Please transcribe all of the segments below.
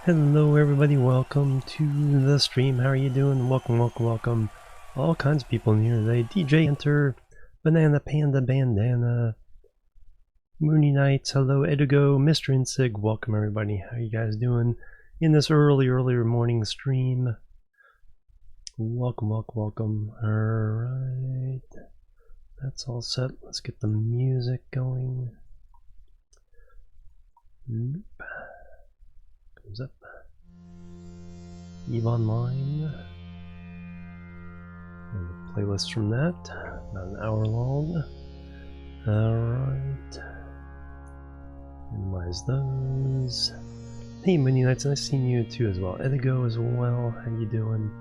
Hello everybody, welcome to the stream. How are you doing? Welcome. All kinds of people in here today. DJ Enter, Banana Panda Bandana, Mooney Knights, hello Edigo, Mr. Insig, welcome everybody. How you guys doing in this earlier morning stream? Welcome. Alright. That's all set. Let's get the music going. Comes up. Eve Online. And the playlist from that. About an hour long. Alright. Minimize those. Hey Mini Knights, nice seeing you too as well. Edigo as well. How you doing?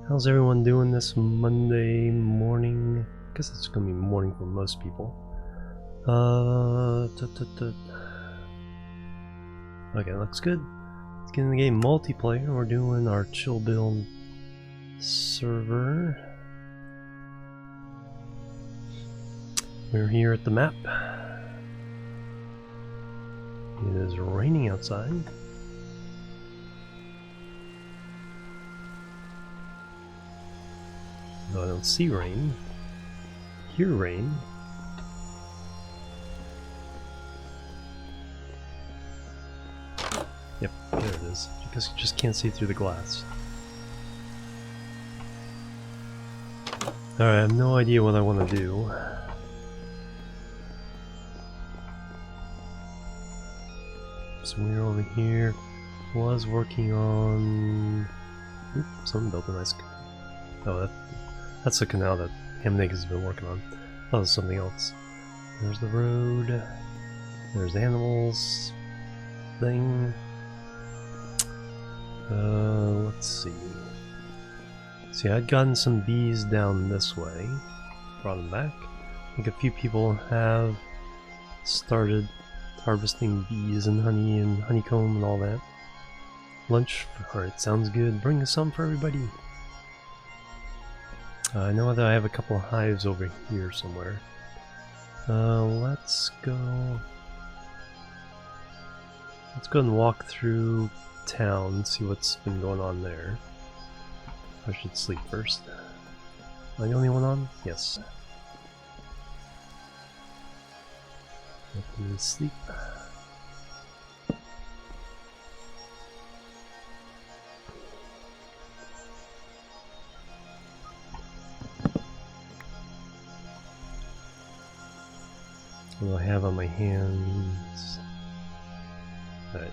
How's everyone doing this Monday morning? I guess it's gonna be morning for most people. Okay, looks good. Let's get in the game multiplayer. We're doing our ChillBuild server. We're here at the map. It is raining outside. Though I don't see rain. Hear rain. Yep, there it is. Because you just can't see through the glass. Alright, I have no idea what I want to do. So we're over here. Was working on... Oop, someone built a nice... Oh, that's the canal that Hamnig has been working on. That was something else. There's the road. There's animals. Thing. Let's see. See, I'd gotten some bees down this way. Brought them back. I think a few people have started harvesting bees and honey and honeycomb and all that. Lunch? Alright, sounds good. Bring some for everybody. I know that I have a couple of hives over here somewhere. Let's go and walk through town, see what's been going on there. I should sleep first. Am I the only one on? Yes. Let me sleep. What do I have on my hands? Alright.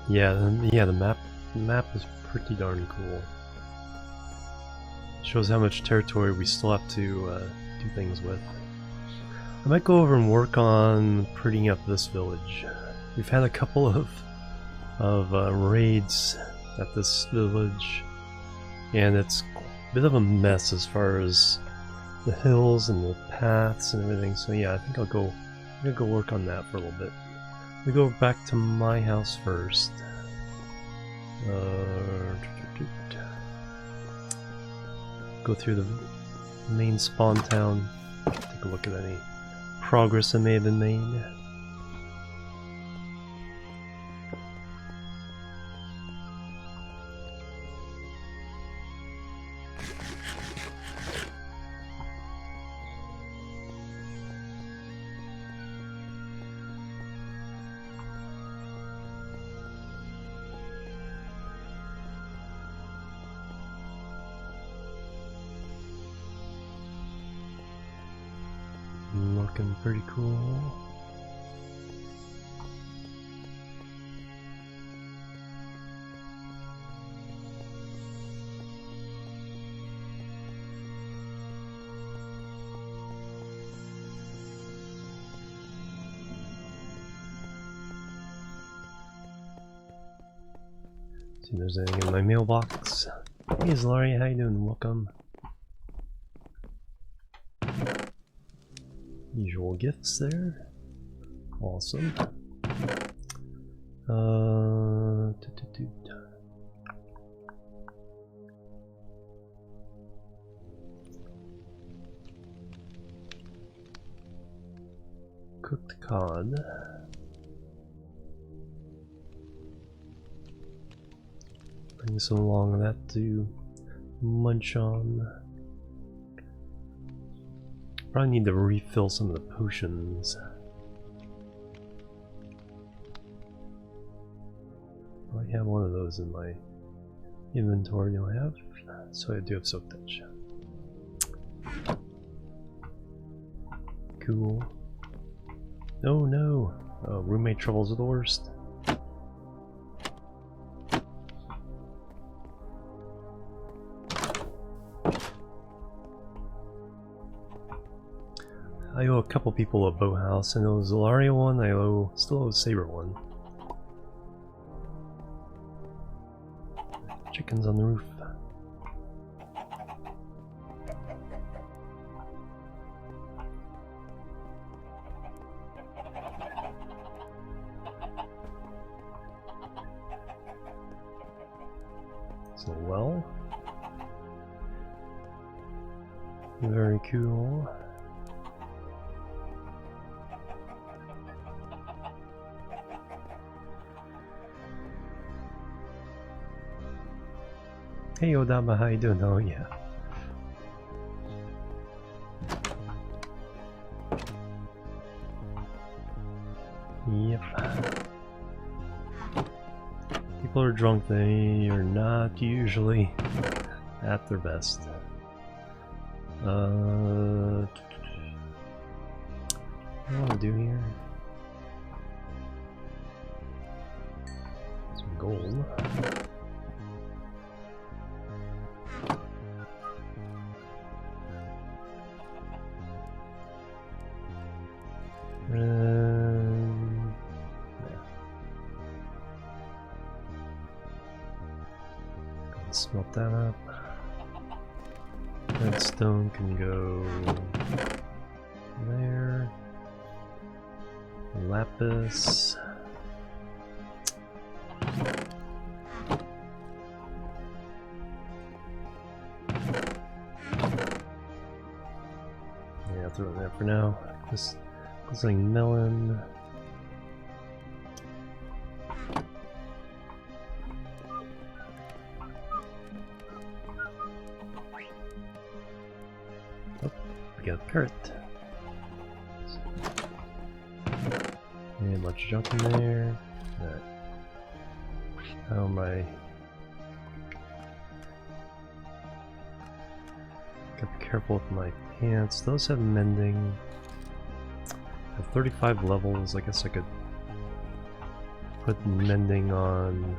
Yeah, the map is pretty darn cool. Shows how much territory we still have to do things with. I might go over and work on prettying up this village. We've had a couple of raids at this village, and it's a bit of a mess as far as the hills and the paths and everything. So yeah, I think I'm gonna go work on that for a little bit. We go back to my house first. Go through the main spawn town. Take a look at any progress that may have been made. Looking pretty cool. See if there's anything in my mailbox. Hey Zlaria, how you doing? Welcome. Usual gifts there. Awesome. Cooked cod. Getting so long that to munch on. Probably need to refill some of the potions. I have one of those in my inventory. Do I have? So I do have soak touch. Cool. Oh no! Oh, roommate troubles are the worst. I owe a couple people a bow house. I know Zolaria one, I still owe Saber one. Chickens on the roof. It's a well. Very cool. Hey Odama, how you doing? Oh yeah. Yep. People are drunk, they are not usually at their best. What do I want to do here? Some gold. Smelt that up. Redstone can go there. Lapis. Yeah, I'll throw it in there for now. This looks like melon. Got a carrot. And a bunch of junk in there. Alright. How am I? Gotta be careful with my pants. Those have mending. I have 35 levels. I guess I could put mending on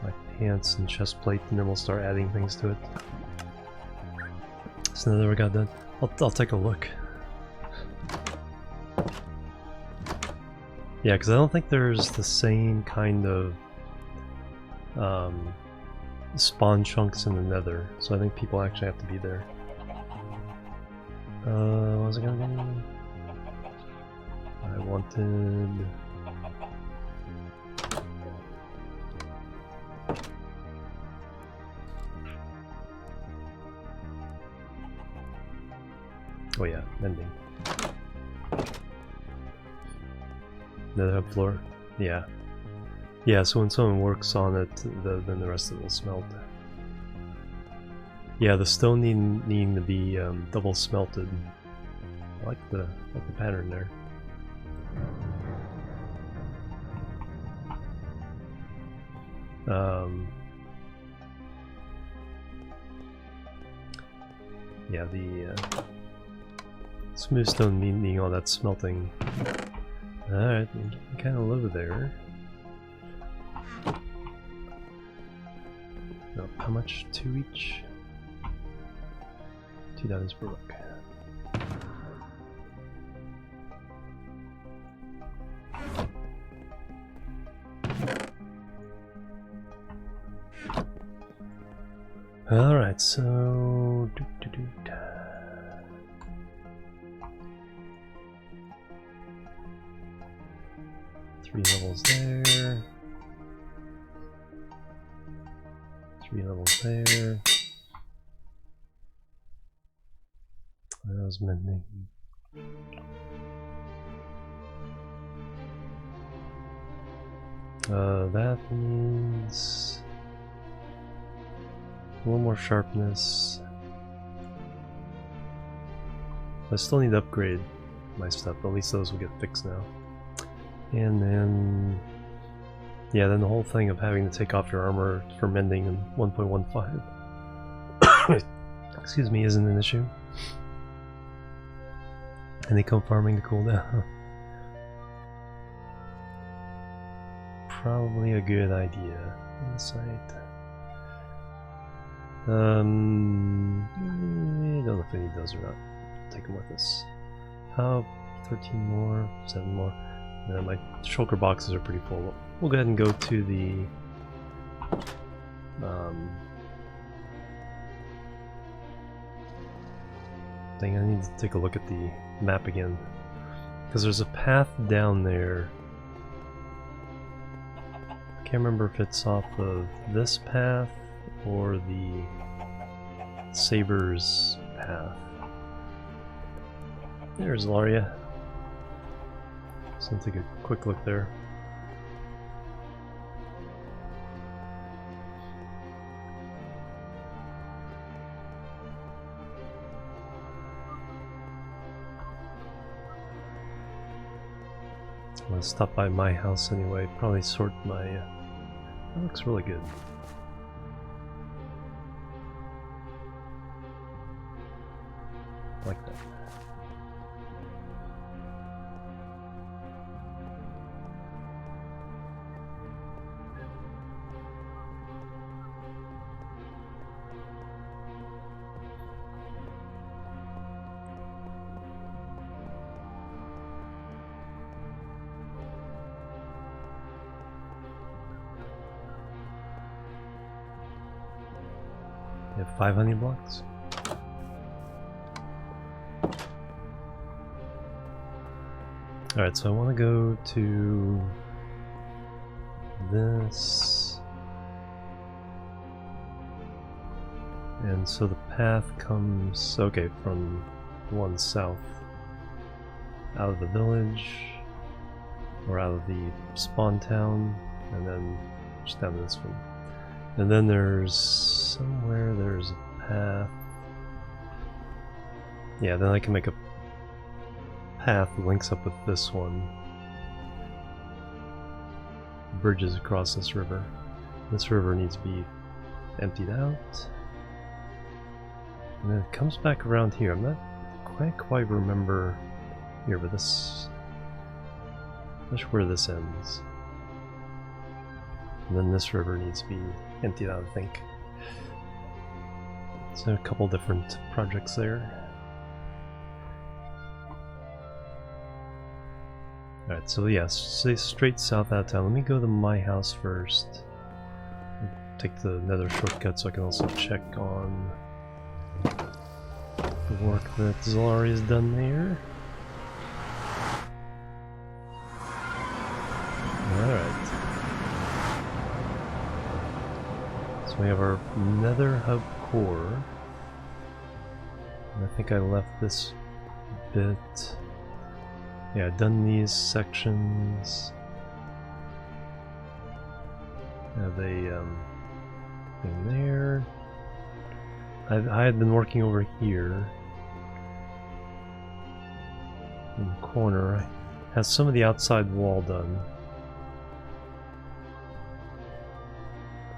my pants and chest plate, and then we'll start adding things to it. So now that we got done, I'll take a look. Yeah, because I don't think there's the same kind of spawn chunks in the nether, so I think people actually have to be there. What was it gonna be? I wanted... Oh yeah, mending. Nether hub floor. Yeah. Yeah, so when someone works on it, then the rest of it will smelt. Yeah, the stone needing to be double smelted. I like the pattern there. Yeah, the smooth stone needing all that smelting. Alright, kind of low there. Oh, how much? 2 each? $2 per book. Alright, so... 3 levels there. 3 levels there. That was mending. That needs a little more sharpness. I still need to upgrade my stuff, but at least those will get fixed now. And then, yeah, then the whole thing of having to take off your armor for mending in 1.15 excuse me, isn't an issue. And they come farming to cool down. Probably a good idea on the site. I don't know if any does or not. Take them with us. How? 13 more, 7 more. Yeah, my shulker boxes are pretty full. We'll go ahead and go to the thing. I need to take a look at the map again, because there's a path down there. I can't remember if it's off of this path or the Saber's path. There's Laria. So I'll take a quick look there. I'm gonna stop by my house anyway, probably sort my... that looks really good. I like that. You have 5 honey blocks? Alright, so I want to go to this, and so the path comes, okay, from the one south, out of the village, or out of the spawn town, and then just down to this one. And then there's somewhere there's a path. Yeah, then I can make a path that links up with this one. Bridges across this river. This river needs to be emptied out. And then it comes back around here. I'm not quite remember here, but this... I'm not sure where this ends. And then this river needs to be emptied out, I think. So a couple different projects there. Alright, so yes, stay straight south out of town. Let me go to my house first. Take the nether shortcut so I can also check on the work that Zalari has done there. Alright. So we have our nether hub core. And I think I left this bit. Yeah, I've done these sections. Have a thing there. I had been working over here in the corner. Has some of the outside wall done.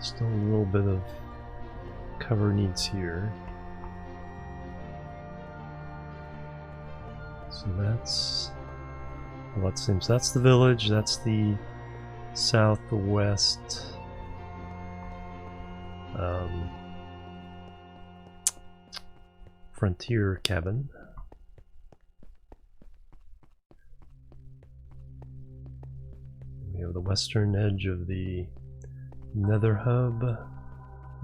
Still a little bit of cover needs here. So that's... well, that seems that's the village, that's the south, the west. Frontier cabin. We have the western edge of the nether hub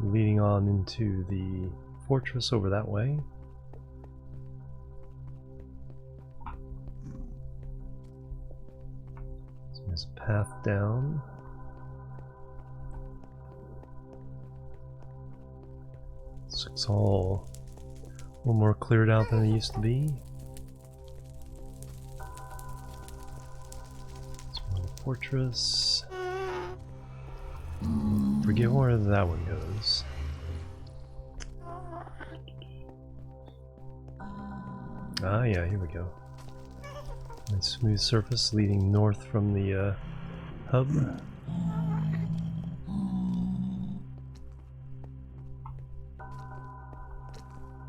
leading on into the fortress over that way. So there's a path down. This looks all a little more cleared out than it used to be. It's more the fortress. forget where that one goes. Ah, yeah, here we go. Nice smooth surface leading north from the hub.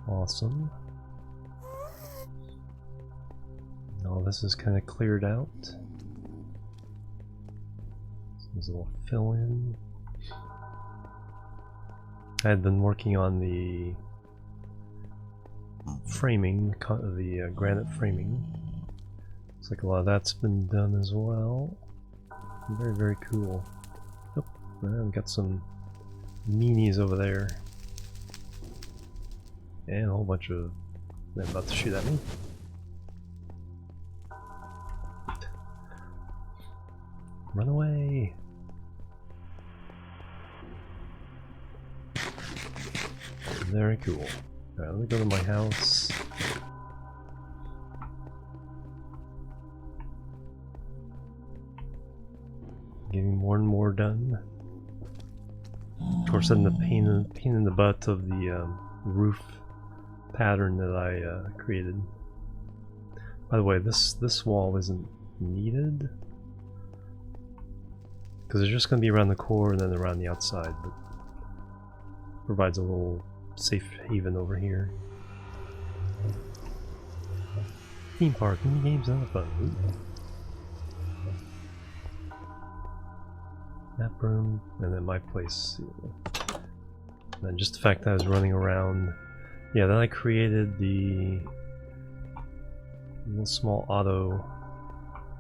Awesome. All this is kind of cleared out. There's a little fill in. I had been working on the framing, the granite framing. Looks like a lot of that's been done as well. Very, very cool. Oh, and got some meanies over there. And a whole bunch of them about to shoot at me. Run away! Very cool. Alright, let me go to my house. Getting more and more done. Of course, I'm the pain in the butt of the roof pattern that I created. By the way, this wall isn't needed because it's just going to be around the core and then around the outside, but provides a little safe haven over here. Theme park, mini games, and fun. Map room, and then my place. And then just the fact that I was running around. Yeah, then I created the little small auto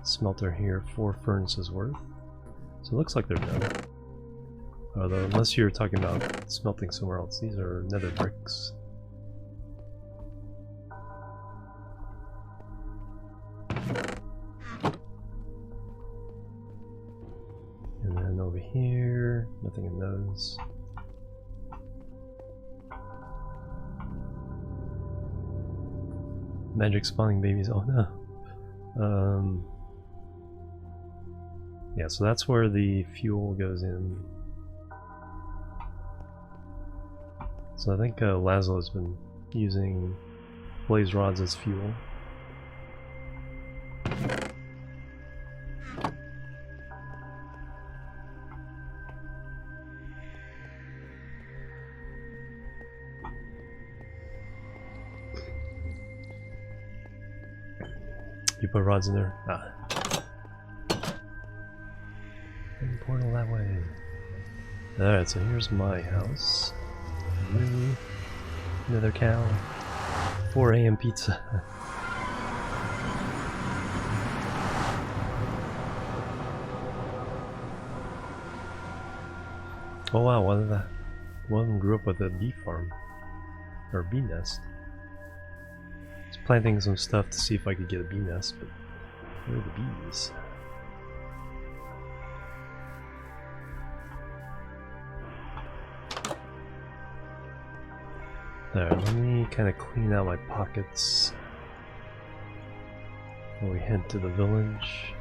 smelter here, 4 furnaces worth. So it looks like they're done. Although, unless you're talking about smelting somewhere else, these are nether bricks. And then over here, nothing in those. Magic spawning babies, oh no. Yeah, so that's where the fuel goes in. So I think Laszlo's been using blaze rods as fuel. You put rods in there? Ah. Portal that way. Alright, so here's my house. Moo. Another cow. 4 AM pizza. Oh wow, one of them grew up with a bee farm. Or a bee nest. I was planting some stuff to see if I could get a bee nest, but where are the bees? Alright, let me kind of clean out my pockets before we head to the village.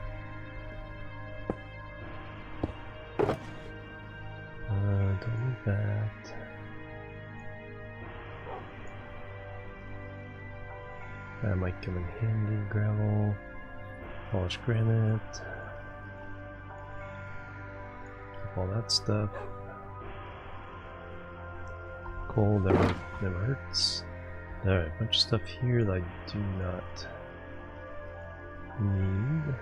Don't need that. That might come in handy. Gravel, polished granite, keep all that stuff. Coal never hurts. Alright, a bunch of stuff here that I do not need.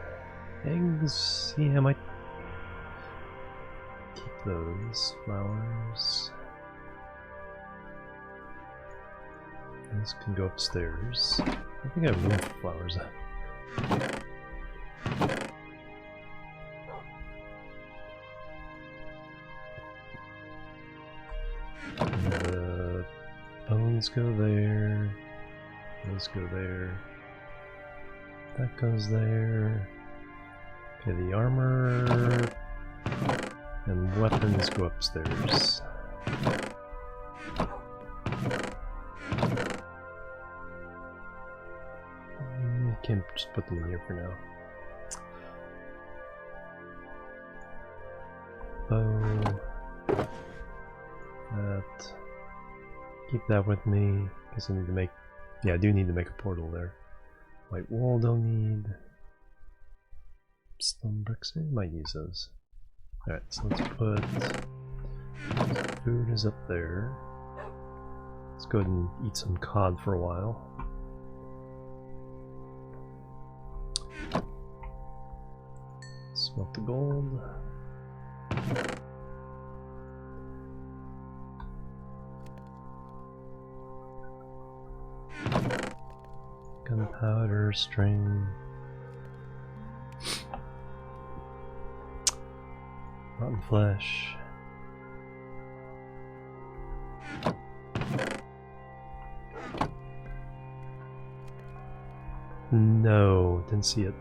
Eggs, yeah, I might keep those. Flowers. These can go upstairs. I think I have room for flowers. The bones go there. Those go there. That goes there. Okay, the armor and weapons go upstairs. Can't just put them in here for now. Bow. That. Keep that with me. Guess I need to make. Yeah, I do need to make a portal there. White wool don't need. Stone bricks. I might use those. Alright, so let's put. Food is up there. Let's go ahead and eat some cod for a while. Smelt the gold. Gunpowder, string. Rotten flesh. No, didn't see it.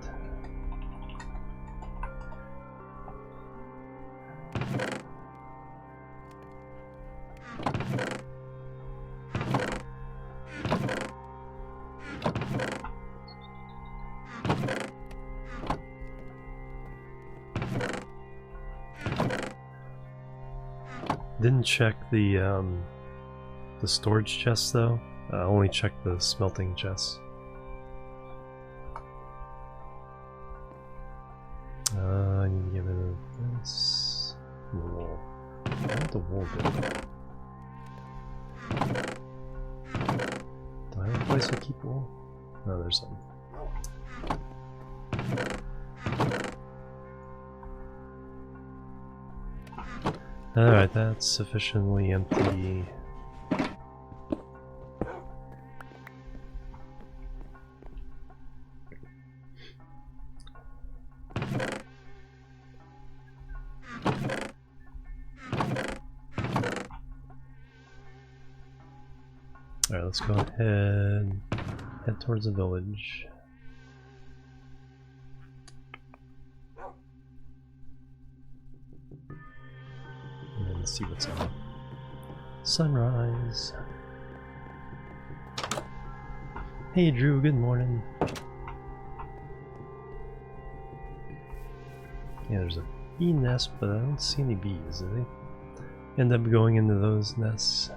Didn't check the storage chests though. Only checked the smelting chests. I need to get rid of this. The wool. I want the wool do. Do I have a place to keep wool? No, there's some. Alright, that's sufficiently empty. Alright, let's go ahead, head towards the village. And then see what's up. Sunrise. Hey Drew, good morning. Yeah, there's a bee nest, but I don't see any bees. Do they end up going into those nests?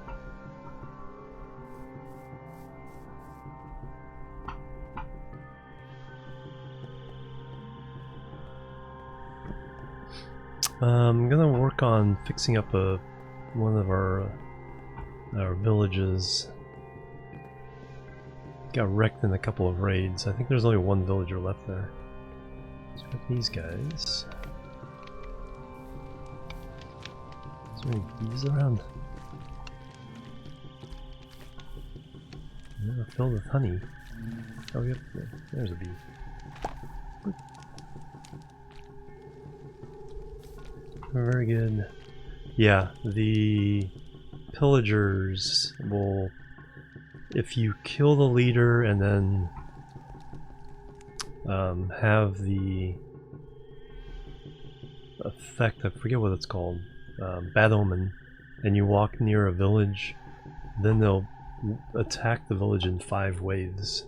I'm gonna work on fixing up one of our villages. Got wrecked in a couple of raids. I think there's only one villager left there. Let's put these guys. Is there any bees around? They're filled with honey. Oh, yep, there's a bee. Boop. Very good. Yeah, the pillagers will, if you kill the leader and then have the effect, I forget what it's called, bad omen, and you walk near a village, then they'll attack the village in 5 waves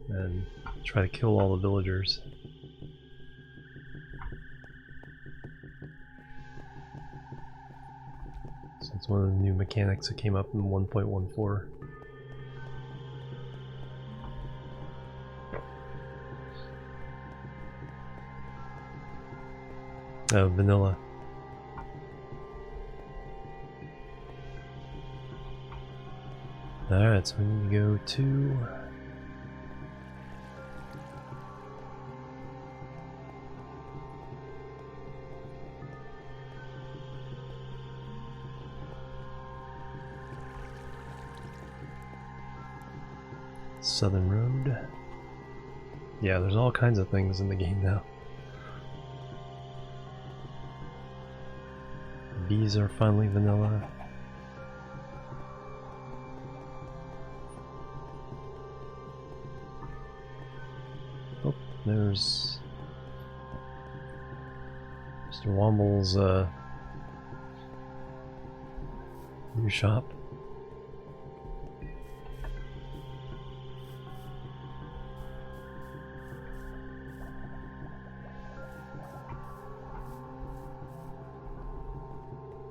and try to kill all the villagers. So it's one of the new mechanics that came up in 1.14. Oh, vanilla. Alright, so we need to go to... Southern Road. Yeah, there's all kinds of things in the game now. Bees are finally vanilla. Oh, there's Mr. Womble's new shop.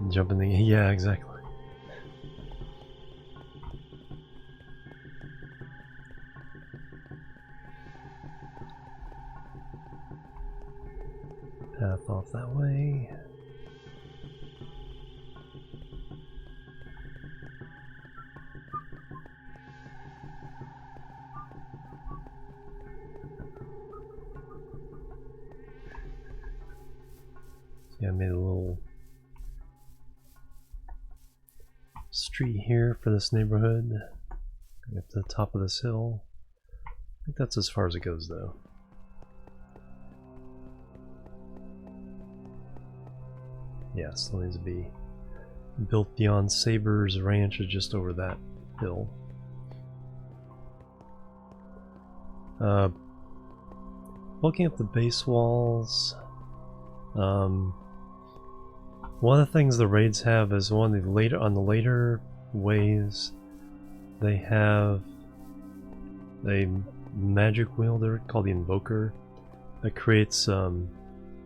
Jump in the... yeah, exactly. Path off that way. Yeah, I made a little street here for this neighborhood. Up to the top of this hill. I think that's as far as it goes, though. Yeah, still needs to be built beyond Saber's ranch, is just over that hill. Looking at the base walls, one of the things the raids have is on the later waves, they have a magic wielder called the Invoker that creates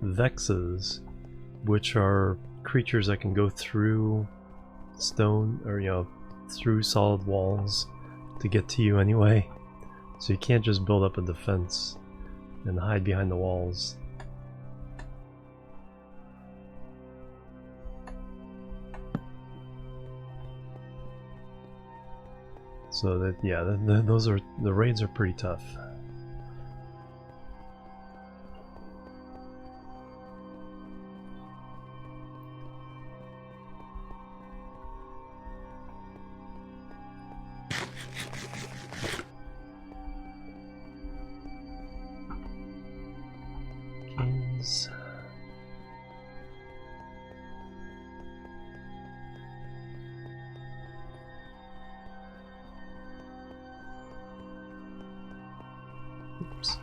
vexes, which are creatures that can go through stone or through solid walls to get to you anyway. So you can't just build up a defense and hide behind the walls. So that, yeah, the raids are pretty tough. Kings. Oops.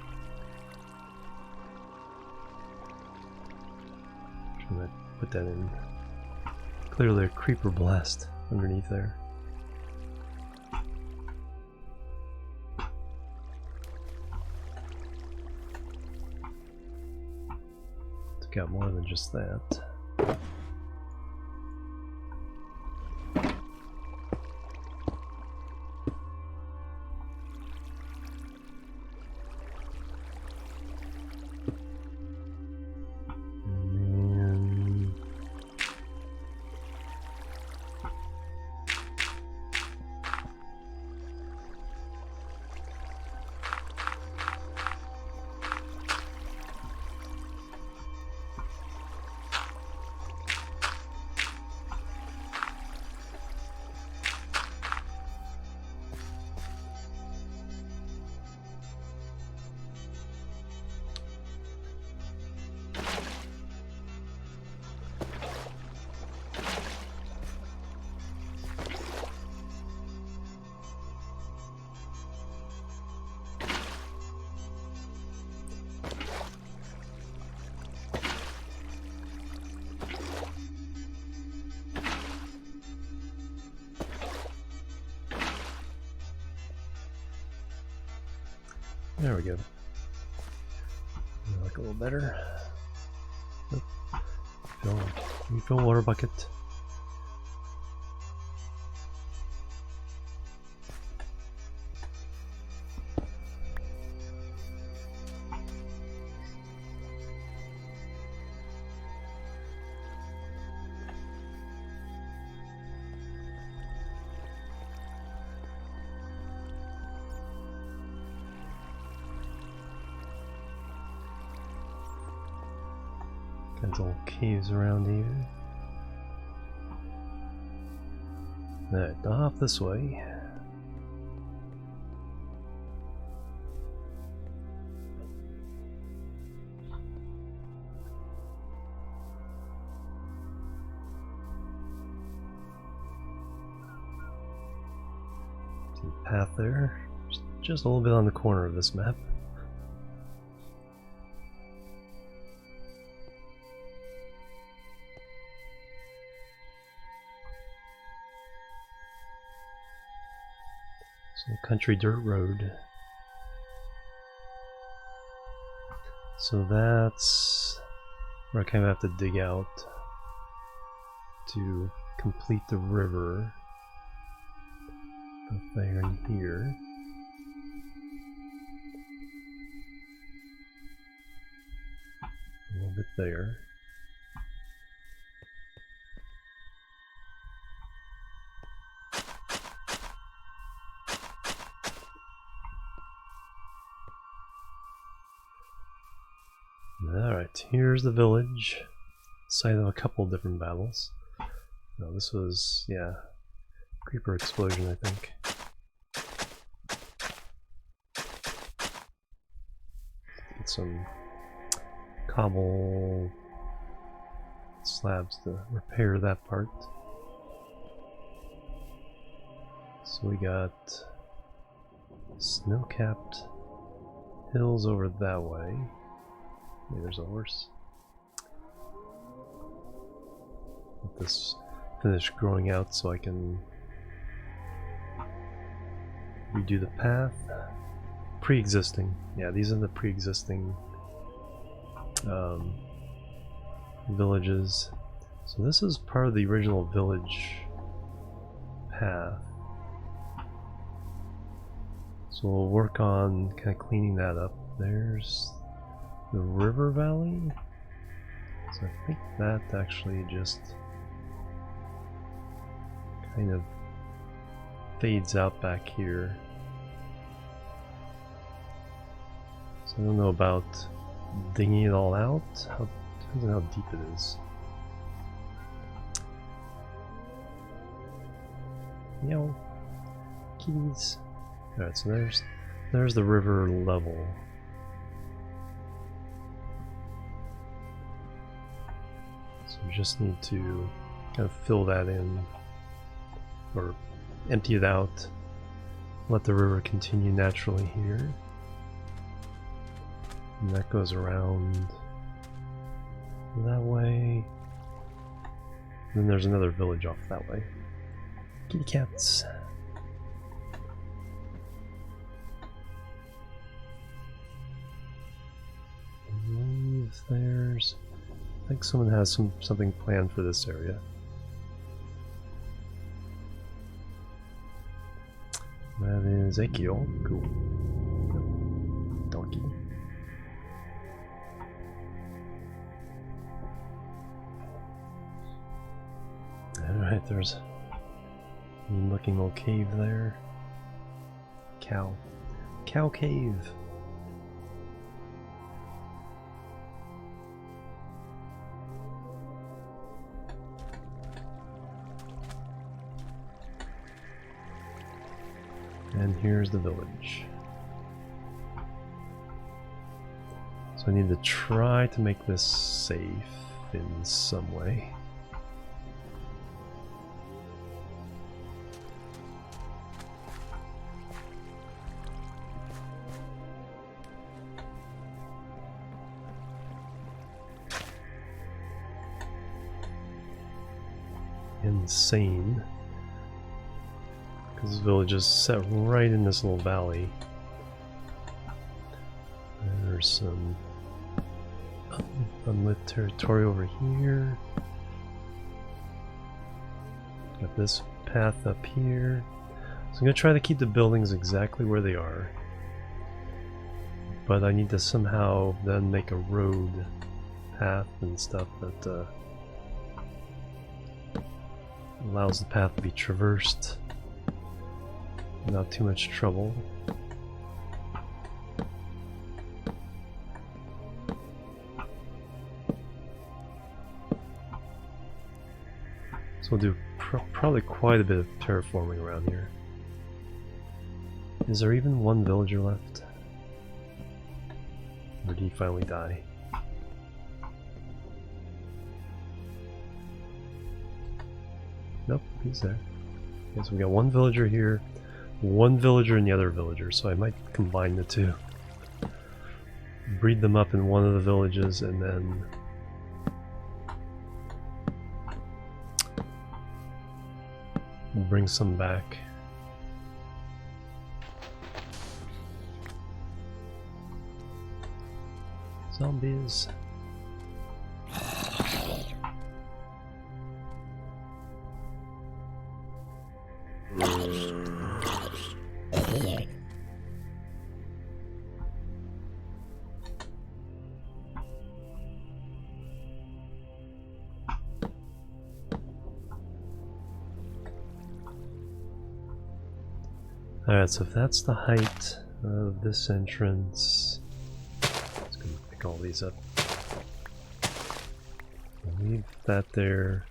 Trying to put that in. Clearly a creeper blast underneath there. Took out more than just that. There we go. Look a little better. Refill water bucket. Got little caves around here. Alright, off this way. See a path there. Just a little bit on the corner of this map. Country dirt road. So that's where I kind of have to dig out. to complete the river. Both there and here. A little bit there. Alright, here's the village. Site of a couple different battles. No, this was, yeah, creeper explosion, I think. Get some cobble slabs to repair that part. So we got snow-capped hills over that way. Hey, there's a horse. Let this finish growing out so I can redo the path. Pre-existing. Yeah, these are the pre-existing villages. So this is part of the original village path. So we'll work on kind of cleaning that up. There's the river valley. So I think that actually just kind of fades out back here. So I don't know about digging it all out. Depends on how deep it is. Yo, kitties. Alright, so there's the river level. So we just need to kind of fill that in, or empty it out, let the river continue naturally here. And that goes around that way. And then there's another village off that way. Kitty cats. There's, I think someone has something planned for this area. That is Akio. Cool. Donkey. Alright, there's a mean looking little cave there. Cow. Cow cave. And here's the village. So I need to try to make this safe in some way. Insane. Because this village is set right in this little valley. There's some unlit territory over here. Got this path up here. So I'm going to try to keep the buildings exactly where they are. But I need to somehow then make a road path and stuff that allows the path to be traversed without too much trouble. So we'll do probably quite a bit of terraforming around here. Is there even one villager left? Or did he finally die? Nope, he's there. Okay, so we got one villager here, one villager and the other villager, so I might combine the two. Breed them up in one of the villages and then bring some back. Zombies. Alright, so if that's the height of this entrance, just gonna pick all these up. Leave that there.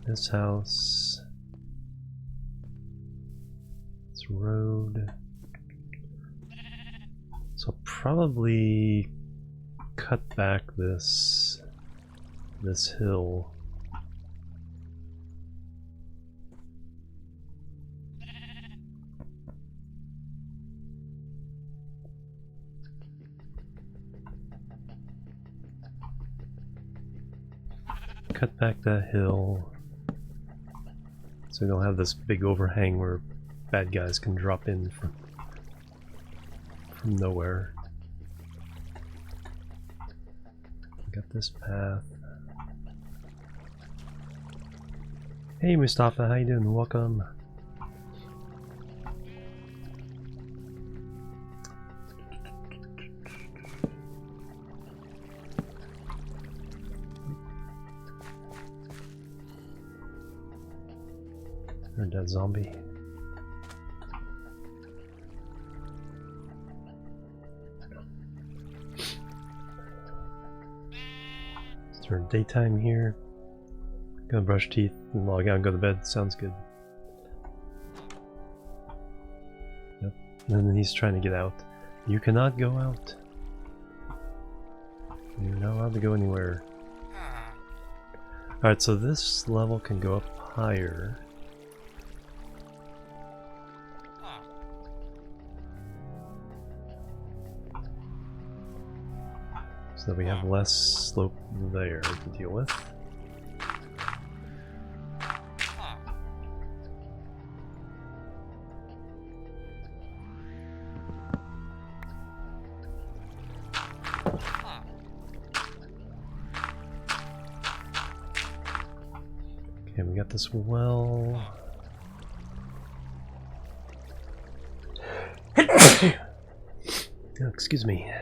This house. This road. So I'll probably cut back this hill. Cut back that hill so we don't have this big overhang where bad guys can drop in from nowhere. Got this path. Hey Mustafa, how you doing? Welcome. Heard that zombie. It's during daytime here. Gonna brush teeth and log out and go to bed. Sounds good. Yep. And then he's trying to get out. You cannot go out. You're not allowed to go anywhere. Alright, so this level can go up higher. So that we have less slope there to deal with. Okay, we got this well. Oh, excuse me.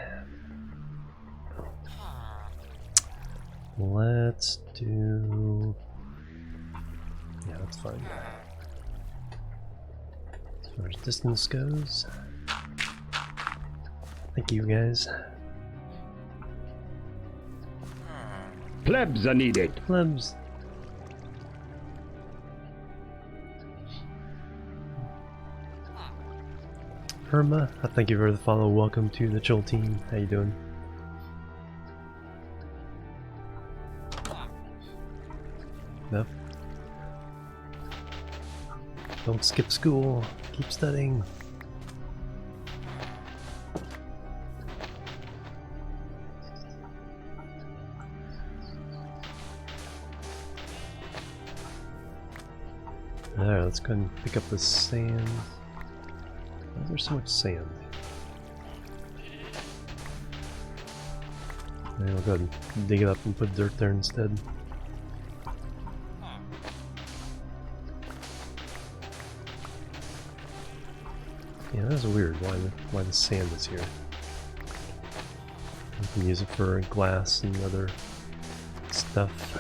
Let's do... yeah, that's fine. As far as distance goes. Thank you guys. Plebs are needed. Plebs. Herma, I thank you for the follow. Welcome to the Chill team. How you doing? No. Don't skip school. Keep studying. Alright, let's go ahead and pick up the sand. Why is there so much sand? Maybe we'll go ahead and dig it up and put dirt there instead. Yeah, that's weird. Why the sand is here? You can use it for glass and other stuff.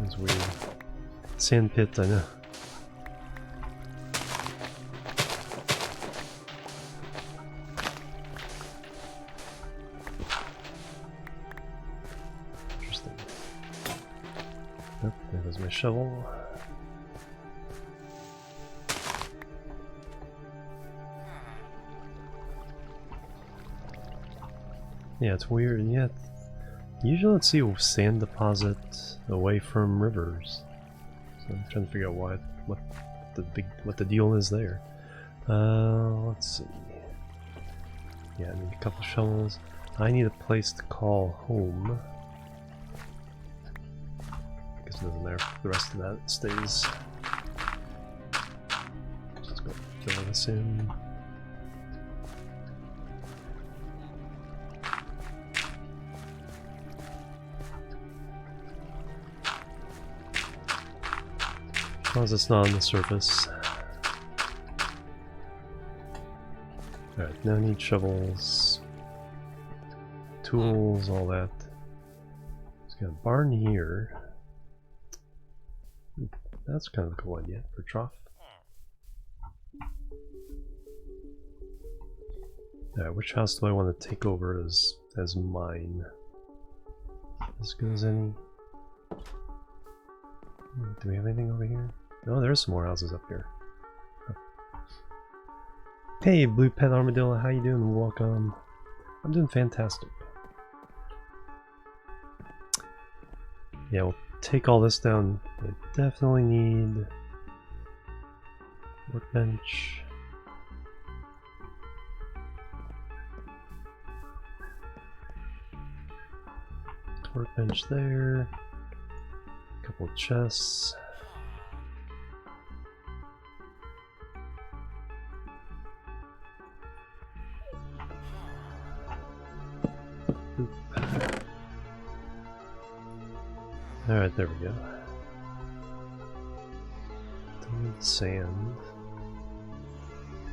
That's weird. Sand pit, I know. There goes my shovel. Yeah, it's weird. Yeah, usually let's see a sand deposit away from rivers. So I'm trying to figure out what the deal is there. Let's see. Yeah, I need a couple shovels. I need a place to call home. It doesn't matter. The rest of that stays. Just go fill this in. As long as it's not on the surface. No need shovels, tools, all that. It's got a barn here. That's kind of a cool idea for a trough. Alright, which house do I want to take over as mine? As good as any. Do we have anything over here? No, there's some more houses up here. Hey, Blue Pet Armadillo, how you doing? Welcome. I'm doing fantastic. Yeah, we'll take all this down. I definitely need workbench. Workbench there. A couple of chests. Alright, there we go. Don't need sand.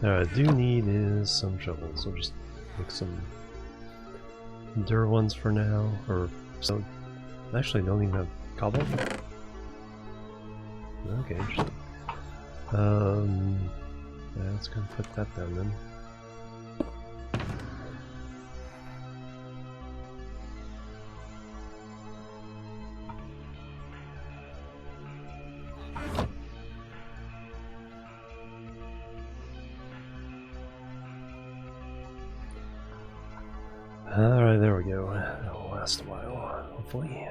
Alright, I do need is some shovels. We'll just make some dirt ones for now. Or so. Actually, don't even have cobble. Okay, interesting. Yeah, let's go put that down then. Alright, there we go. That'll last a while, hopefully.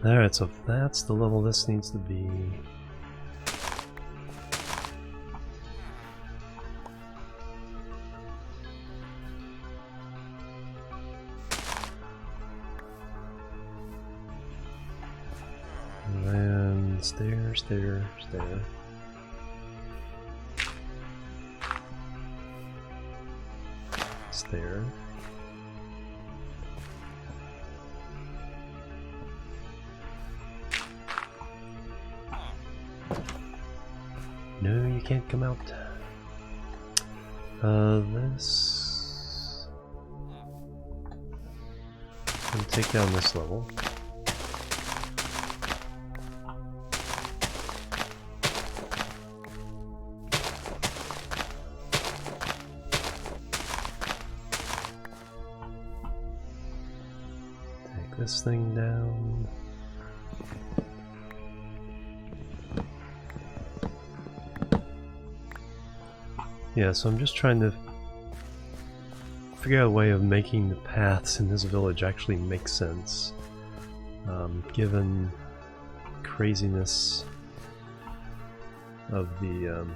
Alright, so that's the level this needs to be. And then stair, stair, stair. Stair. No, you can't come out. This. I'm gonna take down this level. Take this thing down. Yeah, so I'm just trying to figure out a way of making the paths in this village actually make sense, given craziness of the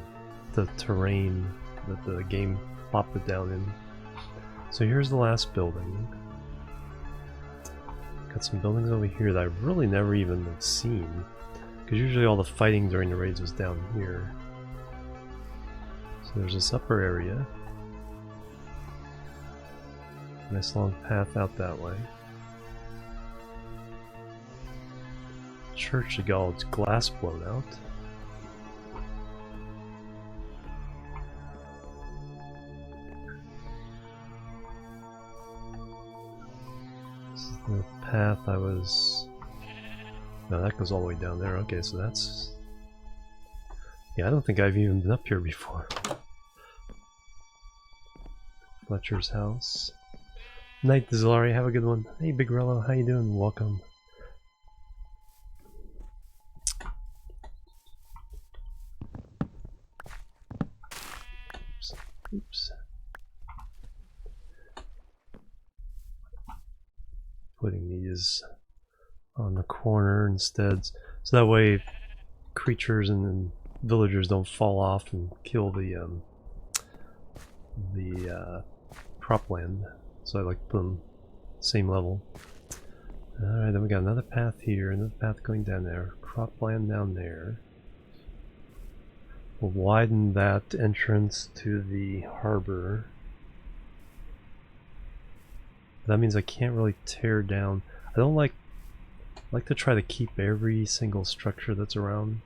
terrain that the game plopped it down in. So here's the last building. Got some buildings over here that I've really never even seen, because usually all the fighting during the raids was down here. So there's this upper area. Nice long path out that way. Church to got all its glass blown out. This is the path I was... No, that goes all the way down there. Okay, so that's... Yeah, I don't think I've even been up here before. Fletcher's house. Night, Zilari, have a good one. Hey, Big Rello, how you doing? Welcome. Oops. Oops. Putting these on the corner instead, so that way creatures and villagers don't fall off and kill the cropland. So I like to put them same level. Alright, then we got another path here, another path going down there, cropland down there. We'll widen that entrance to the harbor. That means I can't really tear down. I don't like like to try to keep every single structure that's around.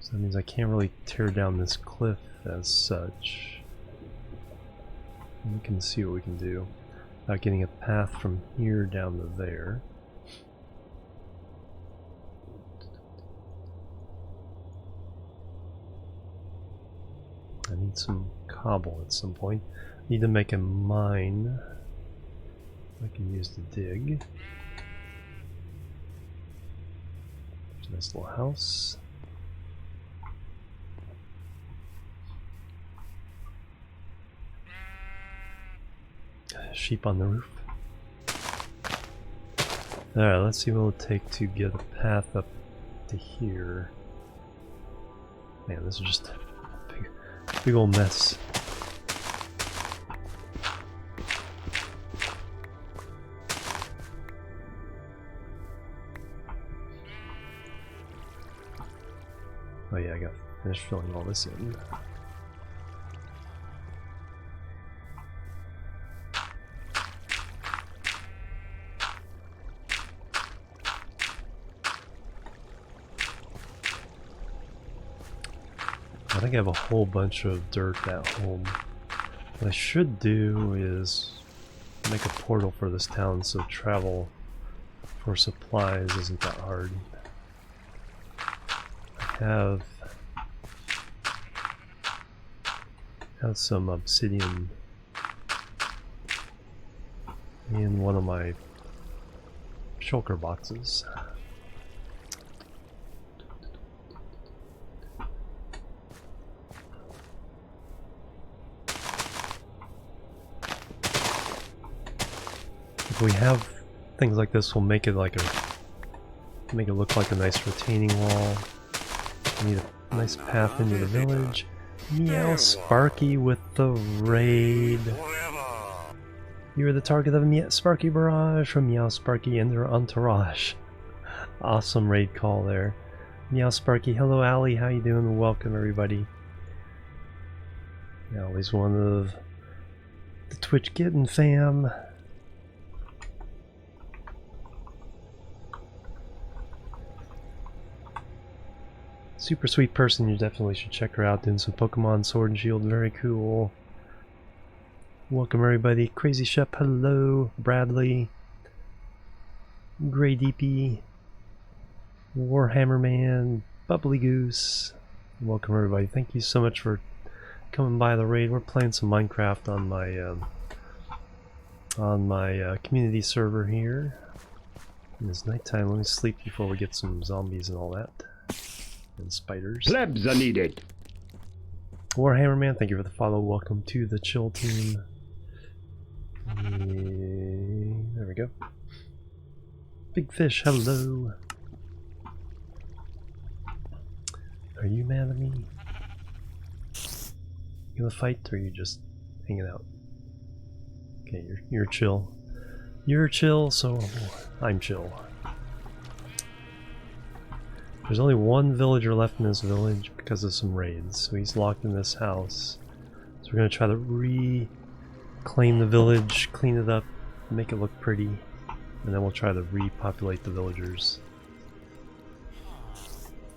So that means I can't really tear down this cliff as such. We can see what we can do without getting a path from here down to there. I need some cobble at some point. Need to make a mine I can use to dig. There's a nice little house. Sheep on the roof. Alright, let's see what it'll take to get a path up to here. Man, this is just a big old mess. Oh yeah, I gotta finish filling all this in. I think I have a whole bunch of dirt at home. What I should do is make a portal for this town so travel for supplies isn't that hard. I have some obsidian in one of my shulker boxes. If we have things like this, we'll make it like make it look like a nice retaining wall. We need a nice path into the village. Meow Sparky with the raid. You are the target of a Meow Sparky barrage from Meow Sparky and their entourage. Awesome raid call there. Meow Sparky, hello Allie, how you doing? Welcome everybody. Allie's one of the Twitch Kitten fam. Super sweet person, you definitely should check her out, doing some Pokemon Sword and Shield, very cool. Welcome everybody, Crazy Shep, hello, Bradley, Grey DP, Warhammer Man, Bubbly Goose, welcome everybody, thank you so much for coming by the raid. We're playing some Minecraft on my community server here. It's nighttime, let me sleep before we get some zombies and all that. And spiders. Plebs are needed. Warhammer Man, thank you for the follow. Welcome to the chill team. There we go. Big Fish, hello. Are you mad at me? You gonna fight or are you just hanging out? Okay, you're chill. You're chill, so I'm chill. There's only one villager left in this village because of some raids, so he's locked in this house. So we're going to try to reclaim the village, clean it up, make it look pretty, and then we'll try to repopulate the villagers.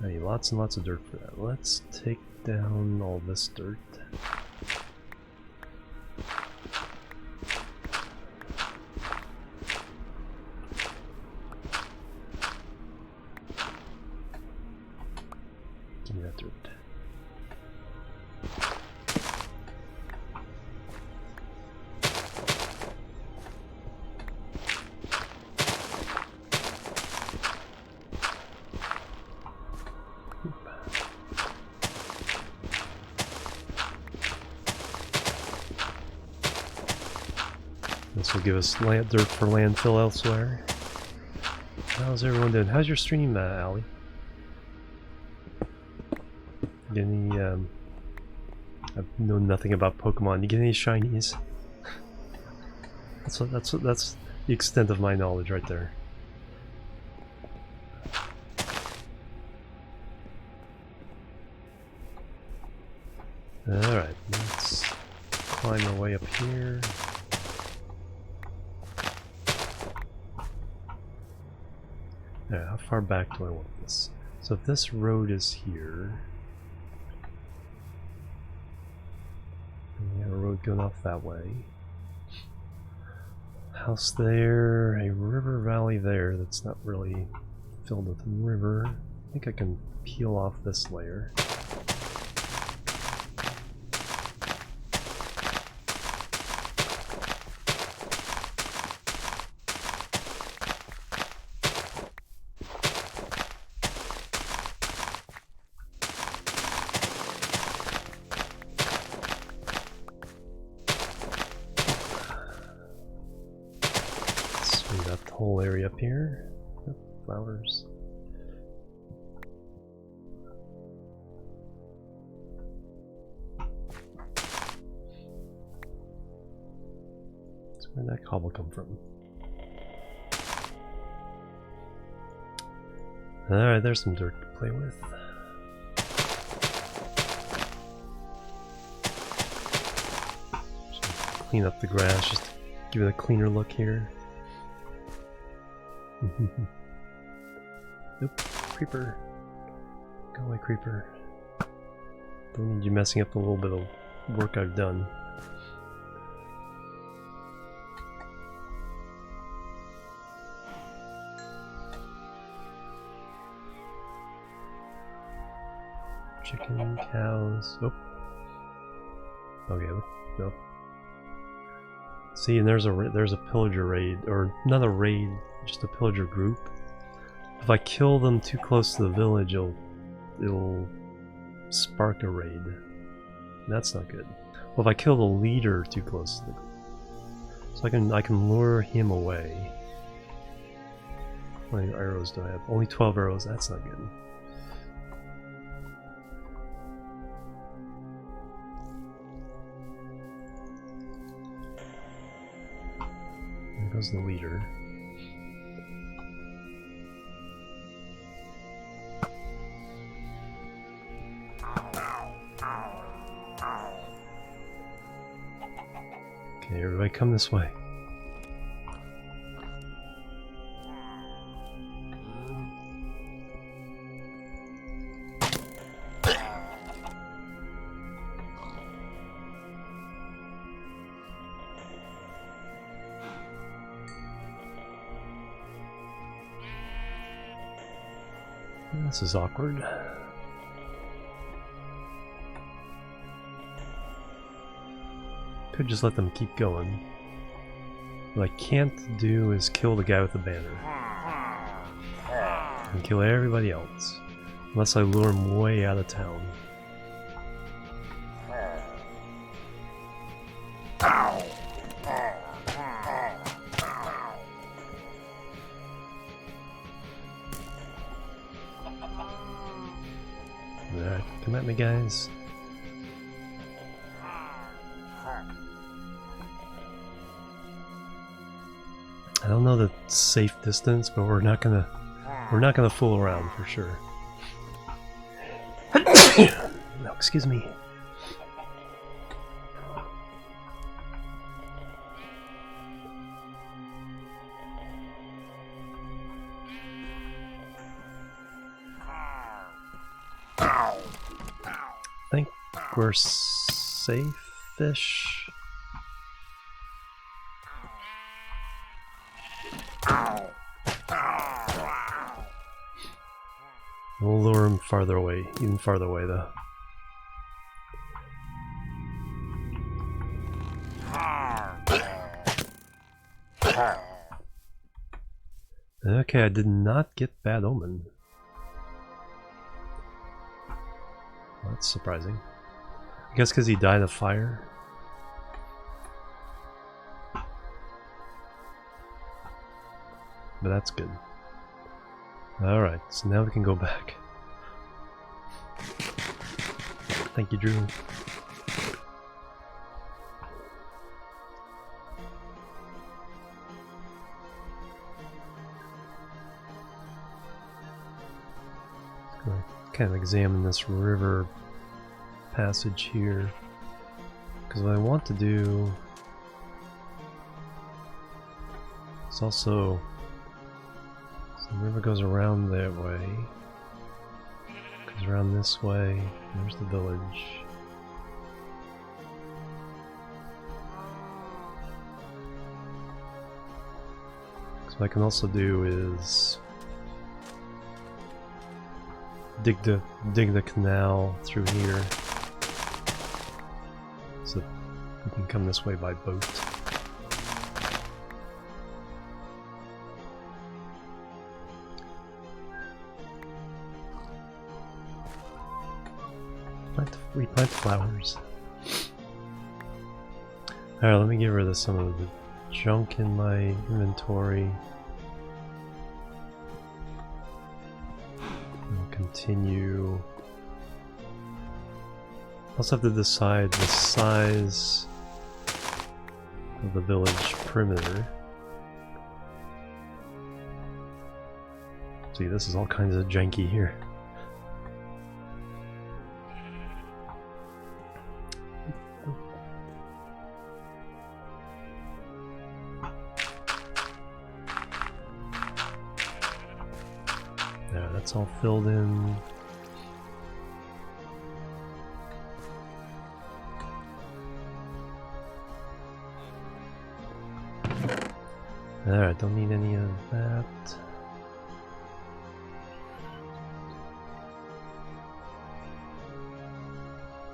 I need lots and lots of dirt for that. Let's take down all this dirt. Give me that dirt. This will give us dirt for landfill elsewhere. How's everyone doing? How's your stream, Allie? Get any, I know nothing about Pokemon. You get any shinies? That's the extent of my knowledge right there. Alright, let's climb our way up here. far back do I want this? So if this road is here, and we have a road going off that way. House there, a river valley there that's not really filled with river. I think I can peel off this layer. Whole area up here. Oh, flowers. So where'd that cobble come from? Alright, there's some dirt to play with. Just clean up the grass, just to give it a cleaner look here. Nope, creeper. Go away, creeper. Don't need you messing up a little bit of work I've done. Chicken, cows. Oh. Okay, nope. See, and there's a pillager raid, or not a raid, just a pillager group. If I kill them too close to the village, it'll spark a raid. That's not good. Well, if I kill the leader too close to the group, so I can lure him away. How many arrows do I have? Only 12 arrows. That's not good. There goes the leader. Okay, everybody come this way. This is awkward. Could just let them keep going. What I can't do is kill the guy with the banner. And kill everybody else. Unless I lure him way out of town. Alright, come at me, guys. I don't know the safe distance, but we're not gonna fool around for sure. No, excuse me. I think we're safe-ish. We'll lure him farther away, even farther away though. Okay, I did not get Bad Omen. Well, that's surprising. I guess because he died of fire. But that's good. Alright, so now we can go back. Thank you, Drew. Kind of examine this river passage here, because what I want to do is also, so The river goes around that way. Goes around this way. There's the village. So what I can also do is dig the canal through here. So we can come this way by boat. Replant flowers. Alright, let me get rid of some of the junk in my inventory. I'll continue. Also have to decide the size of the village perimeter. See, this is all kinds of janky here. There, that's all filled in. Alright, don't need any of that.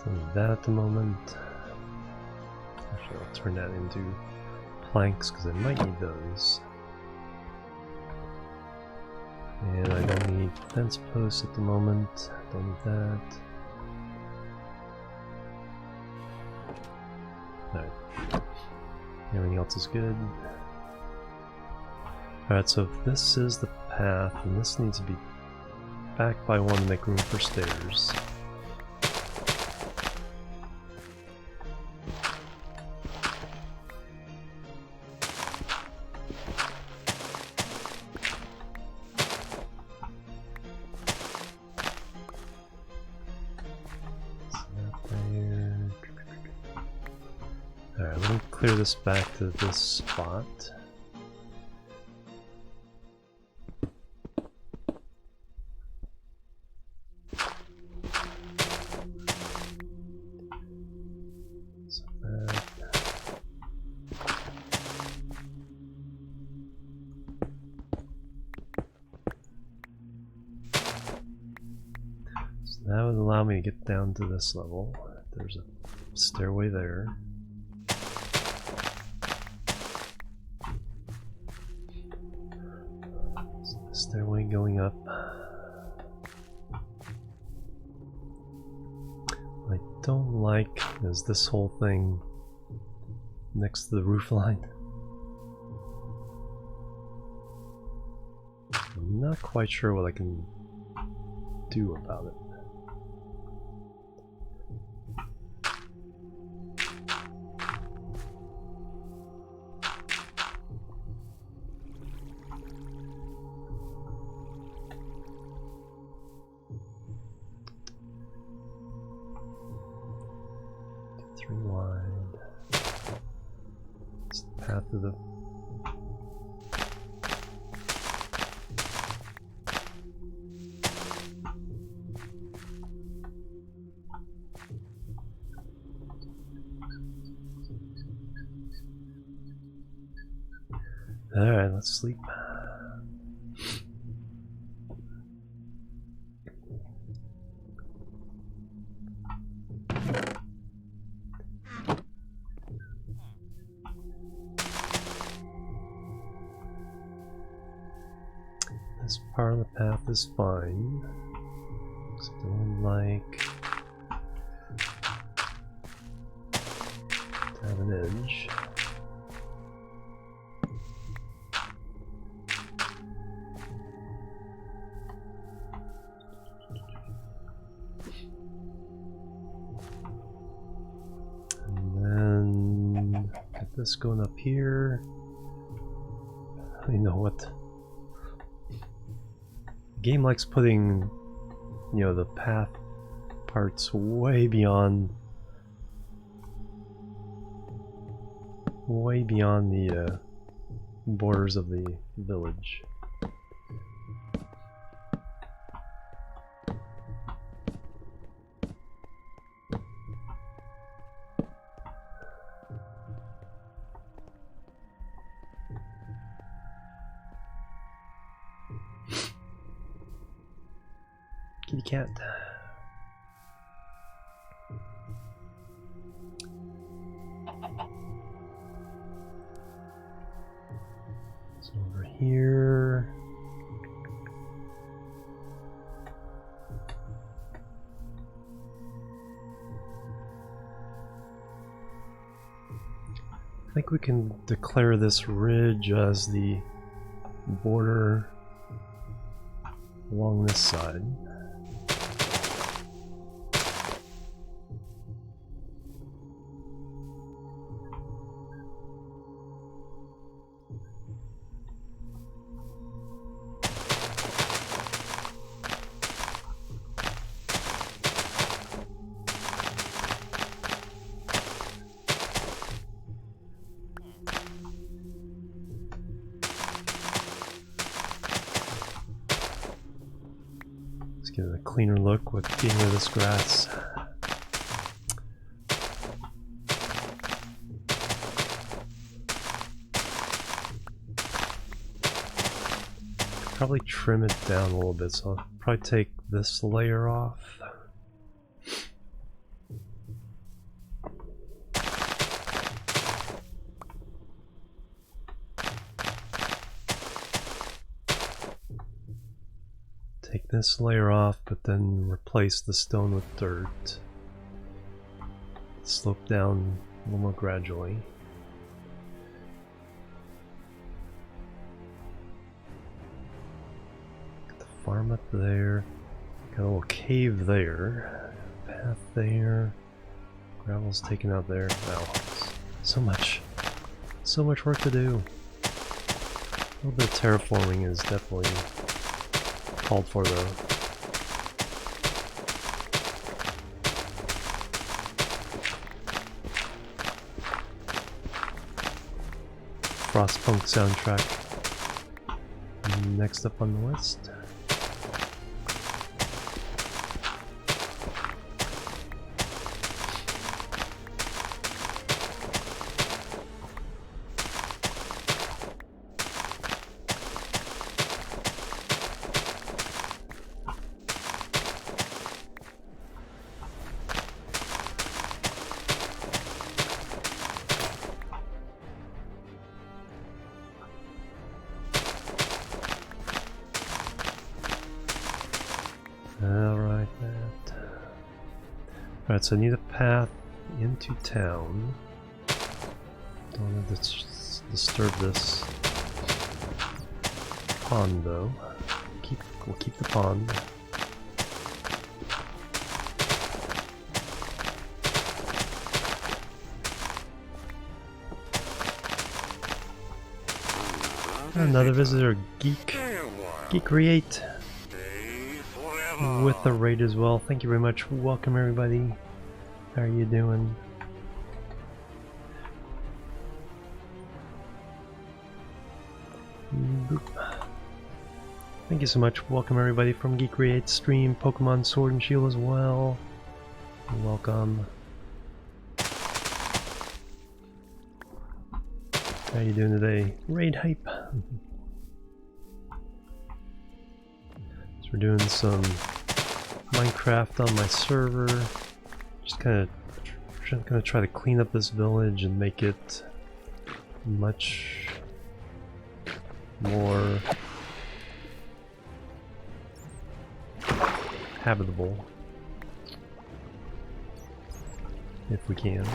Don't need that at the moment. Actually, I'll turn that into planks because I might need those. And I don't need fence posts at the moment. Don't need that. Alright. Everything else is good. Alright, so if this is the path, and this needs to be back by one to make room for stairs. Alright, let me clear this back to this spot. That would allow me to get down to this level. There's a stairway there. So the stairway going up. What I don't like is this whole thing next to the roof line. I'm not quite sure what I can do about it. Path of the Alright, let's sleep. This part of the path is fine. Except I don't like to have an edge. And then get this going up here. You know what? The game likes putting, you know, the path parts way beyond the borders of the village. kitty cat. So over here. I think we can declare this ridge as the border along this side. Get a cleaner look with getting rid of this grass. Probably trim it down a little bit, so I'll probably take this layer off. Take this layer off, but then replace the stone with dirt. Slope down a little more gradually. Got the farm up there. Got a little cave there. Path there. Gravel's taken out there. Wow. So much work to do. A little bit of terraforming is definitely called for though. Frostpunk soundtrack. Next up on the list. Alright, so I need a path into town. Don't want to disturb this pond though. We'll keep the pond. Another visitor, Geek Create. With the raid as well. Thank you very much. Welcome everybody. How are you doing? Boop. Thank you so much. Welcome everybody from Geek Create stream. Pokemon Sword and Shield as well. Welcome. How you doing today? Raid hype. We're doing some Minecraft on my server. Just gonna try to clean up this village and make it much more habitable if we can.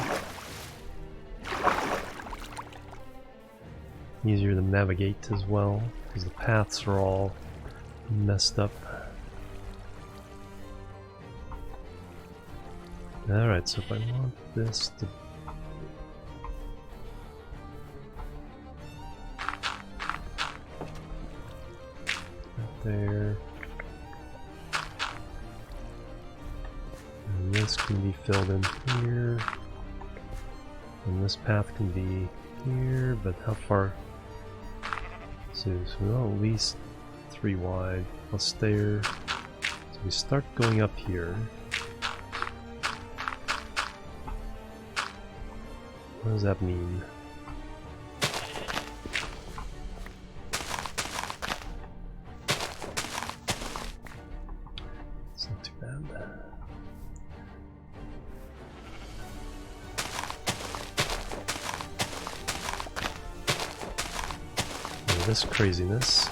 Easier to navigate as well because the paths are all messed up. Alright, so if I want this to right there, and this can be filled in here, and this path can be here, but how far? So we'll at least 3 wide plus there. So we start going up here. What does that mean? So this craziness.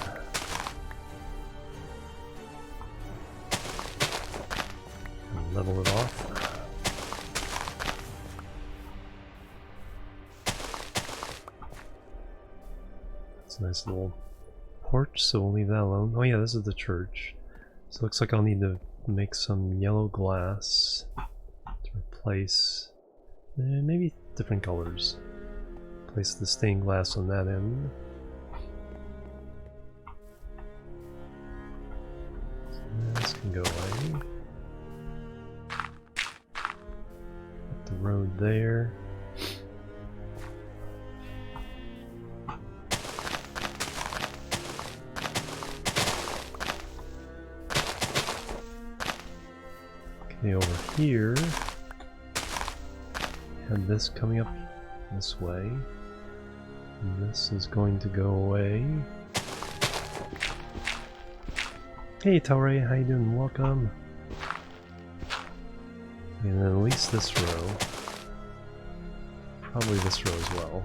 And level it off. It's a nice little porch, so we'll leave that alone. Oh yeah, this is the church. So it looks like I'll need to make some yellow glass to replace, maybe different colors. Place the stained glass on that end. So this can go away. Put the road there. Okay, over here, have this coming up this way. And this is going to go away. Hey Tauri, how you doing? Welcome. And then at least this row. Probably this row as well.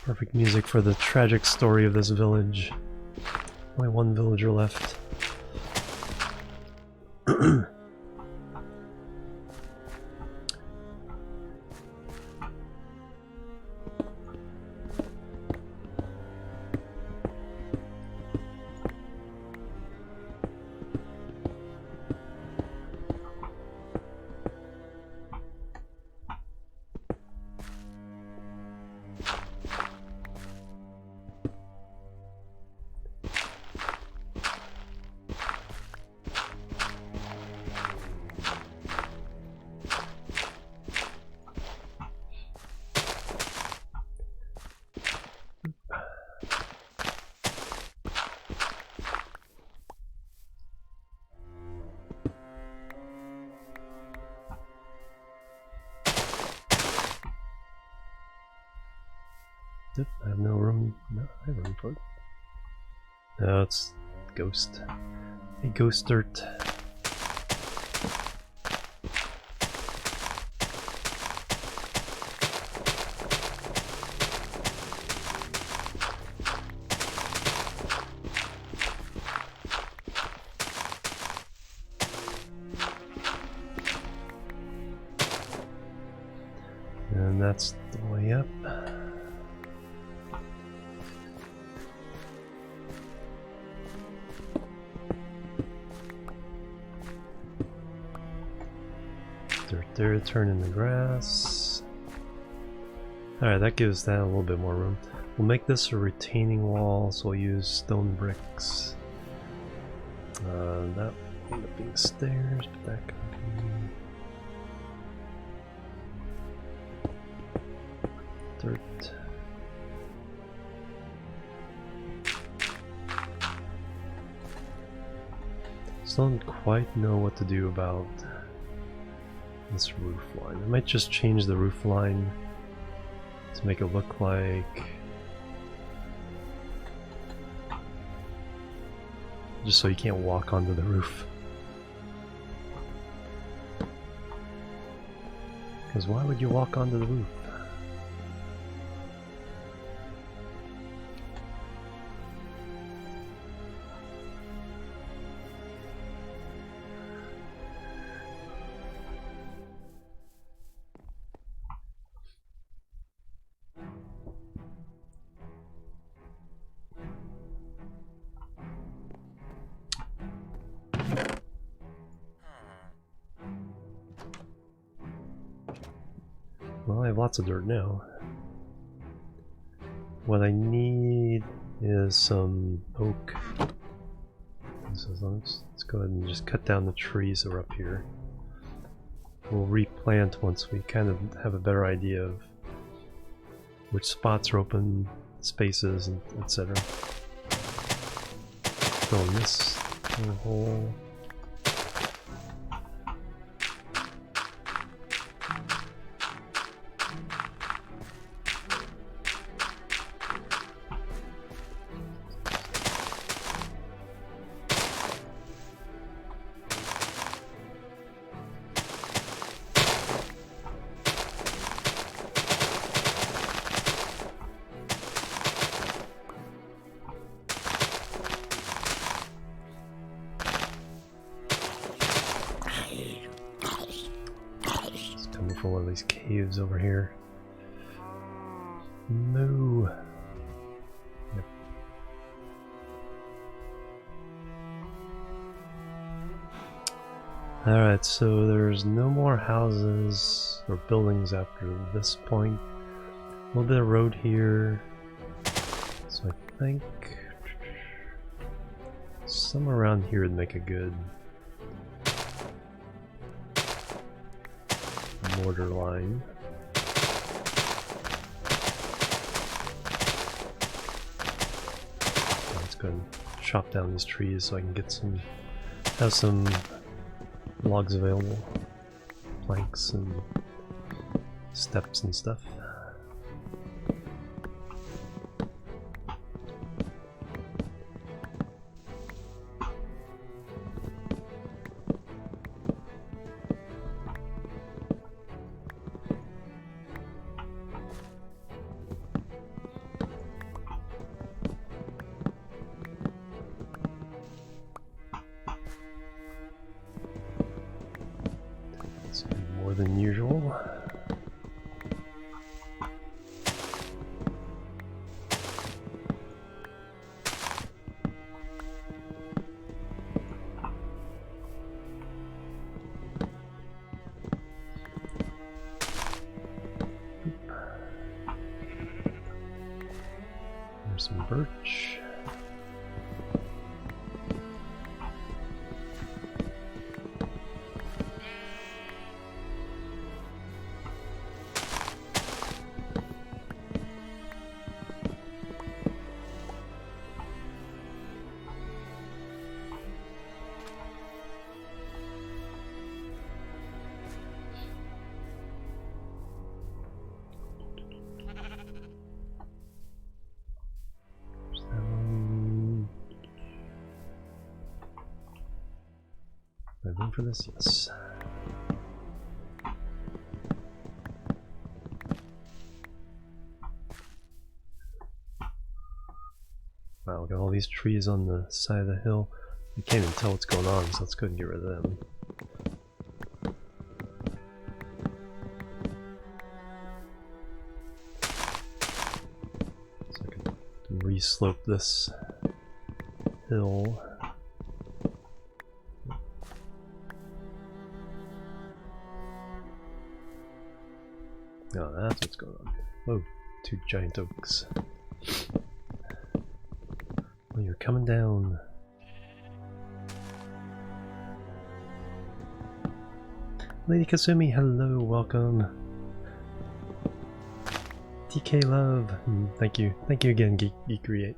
Perfect music for the tragic story of this village. Only one villager left. I have no room. No, I have room for it. No, it's ghost. Hey, ghost dirt. And that's the way up. There to turn in the grass. Alright, that gives that a little bit more room. We'll make this a retaining wall, so we'll use stone bricks. That will end up being stairs, but that could be dirt. Still don't quite know what to do about this roof line. I might just change the roof line to make it look like just so you can't walk onto the roof. Because why would you walk onto the roof? Well, I have lots of dirt now. What I need is some oak. So let's go ahead and just cut down the trees that are up here. We'll replant once we kind of have a better idea of which spots are open, spaces, and etc. Fill in this little hole. For one of these caves over here. Moo. Yep. Alright, so there's no more houses or buildings after this point. A little bit of road here. So I think somewhere around here would make a good mortar line. Let's go and chop down these trees so I can get have some logs available, planks and steps and stuff. More than usual. There's some birch. Do I have room for this? Yes. Wow, look at all these trees on the side of the hill. You can't even tell what's going on, so let's go and get rid of them. So I can re-slope this hill. Oh, that's what's going on. Whoa, two giant oaks. Oh, you're coming down. Lady Kasumi, hello, welcome. TK Love, thank you. Thank you again, Geek Create.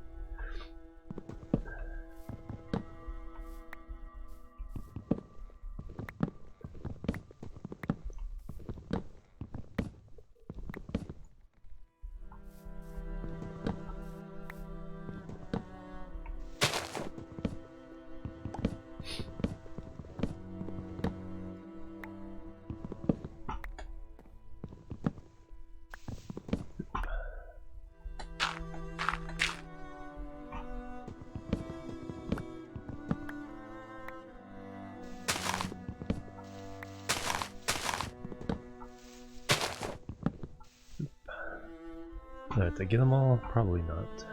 Alright, did I get them all? Probably not.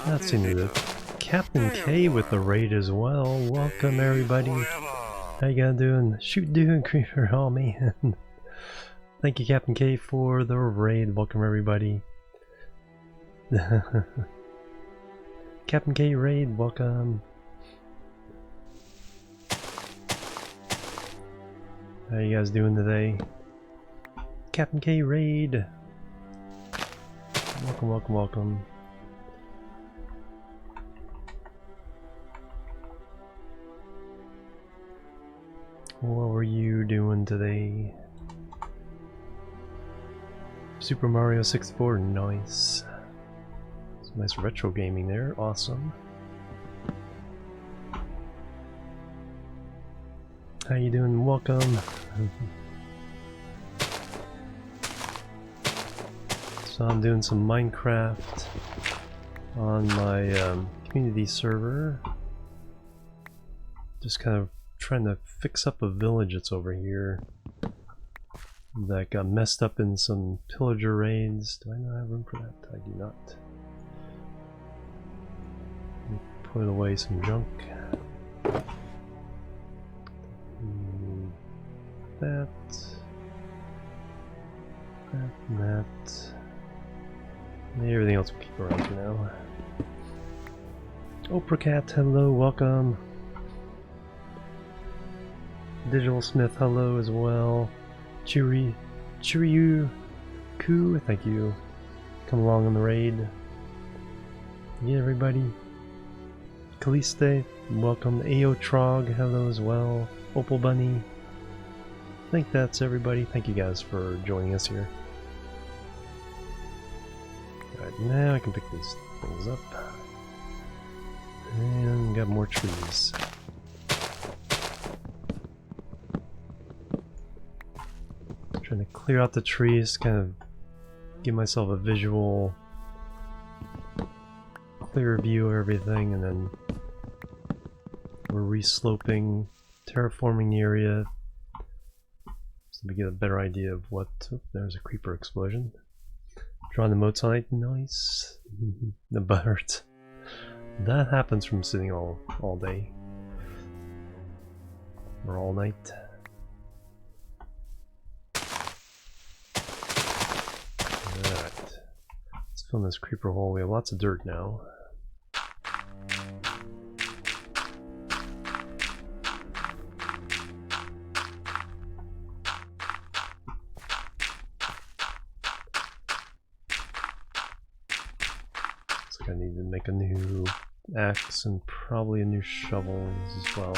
That's new. Captain K with the raid as well. Welcome everybody. How you guys doing? Shoot doing creeper. Oh man. Thank you Captain K for the raid. Welcome everybody. Captain K raid, welcome. How you guys doing today? Captain K Raid! Welcome, welcome, welcome. What were you doing today? Super Mario 64, nice. Some nice retro gaming there, awesome. How you doing? Welcome. So I'm doing some Minecraft on my community server. Just kind of trying to fix up a village that's over here that got messed up in some pillager raids. Do I not have room for that? I do not. Put away some junk. That. And that. Maybe everything else will keep around for now. Oprah Cat, hello, welcome. Digital Smith, hello as well. Chiryu Ku, thank you. Come along on the raid. Yeah, everybody. Kaliste, welcome. Aotrog, hello as well. Opal Bunny. I think that's everybody. Thank you guys for joining us here. Alright, now I can pick these things up. And got more trees. Trying to clear out the trees, kind of give myself a visual, clear view of everything, and then we're resloping, terraforming the area so we get a better idea of what. Oh, there's a creeper explosion. Drawing the motes on it, nice. The birds. That happens from sitting all day or all night. Alright, let's fill in this creeper hole. We have lots of dirt now. Looks like I need to make a new axe and probably a new shovel as well.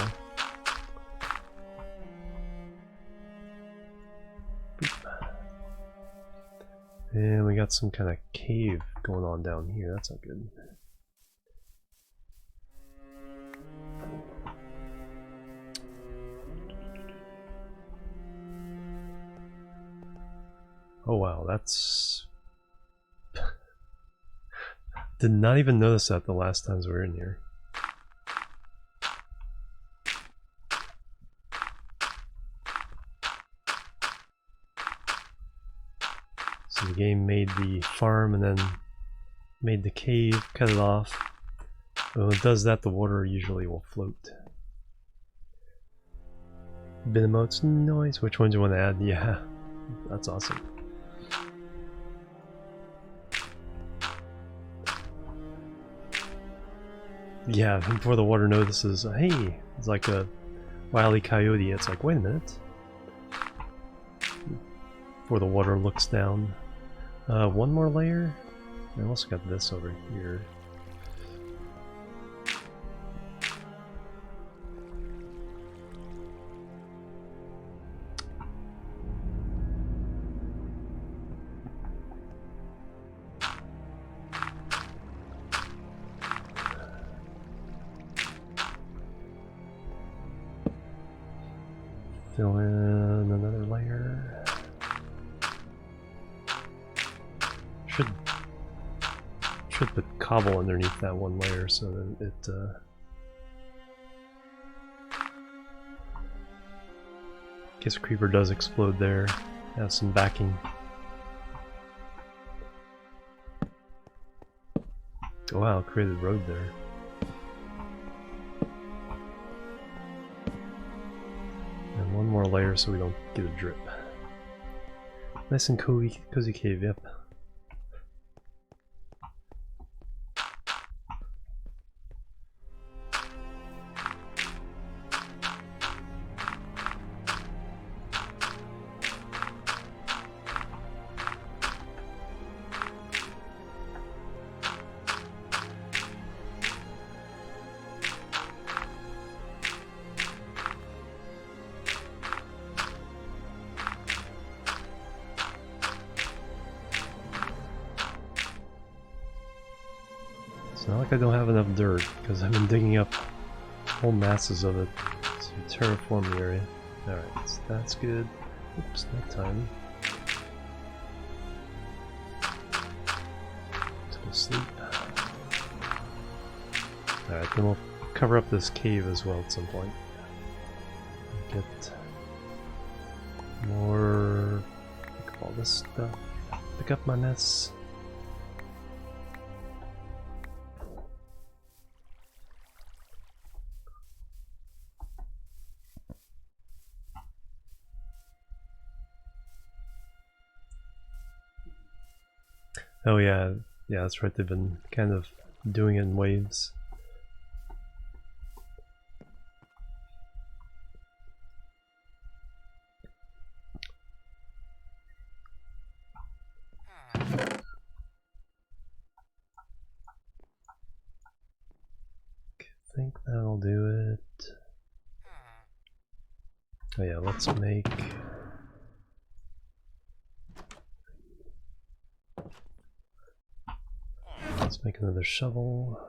And we got some kind of cave going on down here. That's not good. Oh wow, that's... Did not even notice that the last times we were in here. So the game made the farm and then made the cave, cut it off. When it does that, the water usually will float. Bin emotes, noise. Which ones do you want to add? Yeah, that's awesome. Yeah, before the water notices, hey, it's like a wily coyote. It's like, wait a minute. Before the water looks down. One more layer. I also got this over here. Fill in another layer. Should put cobble underneath that one layer so that it in case a creeper does explode there, have some backing. Oh wow, created a road there. And one more layer so we don't get a drip. Nice and cozy cave, yep. It's not like I don't have enough dirt, because I've been digging up whole masses of it to terraform the area. Alright, so that's good. Oops, that time. Let's go sleep. Alright, then we'll cover up this cave as well at some point. Get more... pick up all this stuff. Pick up my mess. Oh yeah, that's right, they've been kind of doing it in waves. I think that'll do it. Oh yeah, let's make... let's make another shovel.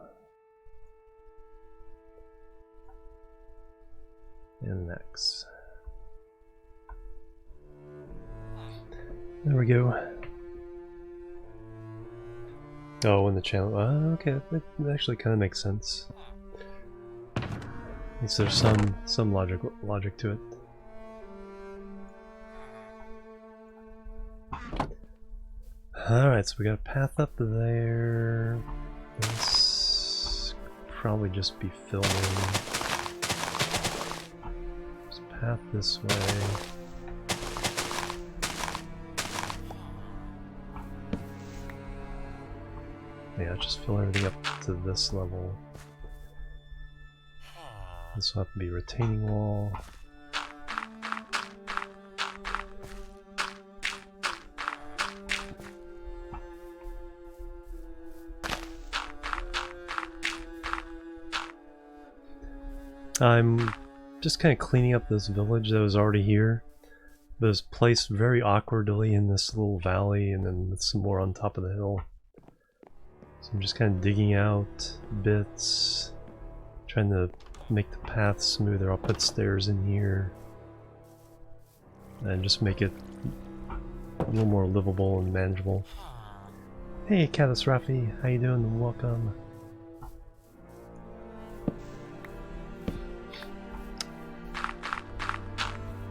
And an axe. There we go. Oh, in the channel. Okay, that actually kind of makes sense. At least there's some logic to it. Alright, so we got a path up there. This probably just be filming. There's a path this way. Yeah, just fill everything up to this level. This will have to be a retaining wall. I'm just kind of cleaning up this village that was already here. But it was placed very awkwardly in this little valley and then with some more on top of the hill. So I'm just kind of digging out bits, trying to make the path smoother. I'll put stairs in here and just make it a little more livable and manageable. Hey Caddis Rafi, how you doing? Welcome.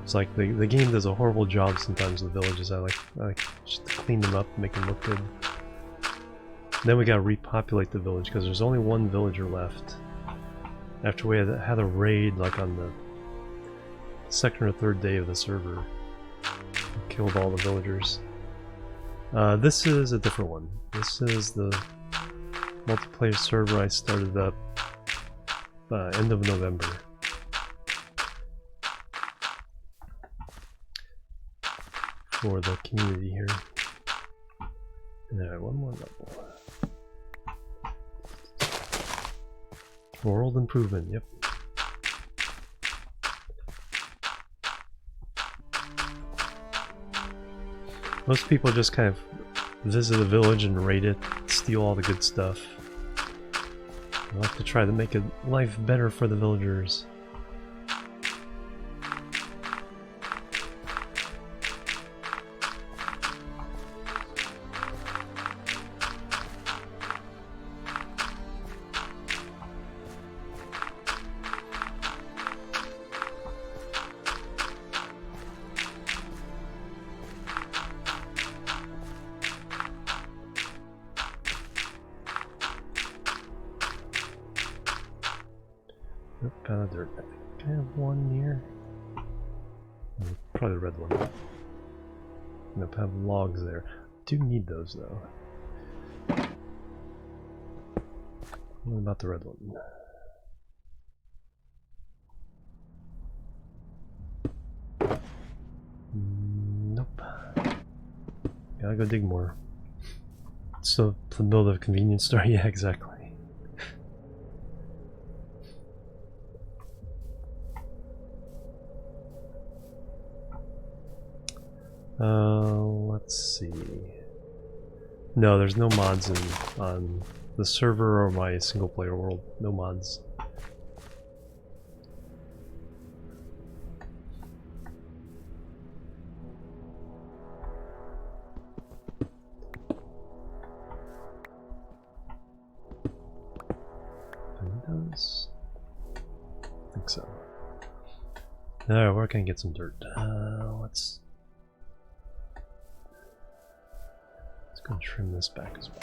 It's like the game does a horrible job sometimes with villages. I like just to clean them up and make them look good. Then we gotta repopulate the village because there's only one villager left. After we had a raid like on the second or third day of the server. We killed all the villagers. This is a different one. This is the multiplayer server I started up end of November. For the community here. Alright, one more level. World improvement, yep. Most people just kind of visit a village and raid it, steal all the good stuff. I like to try to make life better for the villagers. Pound of dirt. I think I have one near. Probably the red one. Nope, I have logs there. Do need those though. What about the red one? Nope. Gotta go dig more. So, to build a convenience store? Yeah, exactly. Let's see. No, there's no mods on the server or my single player world. No mods. Windows? I think so. Alright, where can I get some dirt? Let's go trim this back as well.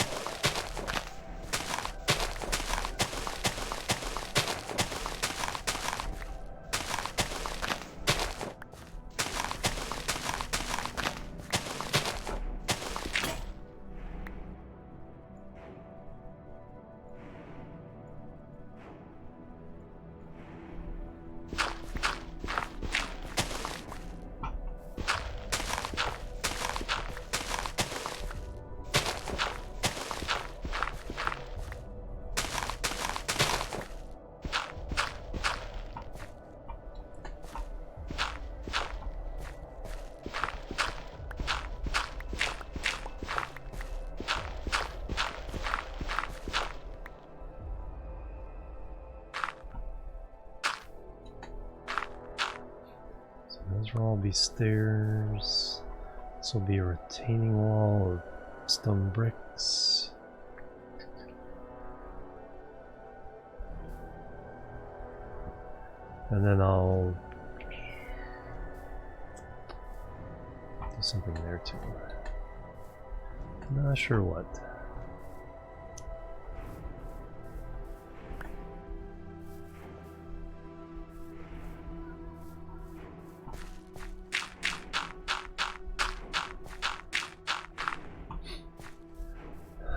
Those will all be stairs. This will be a retaining wall of stone bricks. And then I'll do something there too. Not sure what.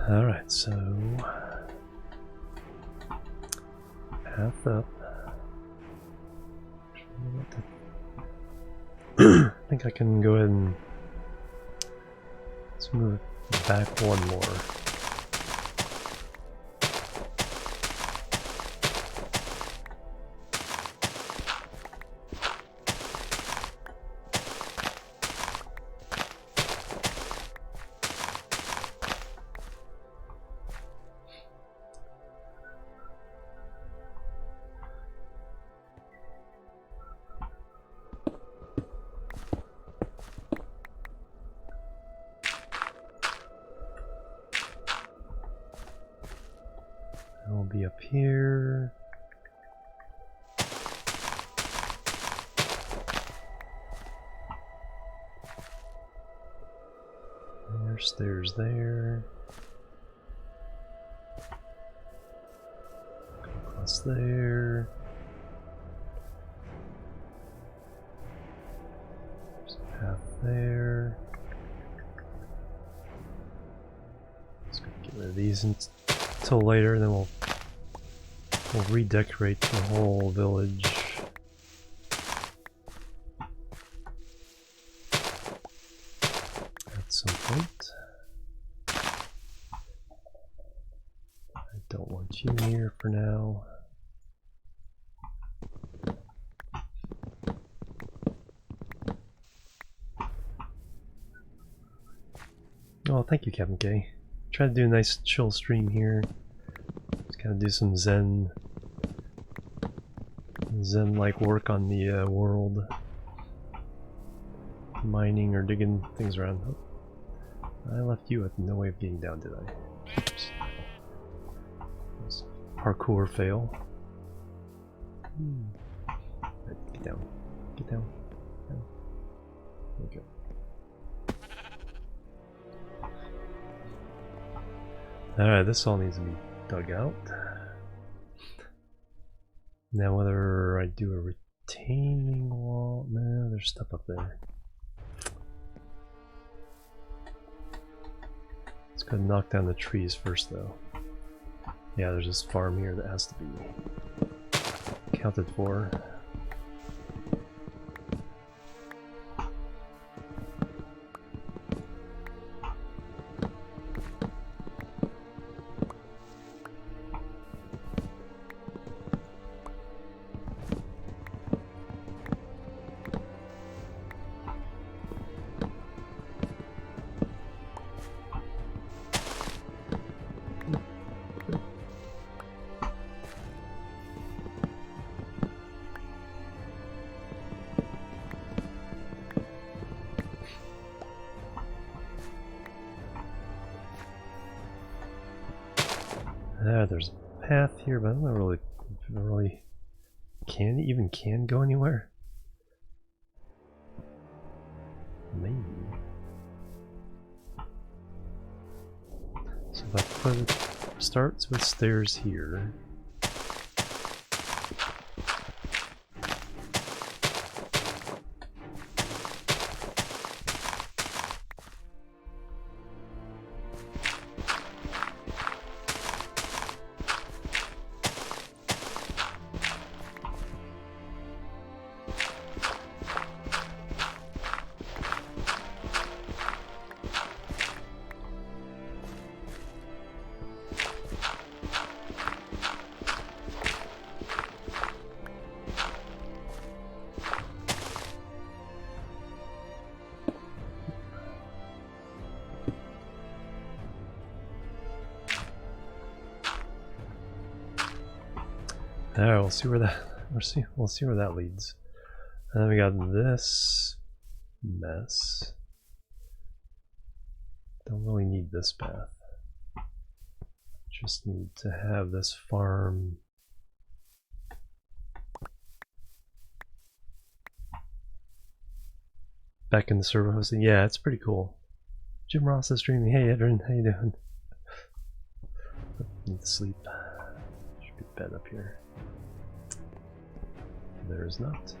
Alright, so path up. I think I can go ahead and let's move it back one more. I'll be up here. There's stairs there. Go across there. There's a path there. Just gonna get rid of these until later, and then we'll redecorate the whole village. At some point. I don't want you here for now. Oh, thank you, Captain K. Try to do a nice chill stream here. Just kind of do some Zen-like work on the world. Mining or digging things around. Oh, I left you with no way of getting down, did I? Oops. Parkour fail. Right, get down. Get down. Down. There we go. Alright, this all needs to be dug out. Now whether I do a retaining wall... No, there's stuff up there. Let's go knock down the trees first though. Yeah, there's this farm here that has to be accounted for. There's a path here, but I don't really can go anywhere. Maybe. So if I put it, starts with stairs here. Alright, we'll see where that leads. And then we got this mess. Don't really need this path. Just need to have this farm. Back in the server hosting. Yeah, it's pretty cool. Jim Ross is streaming. Hey Edrin, how you doing? Need to sleep. Should be bed up here. There is not.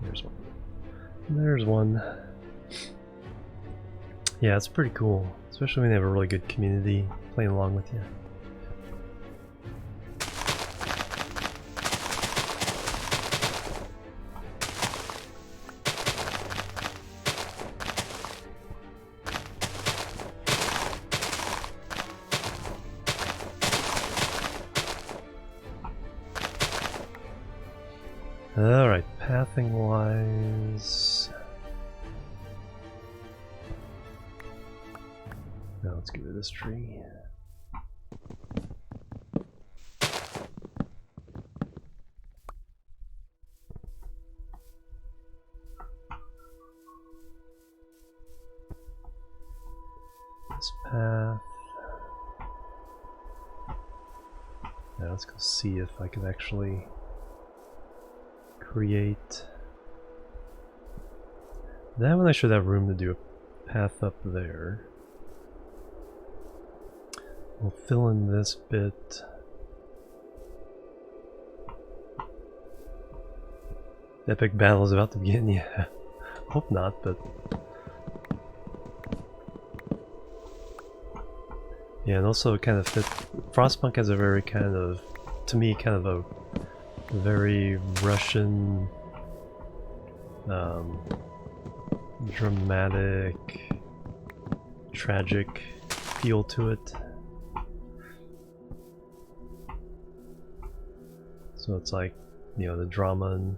There's one. There's one. Yeah, it's pretty cool, especially when they have a really good community playing along with you. Alright, pathing wise. Now let's get rid of this tree. This path. Now let's go see if I can actually create that one. I should have room to do a path up there. We'll fill in this bit. Epic battle is about to begin. Yeah, hope not, but yeah, and also kind of fit. Frostpunk has a very kind of, to me, kind of a very Russian, dramatic, tragic feel to it. So it's like, you know, the drama and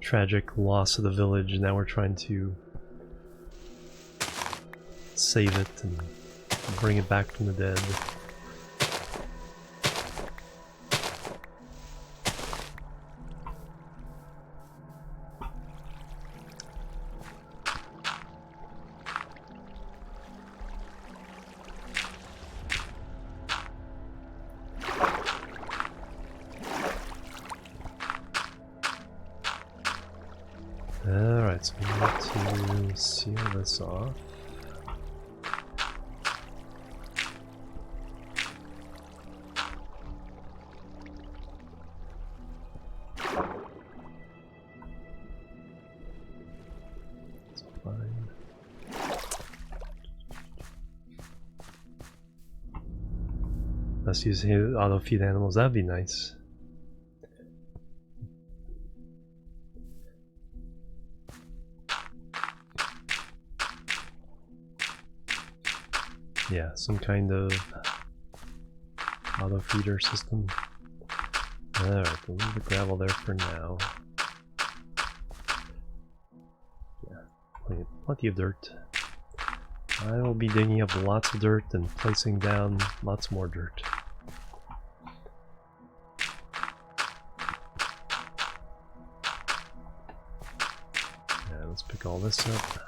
tragic loss of the village, and now we're trying to save it and bring it back from the dead. Alright, so we need to seal this off. That's fine. Let's use auto feed animals, that'd be nice. Yeah, some kind of auto feeder system. Alright, we'll leave the gravel there for now. Yeah, plenty of dirt. I will be digging up lots of dirt and placing down lots more dirt. pick all this up.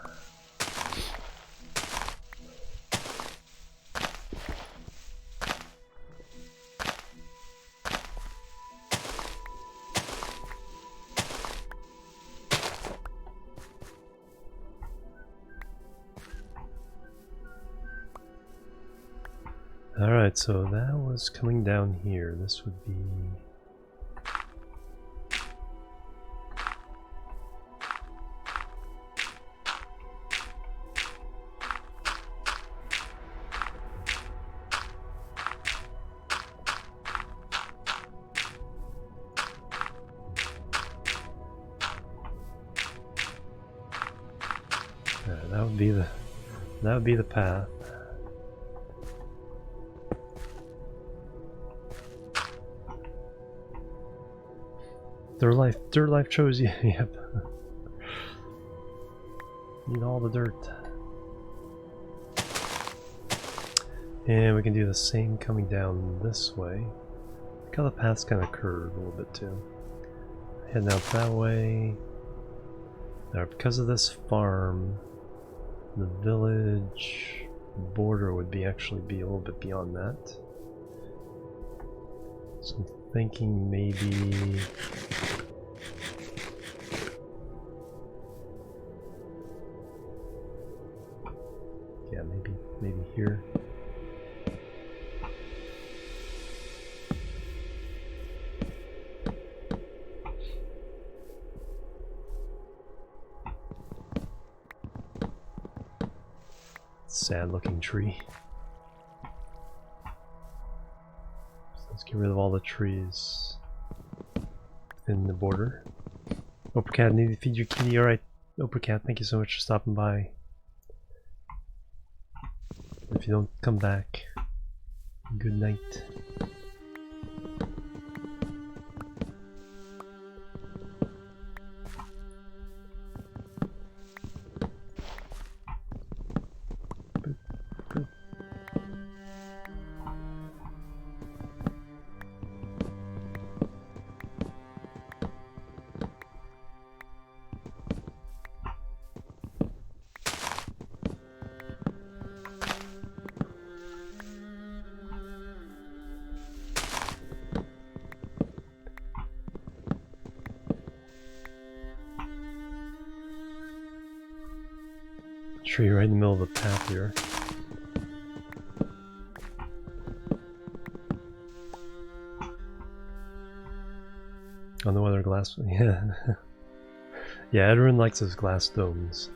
Alright, so that was coming down here. This would be... that would be the path. Dirt life chose you. Yep. Need all the dirt. And we can do the same coming down this way. Look how the path's kind of curved a little bit too. Heading out that way. Now, because of this farm, the village border would be actually be a little bit beyond that. So I'm thinking maybe... yeah, maybe here. Sad looking tree. So let's get rid of all the trees in the border. Oprah Cat, need to feed your kitty. Alright, Oprah Cat, thank you so much for stopping by. If you don't come back, good night. Tree right in the middle of the path here. Oh, no other glass. Yeah. Yeah, everyone likes his glass domes.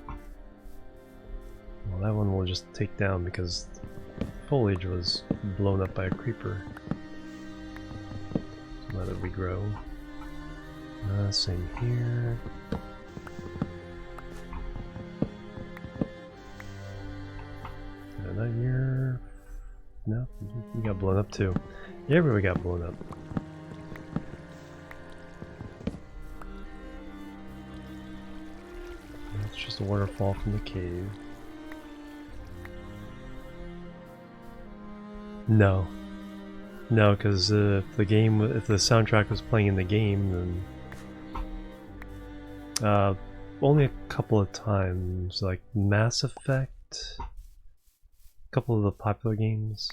Well, that one we'll just take down because foliage was blown up by a creeper. So let it regrow. Same here. Here. No, you got blown up too. Yeah, everybody got blown up. It's just a waterfall from the cave. No. No, because if the soundtrack was playing in the game, then only a couple of times, like Mass Effect. Couple of the popular games,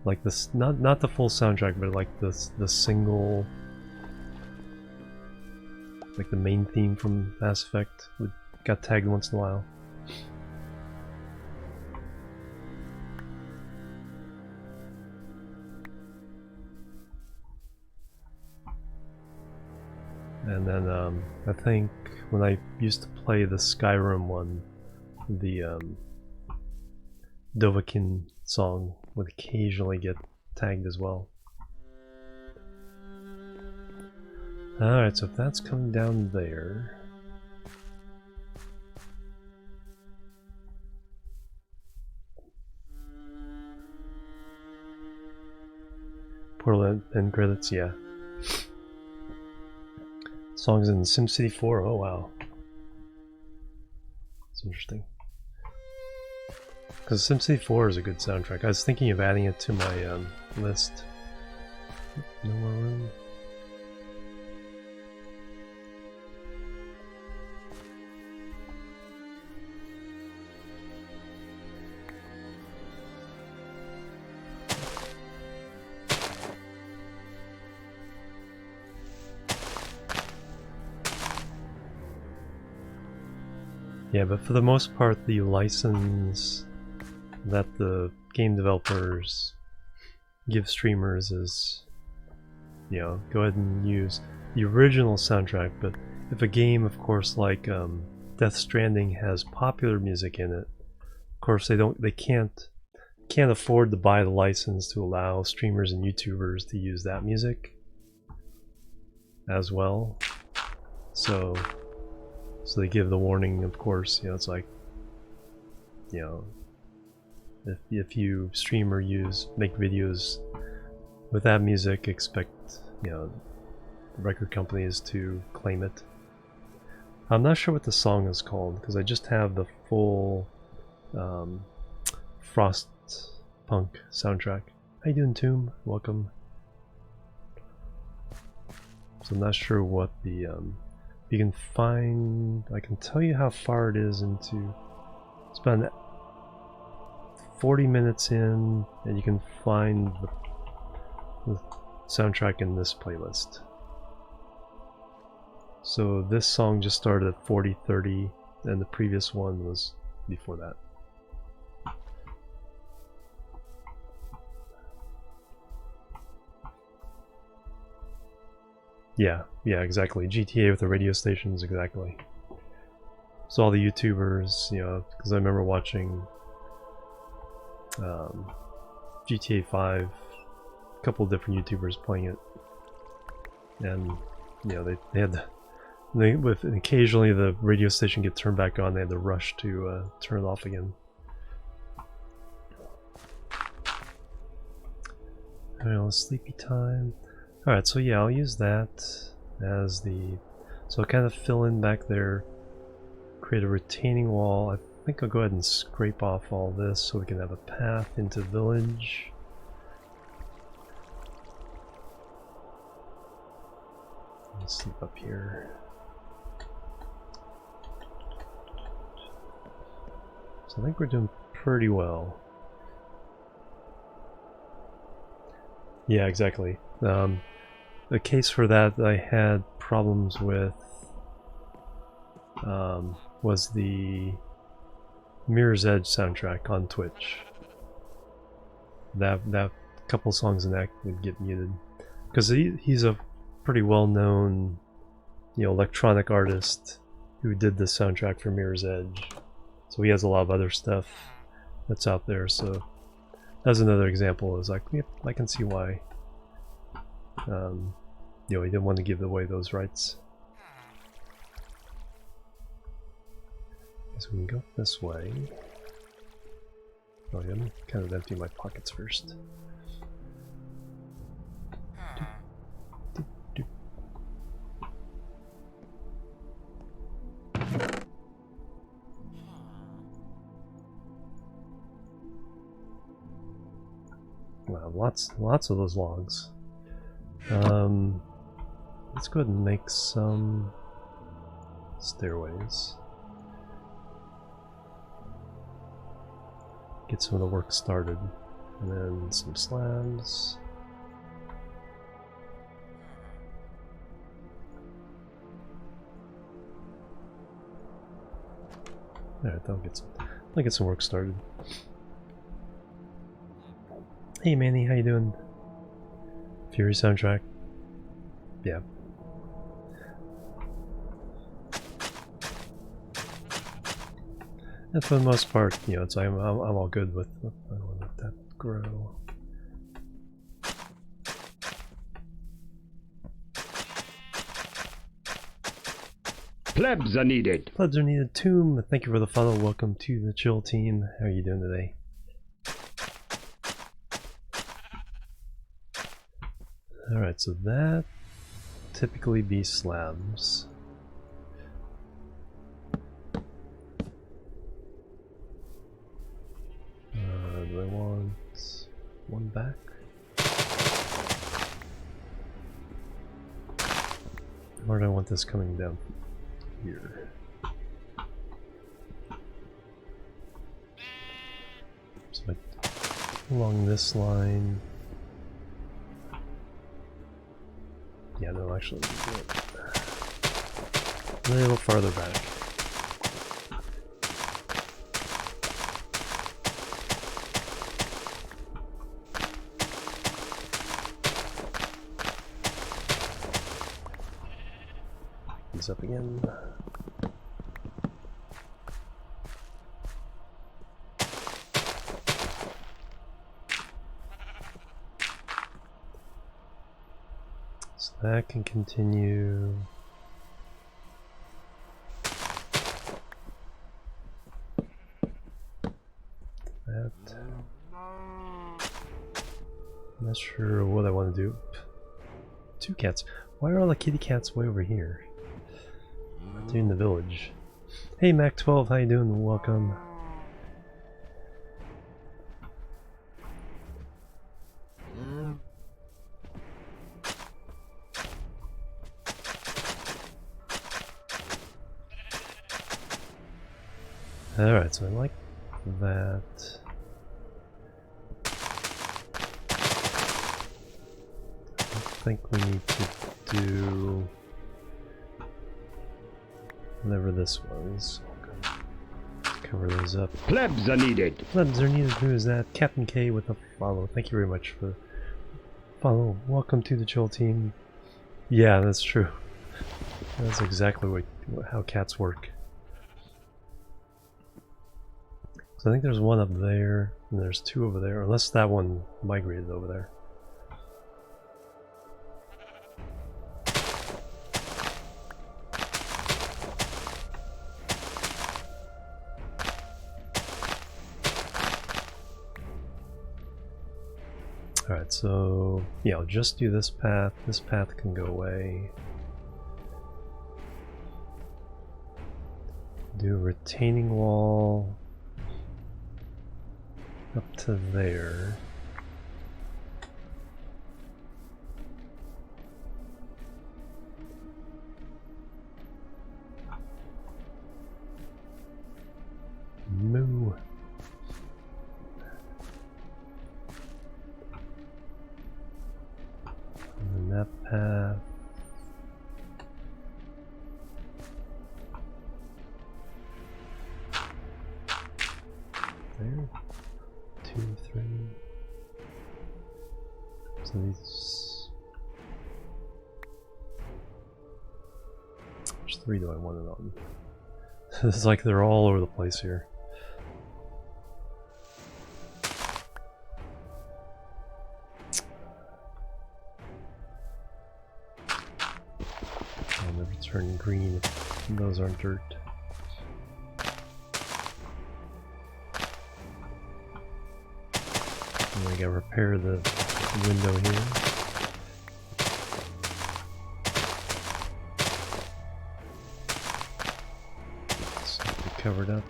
like this, not the full soundtrack, but like the single, like the main theme from Mass Effect got tagged once in a while. And then I think when I used to play the Skyrim one, the Dovahkiin song would occasionally get tagged as well. Alright, so if that's coming down there... Portal end credits, yeah. Songs in SimCity 4, oh wow. That's interesting. Because SimCity 4 is a good soundtrack. I was thinking of adding it to my list. No more room. Yeah, but for the most part, the license that the game developers give streamers is, you know, go ahead and use the original soundtrack. But if a game, of course, like Death Stranding has popular music in it, of course they can't afford to buy the license to allow streamers and YouTubers to use that music as well. So they give the warning, of course, you know, it's like, you know, if you stream or make videos with that music, expect, you know, record companies to claim it. I'm not sure what the song is called because I just have the full Frostpunk soundtrack. How you doing, Tomb? Welcome. So I'm not sure what the you can find. I can tell you how far it is into. It's about 40 minutes in, and you can find the soundtrack in this playlist. So this song just started at 40:30, and the previous one was before that. Yeah, exactly. GTA with the radio stations, exactly. So all the YouTubers, you know, because I remember watching GTA 5, a couple of different YouTubers playing it, and you know they had and occasionally the radio station get turned back on. They had to rush to turn it off again. Alright, well, sleepy time. Alright, so yeah, I'll use that as the... So I'll kind of fill in back there, create a retaining wall. I think I'll go ahead and scrape off all this so we can have a path into village. Let's sleep up here. So I think we're doing pretty well. Yeah, exactly. The case for that I had problems with was the Mirror's Edge soundtrack on Twitch. That couple songs in that would get muted because he's a pretty well-known, you know, electronic artist who did the soundtrack for Mirror's Edge. So he has a lot of other stuff that's out there. So that's another example. Is like, yep, I can see why. You know, he didn't want to give away those rights. So we can go this way. Oh, yeah, I'm kind of empty my pockets first. Wow, lots of those logs. Let's go ahead and make some stairways. Get some of the work started. And then some slabs. Alright, I'll get some work started. Hey Manny, how you doing? Fury soundtrack. Yeah. And for the most part, you know, I'm all good with. I don't want to let that grow. Plebs are needed. Plebs are needed. Tomb, thank you for the follow. Welcome to the Chill team. How are you doing today? Alright, so that typically be slabs. Do I want one back? Or do I want this coming down here? So along this line. Yeah, no, actually, do it a little farther back. these up again. So that can continue. That. I'm not sure what I want to do. 2 cats. Why are all the kitty cats way over here? They're in the village. Hey Mac12, how you doing? Welcome. Alright, so I like that. I think we need to do whatever this was. Cover those up. Plebs are needed. Plebs are needed. Who is that? Captain K with a follow. Thank you very much for the follow. Welcome to the Chill team. Yeah, that's true. That's exactly how cats work. So I think there's one up there, and there's 2 over there, unless that one migrated over there. Alright, so yeah, I'll just do this path. This path can go away. Do a retaining wall up to there. Moo. And that path. There. 2, 3. So these. Which 3 do I want it on? It's like they're all over the place here. I'll never turn green if those aren't dirt. And I gotta repair the window here. So be covered up.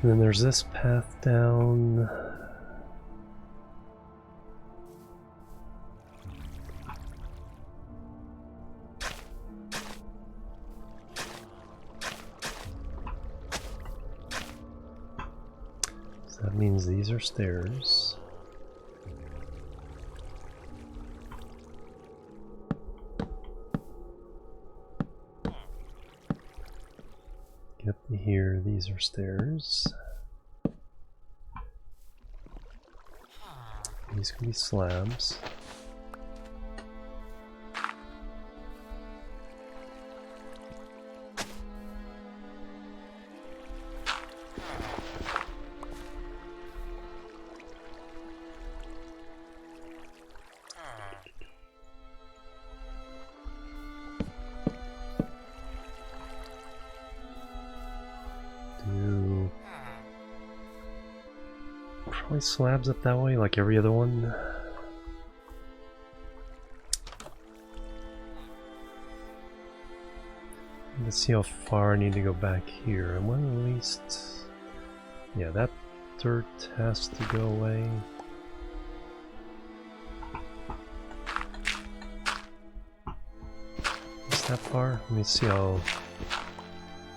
And then there's this path down. That means these are stairs. Get up to here, these are stairs. These can be slabs. Probably slabs up that way, like every other one. Let's see how far I need to go back here. I want at least... yeah, that dirt has to go away. Is that far? Let me see how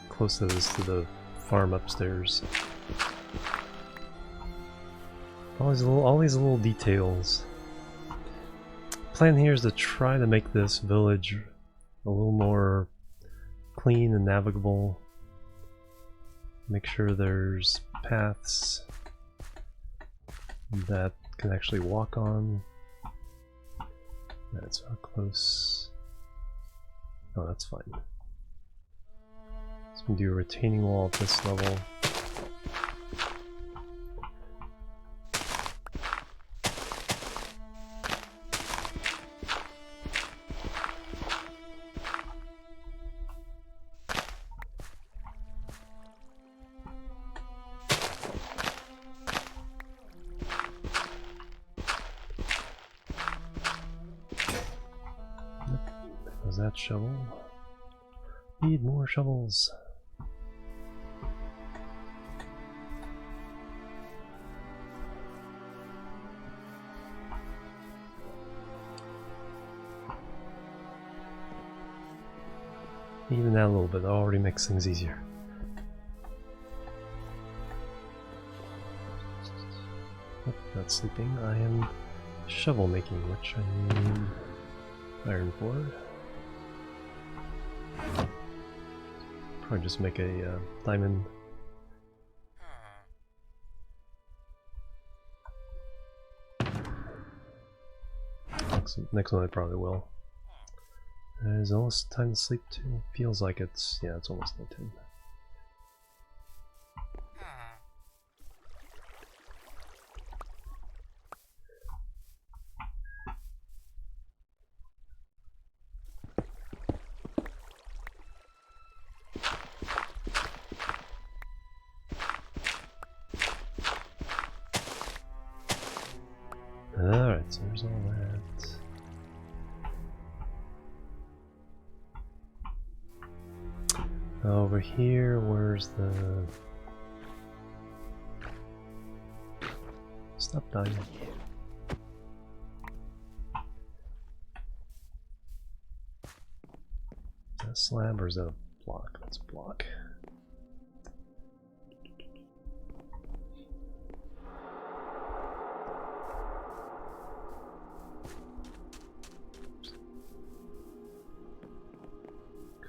close that is to the farm upstairs. All these little details. Plan here is to try to make this village a little more clean and navigable. Make sure there's paths that can actually walk on. That's not close. Oh, that's fine. So we can do a retaining wall at this level. Was that shovel? Need more shovels. Even that a little bit already makes things easier. Oh, not sleeping. I am shovel making, which I need iron for. Probably just make a diamond. Next one I probably will. Is it almost time to sleep too? Feels like it's, yeah, it's almost nighttime. Alright, so there's all that. Over here, where's the... Stop dying. Is that a slab or is that a block? That's a block.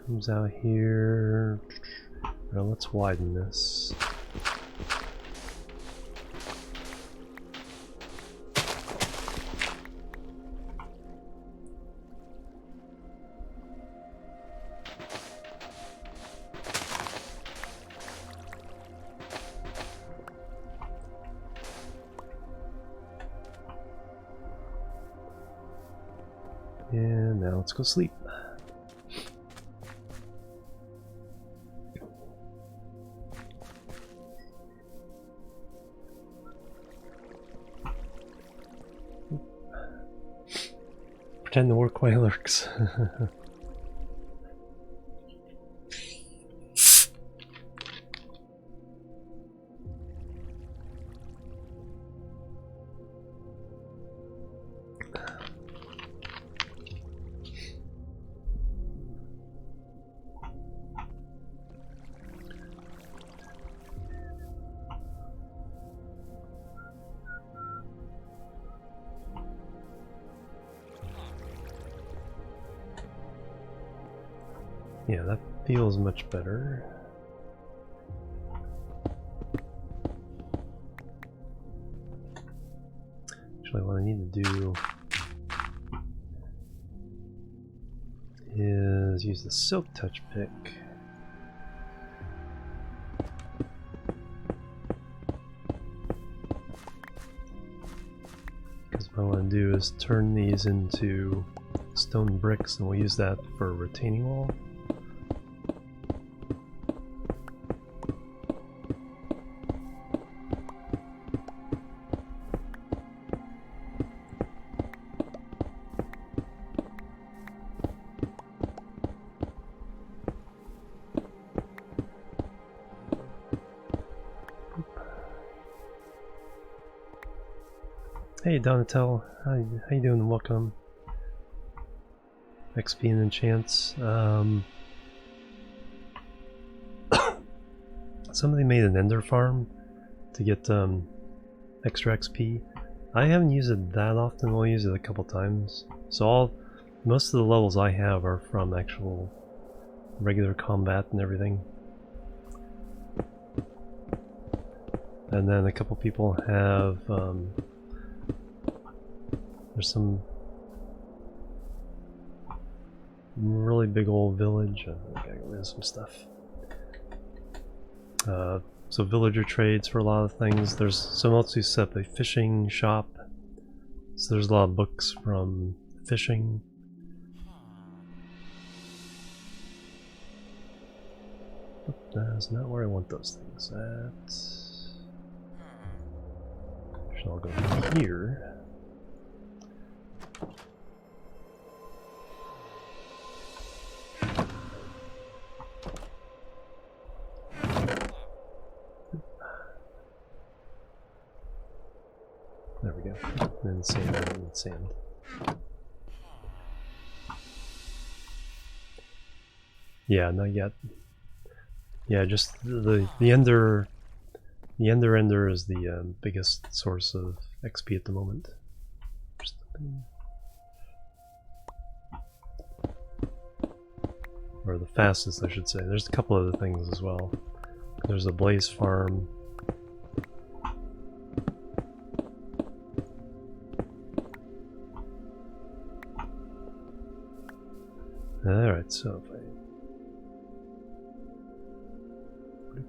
Comes out here. Now let's widen this. And now let's go sleep. Pretend to work while it lurks. Yeah, that feels much better. Actually, what I need to do is use the silk touch pick. Because what I want to do is turn these into stone bricks, and we'll use that for a retaining wall. Hey Donatel, how you doing? Welcome. XP and enchants. Somebody made an ender farm to get extra XP. I haven't used it that often. I'll use it a couple times. So most of the levels I have are from actual regular combat and everything. And then a couple people have there's some really big old village. I gotta get rid of some stuff. So villager trades for a lot of things. There's some also set up a fishing shop. So there's a lot of books from fishing. But that's not where I want those things at. Should all go here. There we go. And sand and sand. Yeah, not yet. Yeah, just the ender is the biggest source of XP at the moment. Or the fastest, I should say. There's a couple other things as well. There's a blaze farm. Alright, so if I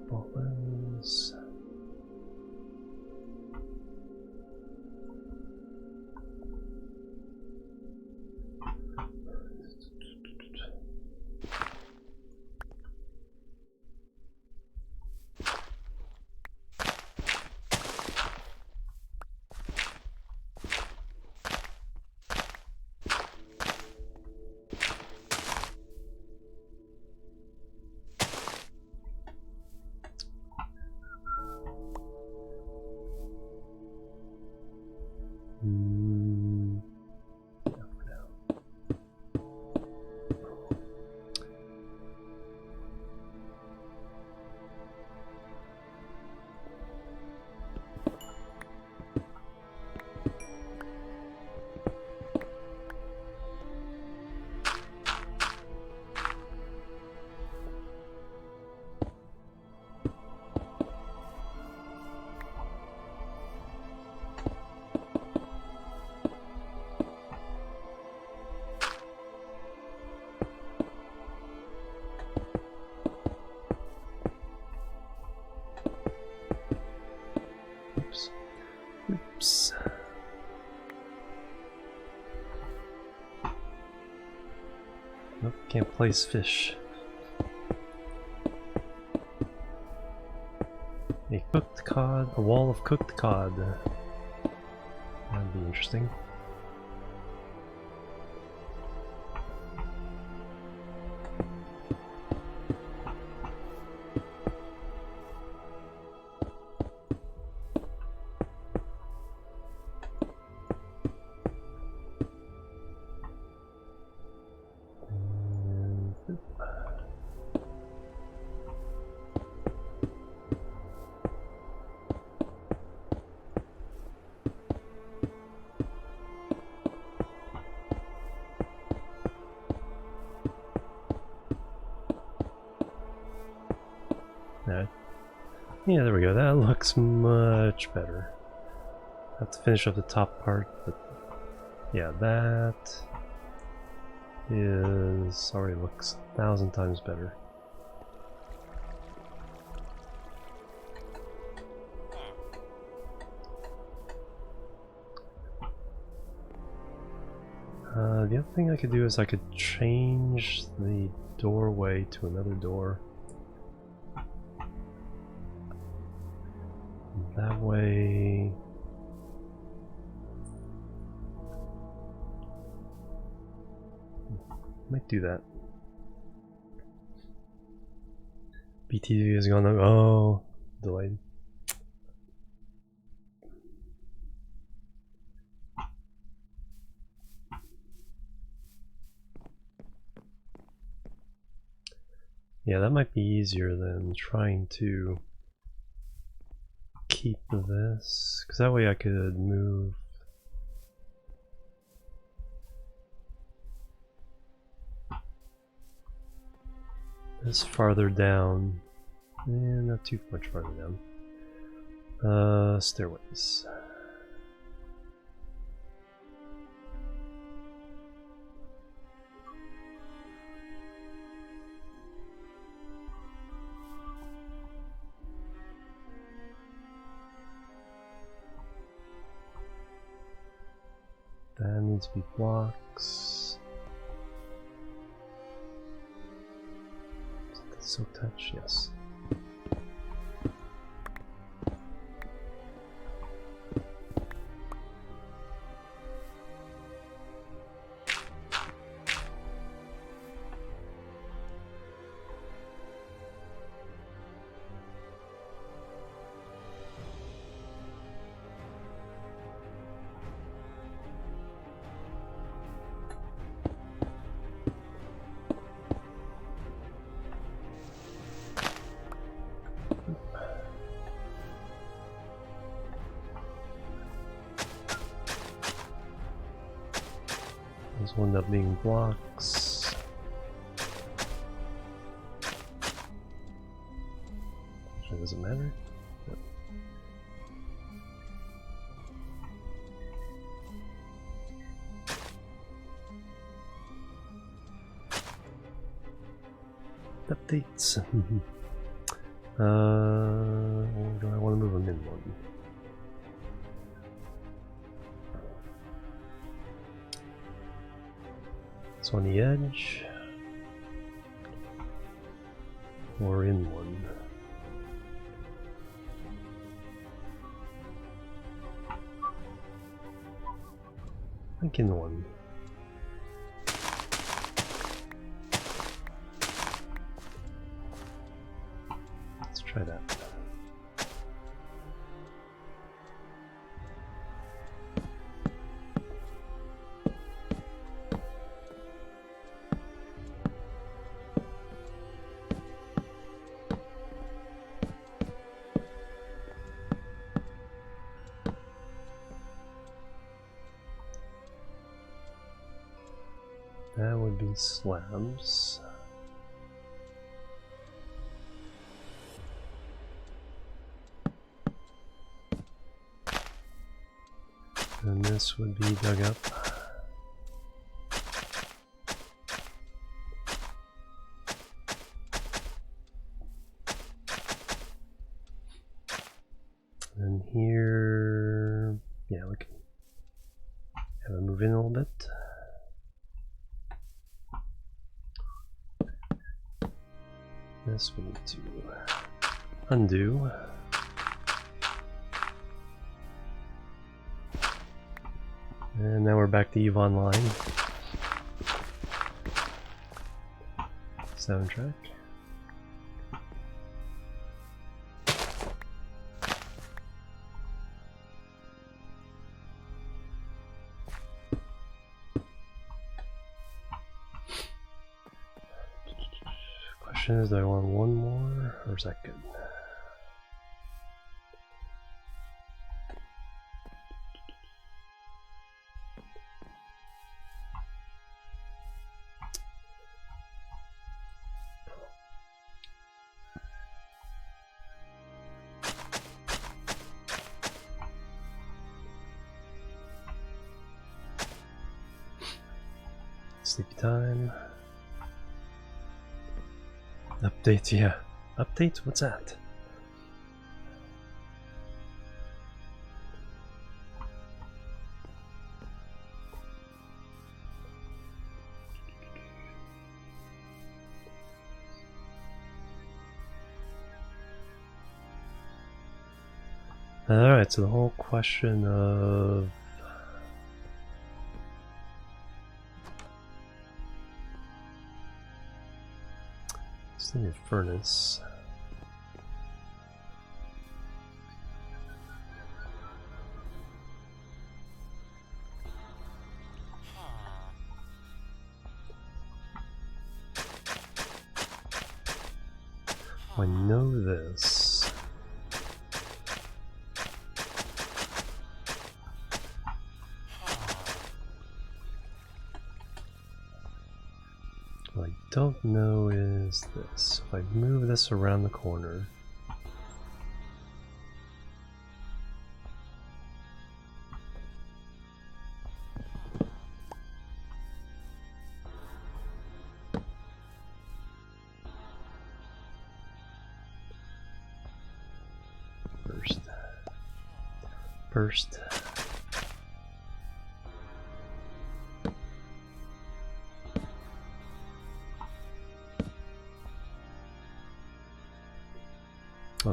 ball lens. Oops. Nope, can't place fish. A cooked cod, a wall of cooked cod. That'd be interesting. Yeah, there we go. That looks much better. I have to finish up the top part, but yeah, that is already looks 1,000 times better. The other thing I could do is I could change the doorway to another door. That way... might do that. BTV is gonna... oh, delayed. Yeah, that might be easier than trying to keep this, because that way I could move this farther down, and not too much farther down. Stairways. That needs to be blocks. Silk touch, yes. Those will end up being blocks. Actually, does it matter? No. Updates. Or do I want to move them in one? So on the edge, or in one. I think in one. Let's try that. That would be slabs. And this would be dug up. And here, yeah, we can have it move in a little bit. This we need to undo. And now we're back to EVE Online. Soundtrack. Question is, do I want one more, or is that good? Sleepy time. Updates, yeah. Updates? What's that? Alright, so the whole question of a furnace. I know this. What I don't know is this. If I move this around the corner, first.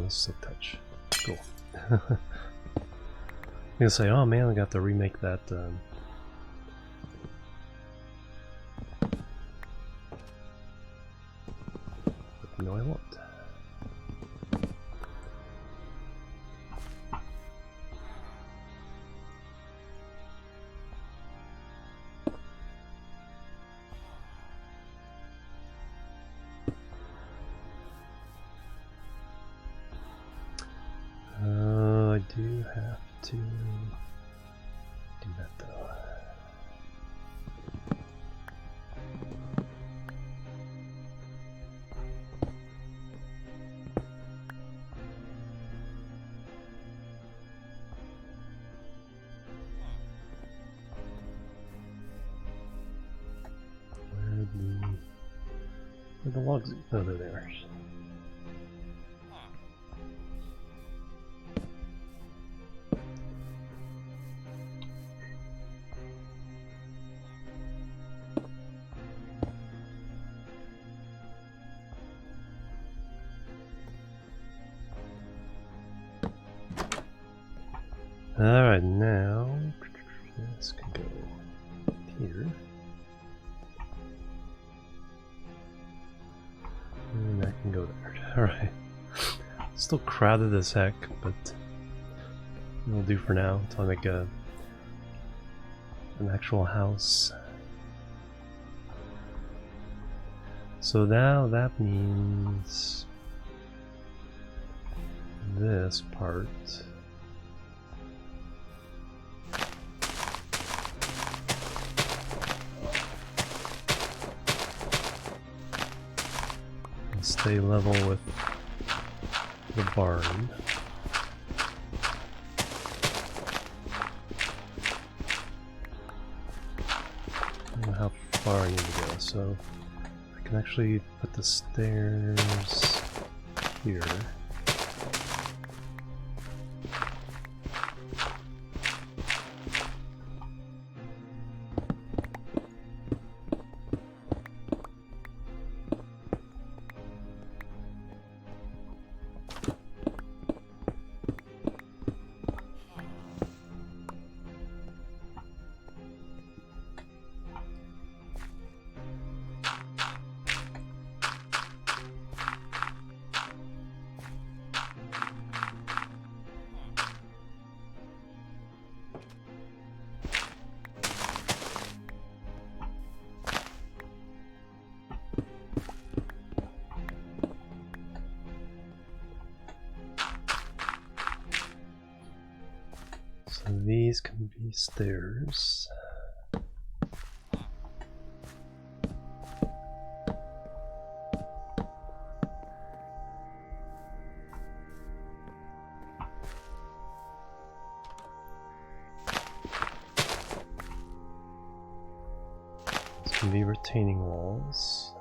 nice silk touch. Cool. I'm gonna say, oh man, I got to remake that. But no, I won't. I do have to do that though. Where the logs? Oh, they're there. Alright, now this can go here. And that can go there. Alright. Still crowded as heck, but it'll do for now until I make an actual house. So now that means this part. Stay level with the barn. I don't know how far I need to go, so I can actually put the stairs here. So these can be stairs. These can be retaining walls.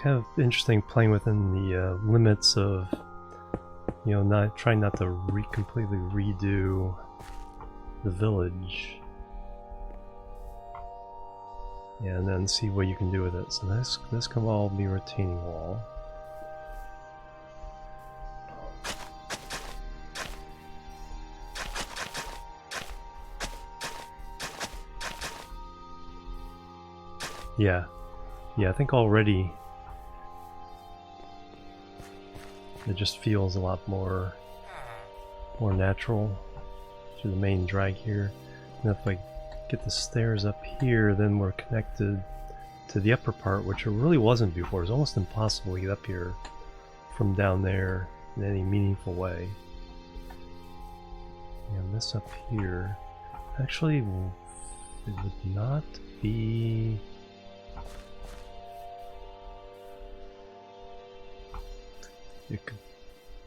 Kind of interesting playing within the limits of, you know, not trying not to completely redo the village, and then see what you can do with it. So this can all be retaining wall. Yeah, I think already. It just feels a lot more natural through the main drag here. And if I get the stairs up here, then we're connected to the upper part, which it really wasn't before. It was almost impossible to get up here from down there in any meaningful way. And this up here, actually, it would not be... You could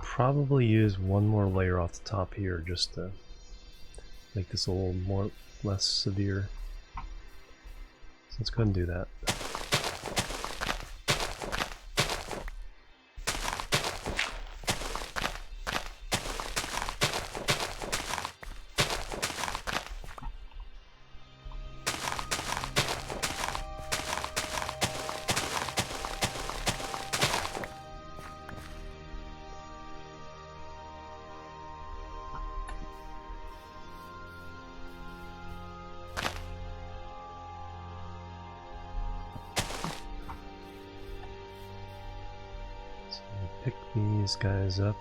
probably use one more layer off the top here just to make this a little less severe. So let's go ahead and do that. pick these guys up.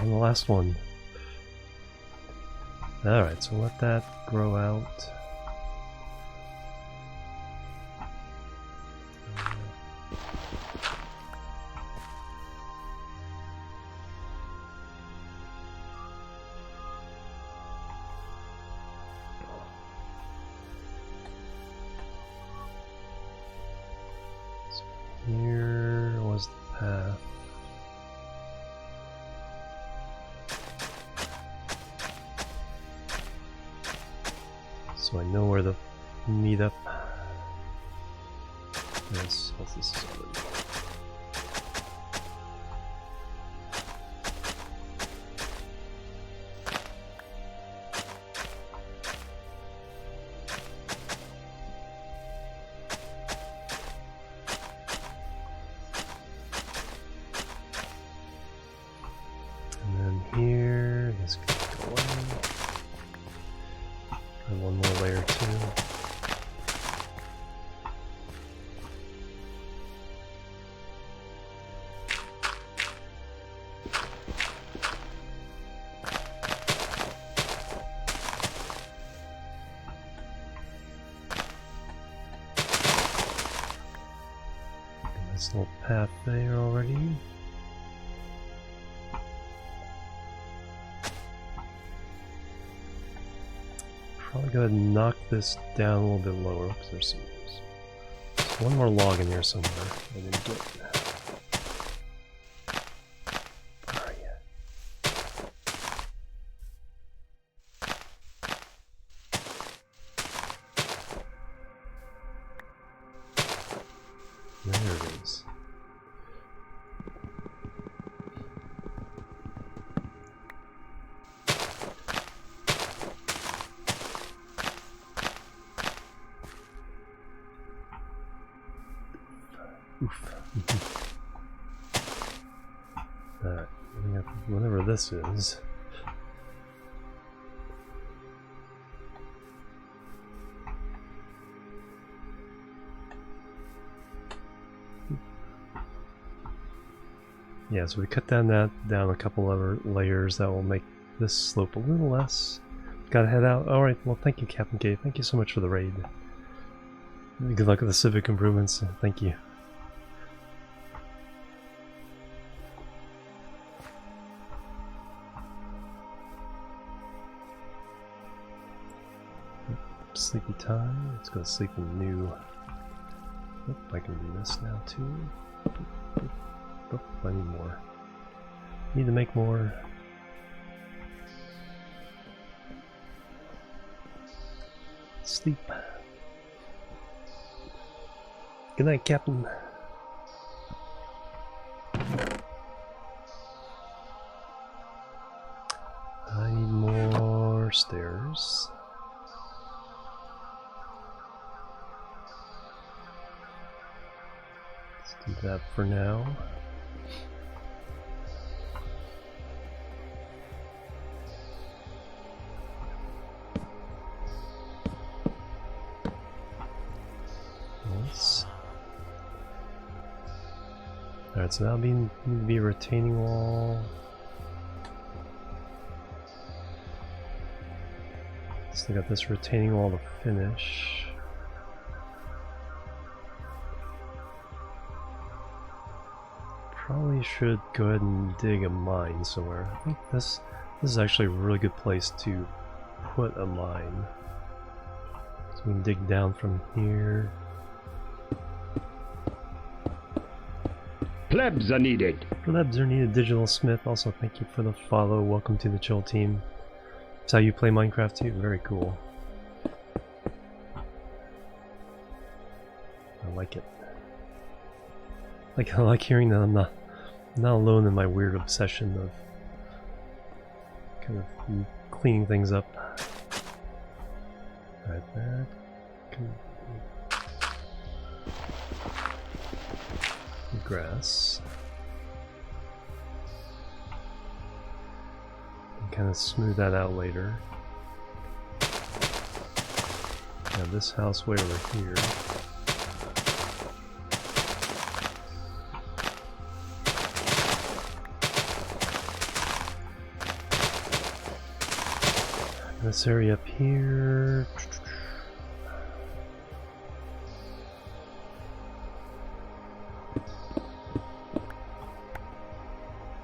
And the last one. Alright, so let that grow out. So here was the path. So I know where the meetup is. What's this? And then here, this could go away. And one more layer too. Nice little path there already. Probably go ahead and knock this down a little bit lower because there's one more log in here somewhere I didn't get. Where are you? There it is. Oof. Alright, whatever this is. Yeah, so we cut down a couple other layers that will make this slope a little less. Gotta head out. Alright, well thank you Captain K. Thank you so much for the raid. Good luck with the civic improvements. Thank you. Sleepy time. Let's go to sleep in the new. Oh, I can do this now too. Oh, I need more. Need to make more. Sleep. Good night, Captain. I need more stairs. Do that for now. Nice. Alright, so that'll need to be a retaining wall. Still got this retaining wall to finish. Probably should go ahead and dig a mine somewhere. I think this is actually a really good place to put a mine. So we can dig down from here. Plebs are needed. Plebs are needed. Digital Smith, also thank you for the follow. Welcome to the Chill team. That's how you play Minecraft too. Very cool. I like it. I like hearing that I'm not alone in my weird obsession of kind of cleaning things up. Alright, that can grass. And kind of smooth that out later. Now this house way over here. This area up here.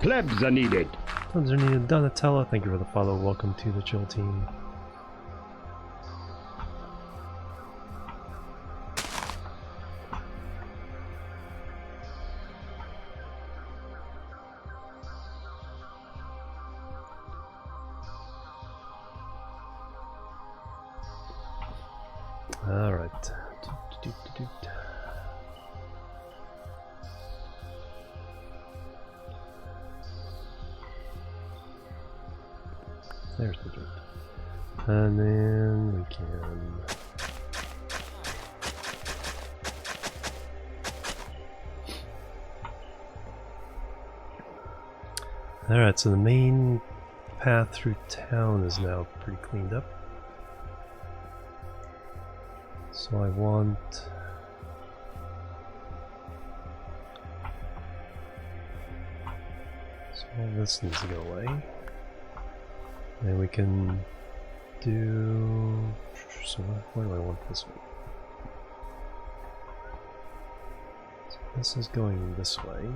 Plebs are needed. Plebs are needed. Donatella, thank you for the follow. Welcome to the Chill team. Alright. There's the dirt. And then we can... Alright, so the main path through town is now pretty cleaned up. So I want... So all this needs to go away. And we can do... So where do I want this one? So this is going this way.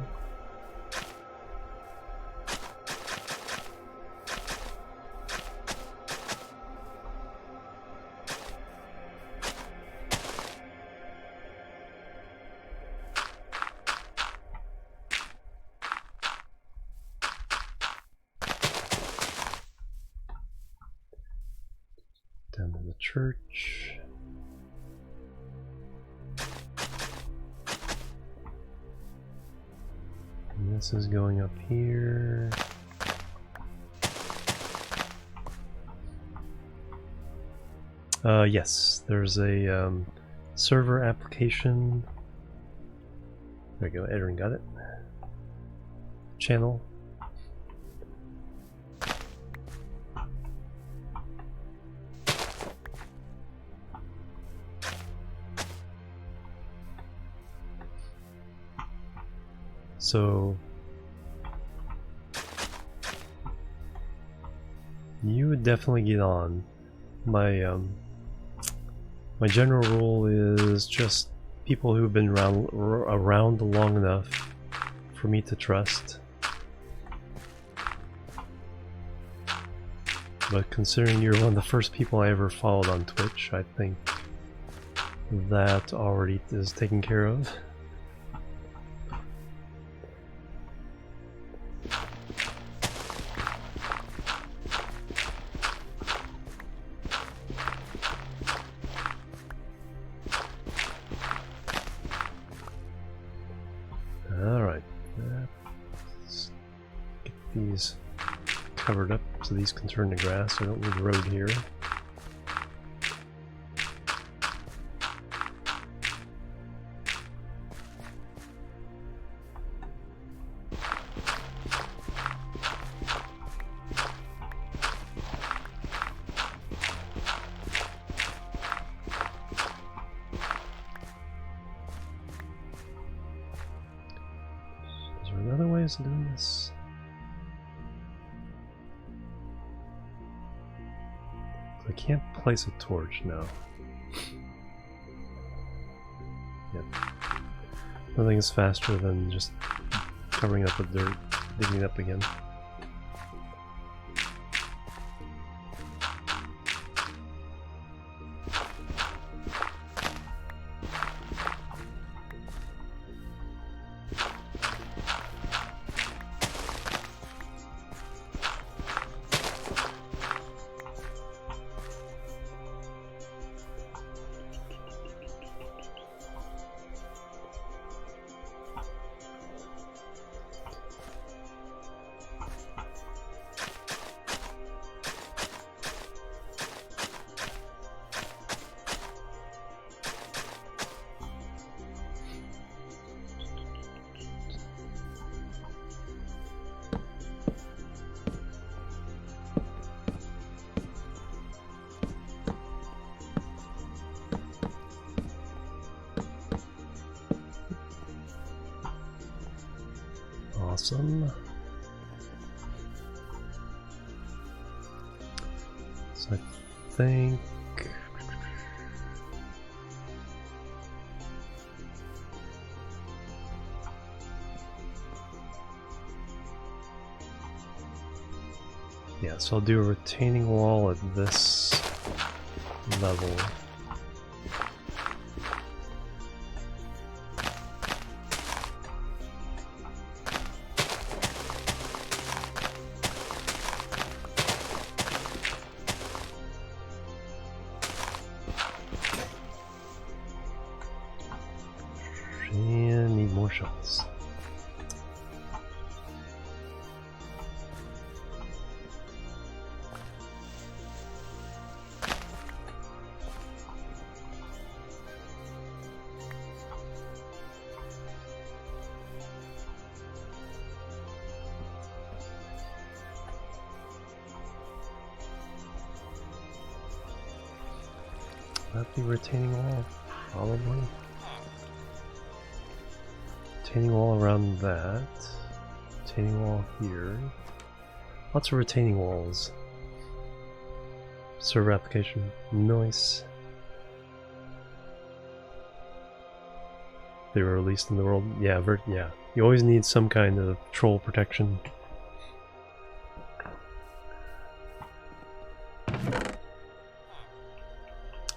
Down to the church. And this is going up here. Yes, there's a server application. There we go, Edrin got it. Channel. So you would definitely get on. My general rule is just people who've been around long enough for me to trust. But considering you're one of the first people I ever followed on Twitch, I think that already is taken care of. Alright, let's get these covered up so these can turn to grass. I don't need a road here. Is there another way of doing this? I can't place a torch now. Yep. Nothing is faster than just covering up with dirt, digging it up again. Awesome. So I think yeah, so I'll do a retaining wall at this level. And need more shovels. That be retaining wall? Probably. Retaining wall around that. Retaining wall here. Lots of retaining walls. Server application. Nice. They were released in the world. Yeah, yeah. You always need some kind of troll protection.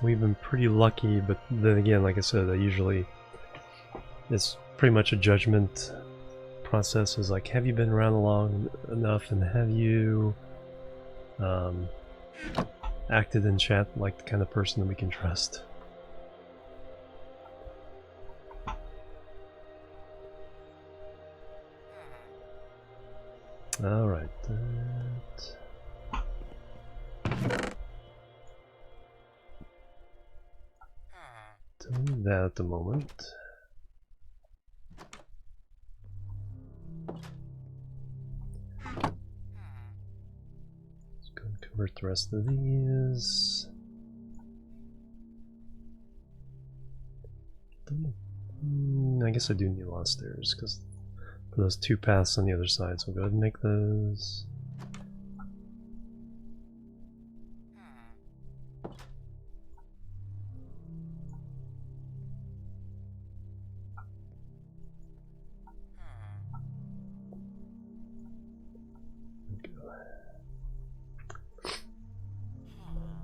We've been pretty lucky, but then again, like I said, it's pretty much a judgment process. Is like, have you been around long enough, and have you acted in chat like the kind of person that we can trust? All right. Don't need that at the moment. Let's go and convert the rest of these. I guess I do need a lot of stairs because for those two paths on the other side, so I'll go ahead and make those.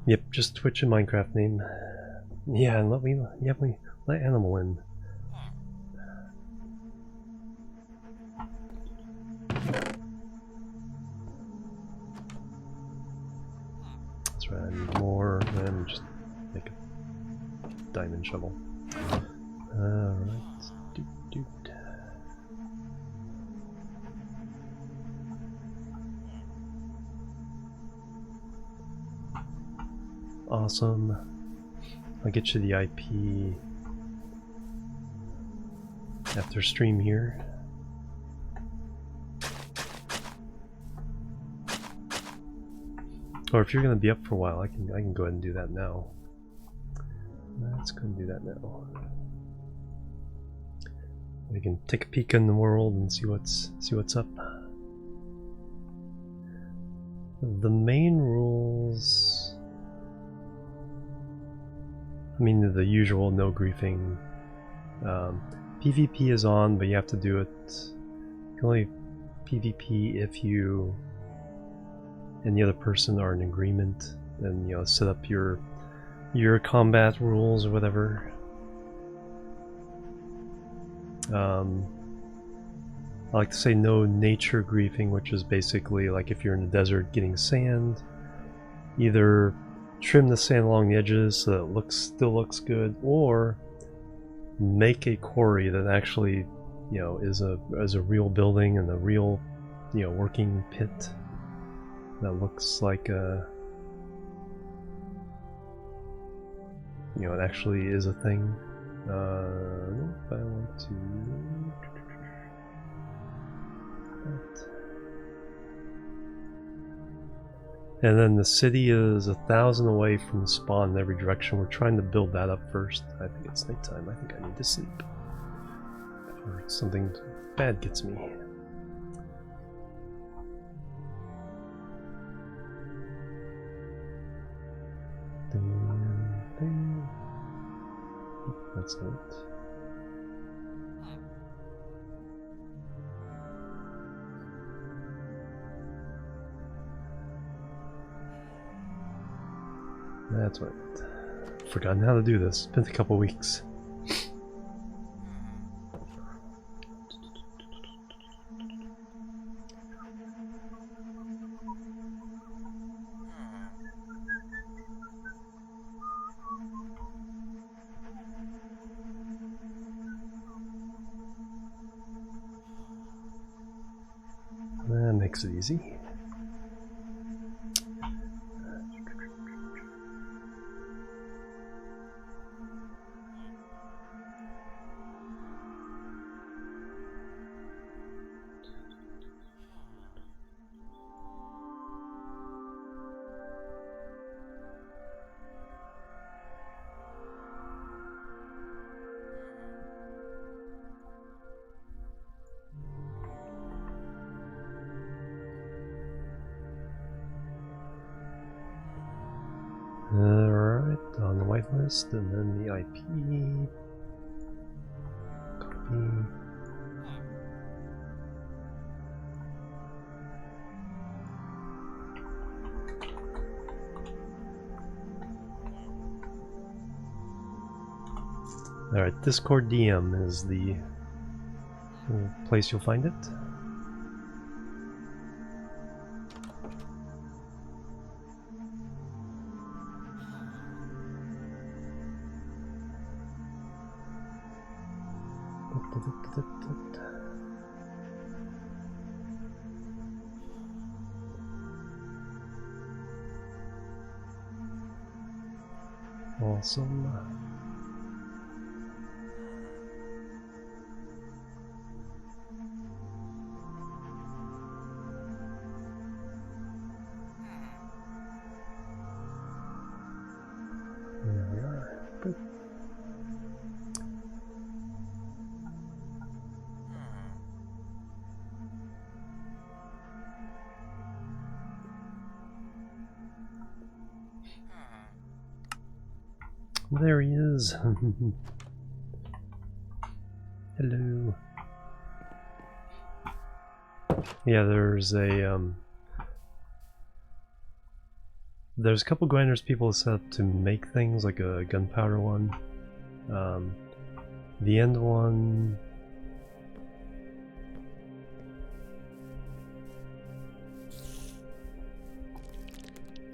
Yep, just Twitch and Minecraft name. Yeah, and let animal in. That's right, I need more, and just make a diamond shovel. Alright, doot. Awesome. I'll get you the IP after stream here. Or if you're going to be up for a while, I can go ahead and do that now. Let's go and do that now. We can take a peek in the world and see what's up. The main rules, I mean, the usual no griefing. PvP is on, but you have to do it. You can only PvP if you and the other person are in agreement, and set up your combat rules or whatever. I like to say no nature griefing, which is basically like if you're in the desert getting sand, either trim the sand along the edges so that it still looks good, or make a quarry that actually is a real building and a real working pit that looks like it actually is a thing. If I want to and then the city is 1,000 away from the spawn in every direction. We're trying to build that up first. I think it's nighttime. I think I need to sleep before something bad gets me. That's it. That's right. Forgotten how to do this. It's been a couple weeks. That makes it easy. Alright, on the whitelist, and then the IP. Copy. Alright, Discord DM is the place you'll find it. Awesome. There we are. Good. There he is. Hello. Yeah, there's a there's a couple grinders people set up to make things, like a gunpowder one. The end one,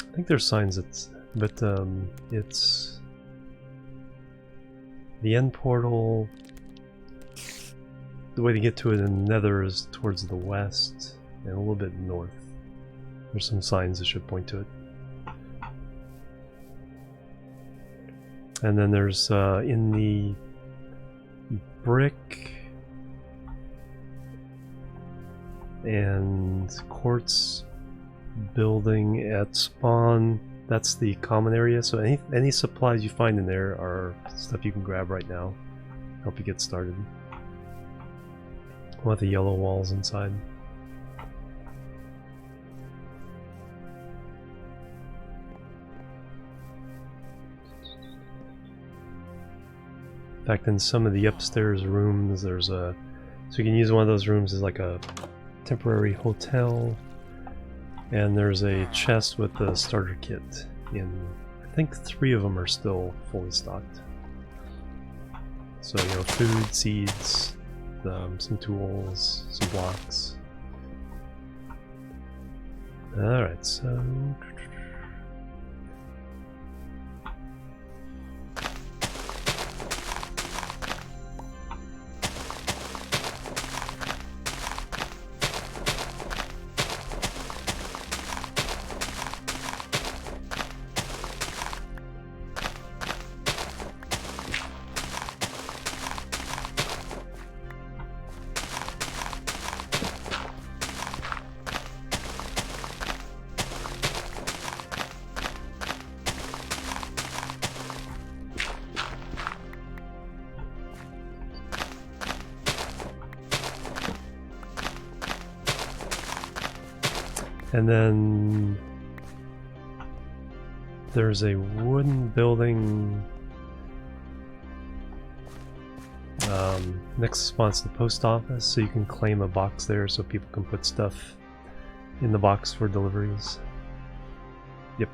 I think there's signs it's, but it's the end portal. The way to get to it in Nether is towards the west and a little bit north. There's some signs that should point to it. And then there's in the brick and quartz building at spawn, that's the common area, so any supplies you find in there are stuff you can grab right now. Help you get started. Want the yellow walls inside. In fact, in some of the upstairs rooms, there's a, so you can use one of those rooms as like a temporary hotel, and there's a chest with a starter kit in, I think 3 of them are still fully stocked. So, you know, food, seeds, some tools, some blocks. Alright, so... And then there's a wooden building Next spawn's the post office, so you can claim a box there so people can put stuff in the box for deliveries. Yep.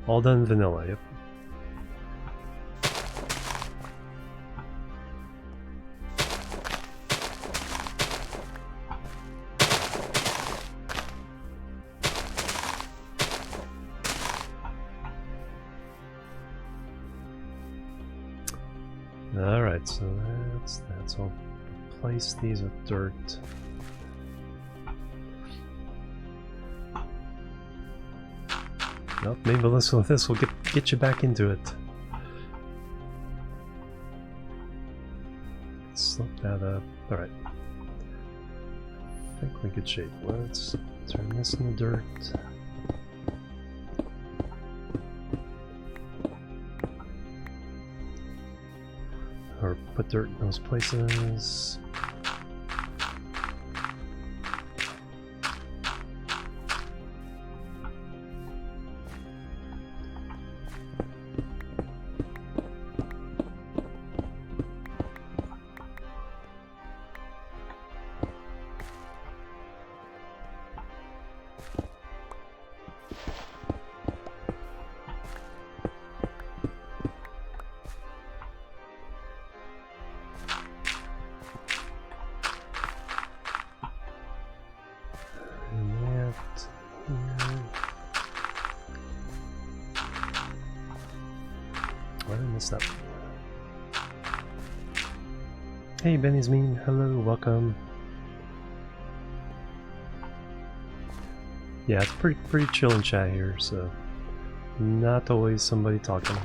All done vanilla, yep. Alright, so that's all. Replace these with dirt. Nope, maybe this will get you back into it. Slip that up. Alright. I think we're in good shape. Let's turn this into dirt. Or put dirt in those places. Why did I miss that? Hey, Benny's mean. Hello, welcome. Yeah, it's pretty chill in chat here, so not always somebody talking.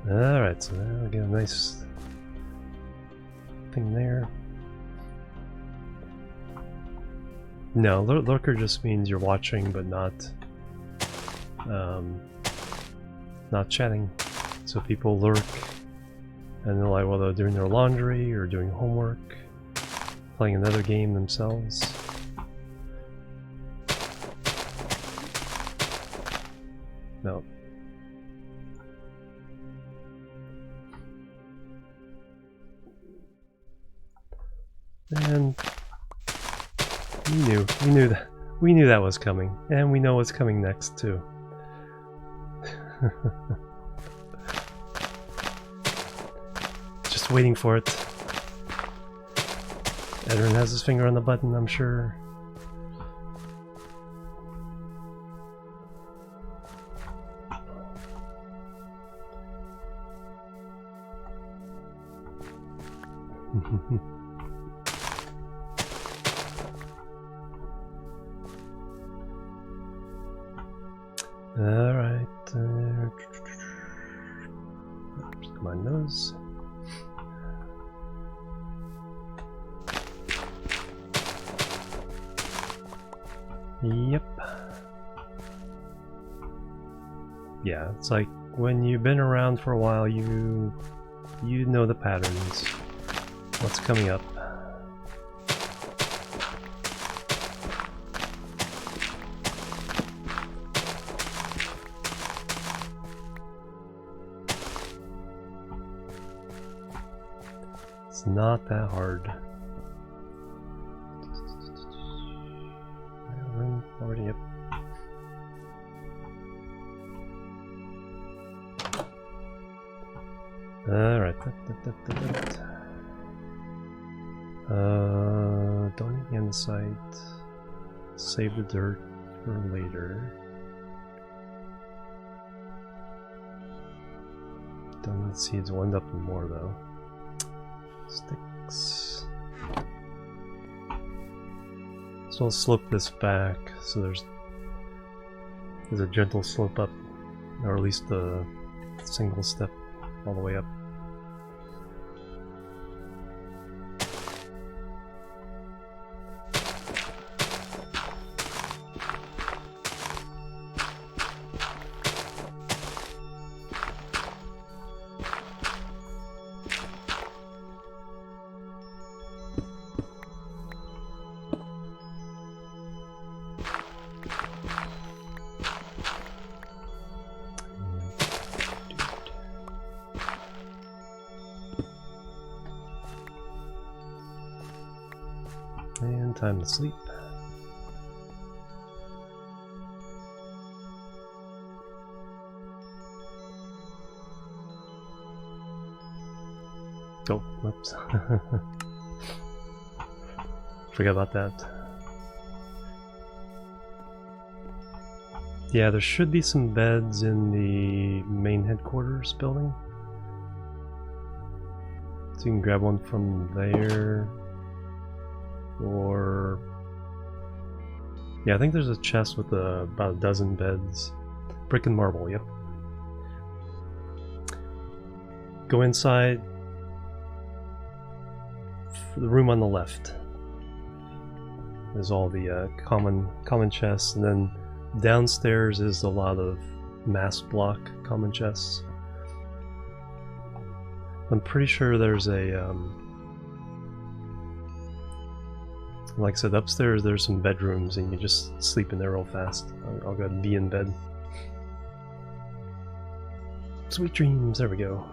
Alright, so now we get a nice thing there. No, lurker just means you're watching but not chatting. So people lurk and they're like, well, they're doing their laundry or doing homework, playing another game themselves. No. And we knew that was coming, and we know what's coming next too. Just waiting for it. Edwin has his finger on the button, I'm sure. Alright, my nose. Yep. Yeah, it's like when you've been around for a while, you know the patterns. What's coming up? It's not that hard. Room already up. Alright. Don't need the andesite. Save the dirt for later. Don't need seeds. We'll end up with more though. Sticks. So I'll slope this back so there's a gentle slope up, or at least a single step all the way up. And time to sleep. Oh, whoops. Forgot about that. Yeah, there should be some beds in the main headquarters building. So you can grab one from there. Or... yeah, I think there's a chest with about a dozen beds. Brick and marble, yep. Go inside. The room on the left. There's all the common chests, and then downstairs is a lot of mass block common chests. I'm pretty sure there's a like I said, upstairs there's some bedrooms and you just sleep in there real fast. I'll go ahead and be in bed. Sweet dreams, there we go.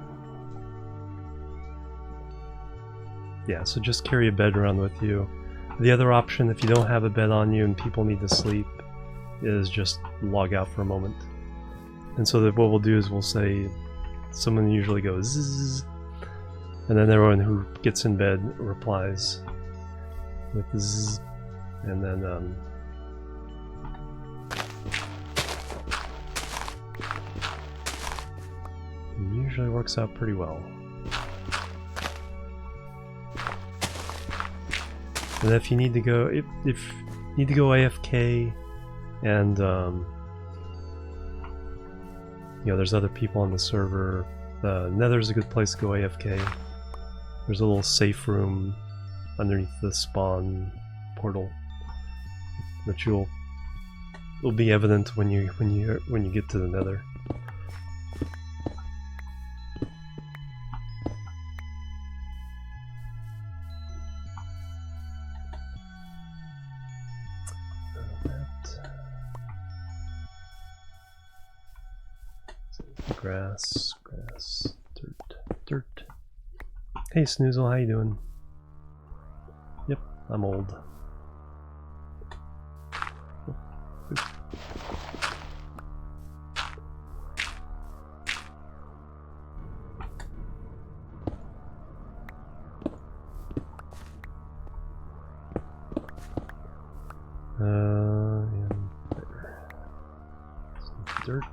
Yeah, so just carry a bed around with you. The other option, if you don't have a bed on you and people need to sleep, is just log out for a moment. And so what we'll do is we'll say, someone usually goes zzz, and then everyone who gets in bed replies with zzz, and then it usually works out pretty well. And if you need to go, if you need to go AFK, and you know, there's other people on the server, Nether's a good place to go AFK. There's a little safe room underneath the spawn portal, which will be evident when you get to the Nether. Grass, dirt. Hey Snoozle, how you doing? Yep, I'm old. And there. Some dirt.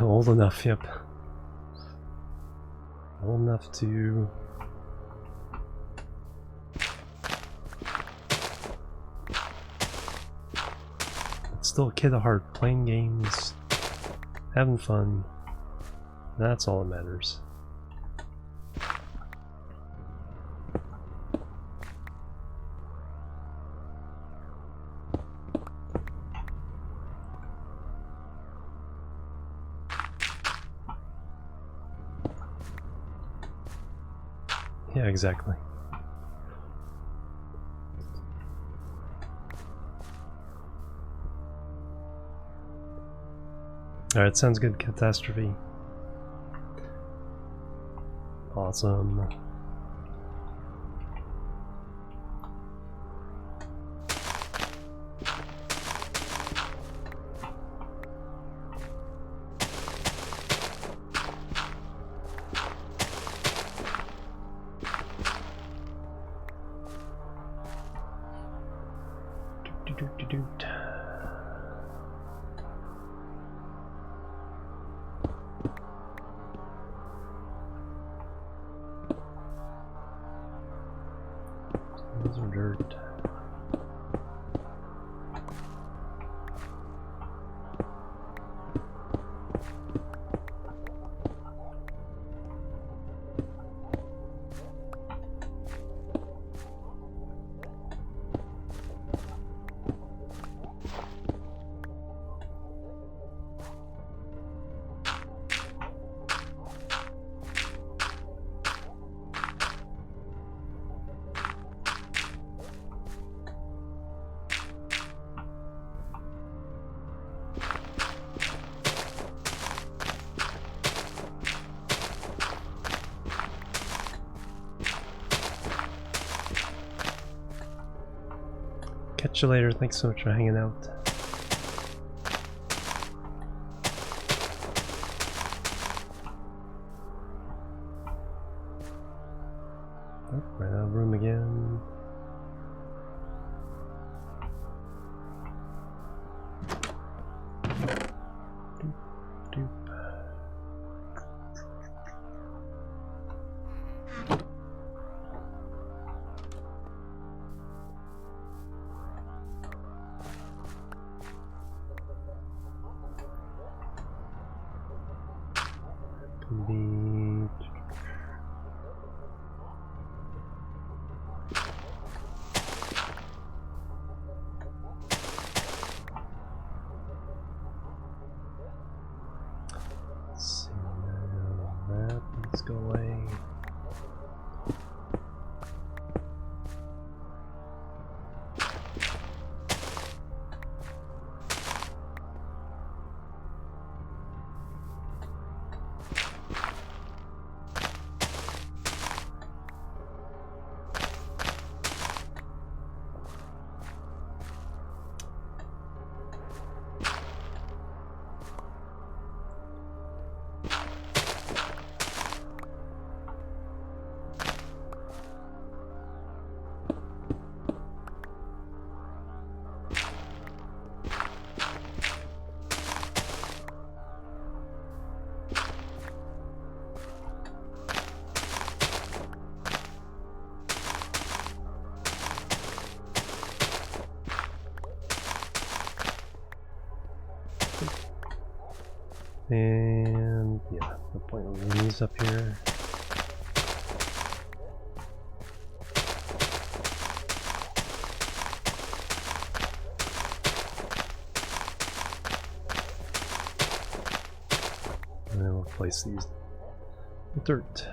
Old enough, yep. Old enough to... but still a kid at heart, playing games, having fun. That's all that matters. Yeah, exactly. Alright, sounds good, Catastrophe. Awesome. Those are dirt. Catch you later. Thanks so much for hanging out. Oh, ran out of room again. Doop, doop. Can be let's see that. Let's go away. And yeah, no point of these up here. And then we'll place these with dirt.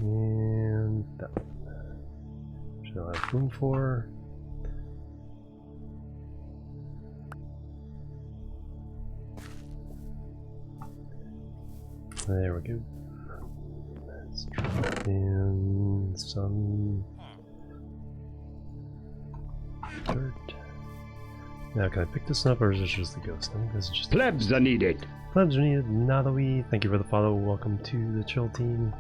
And that one. Should I have room for? There we go. Let's drop in some dirt. Now, can I pick this up, or is this just the ghost? I think this is just Plebs are needed. Plebs are needed. Nadawi, thank you for the follow. Welcome to the Chill team.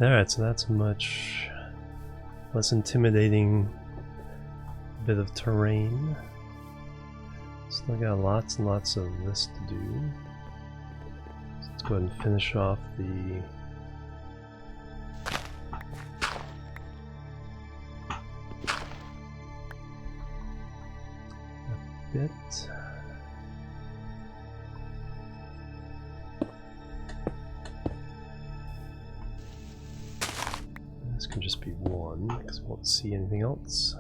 Alright, so that's much less intimidating bit of terrain. Still got lots and lots of this to do. So let's go ahead and finish off the bit. This can just be one because we won't see anything else.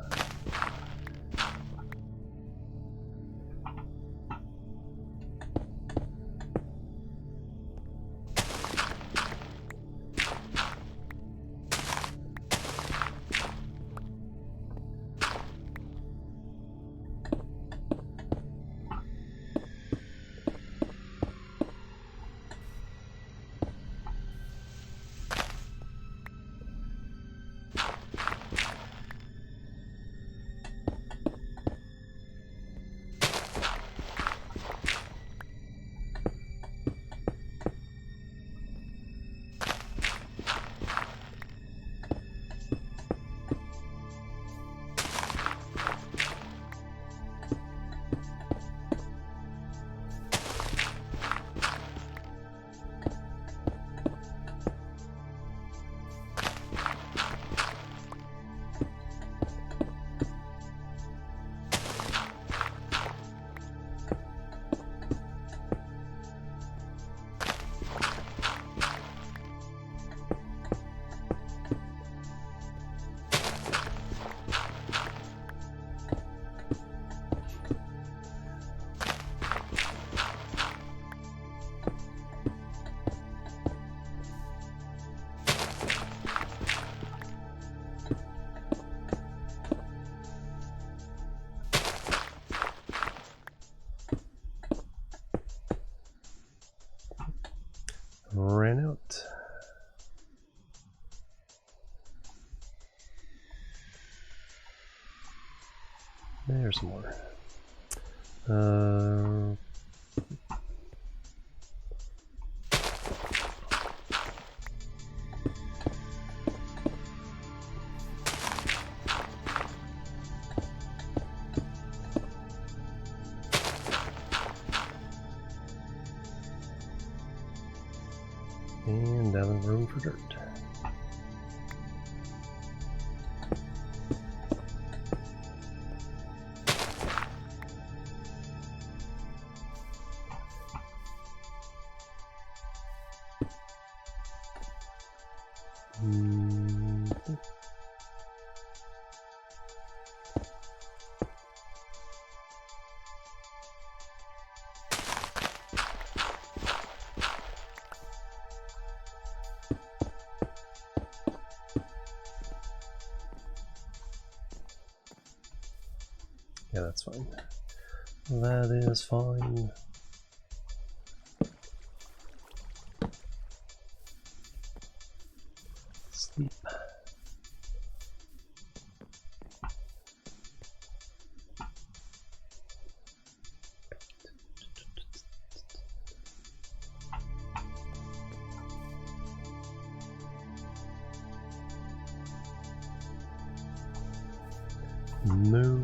There's some more. And down in the room for dirt. Yeah, that's fine. That is fine. Sleep. Moo.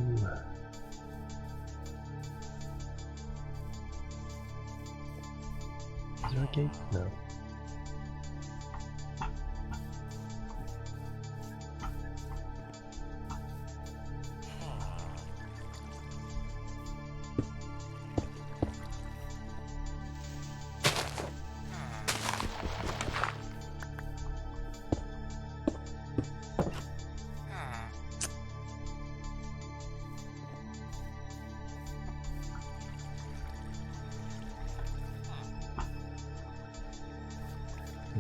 Is there a gate? No.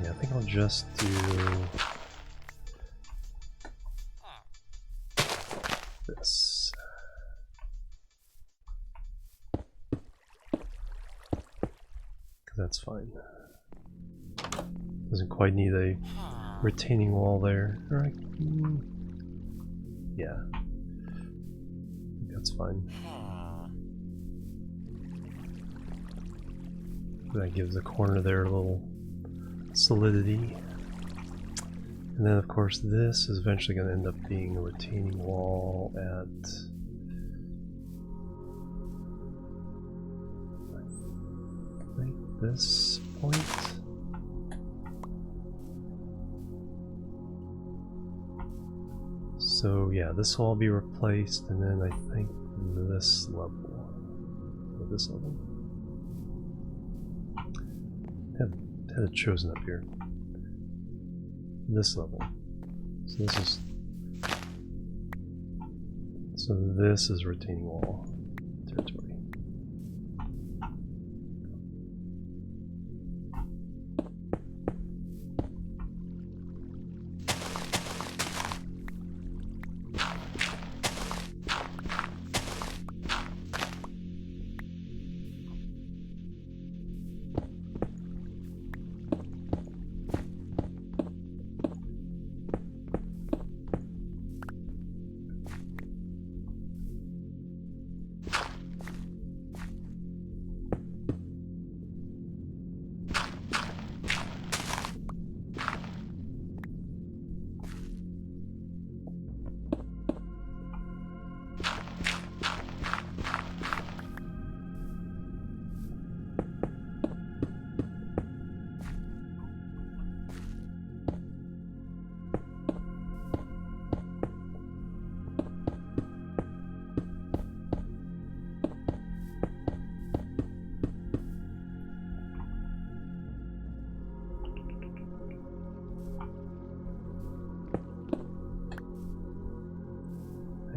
Yeah, I think I'll just do this. Because that's fine. Doesn't quite need a retaining wall there. Alright. Yeah. That's fine. That gives the corner there a little solidity. And then of course this is eventually going to end up being a retaining wall at I think this point. So yeah, this will all be replaced, and then I think this level. Or this level? Had it chosen up here. This level. So this is retaining wall territory.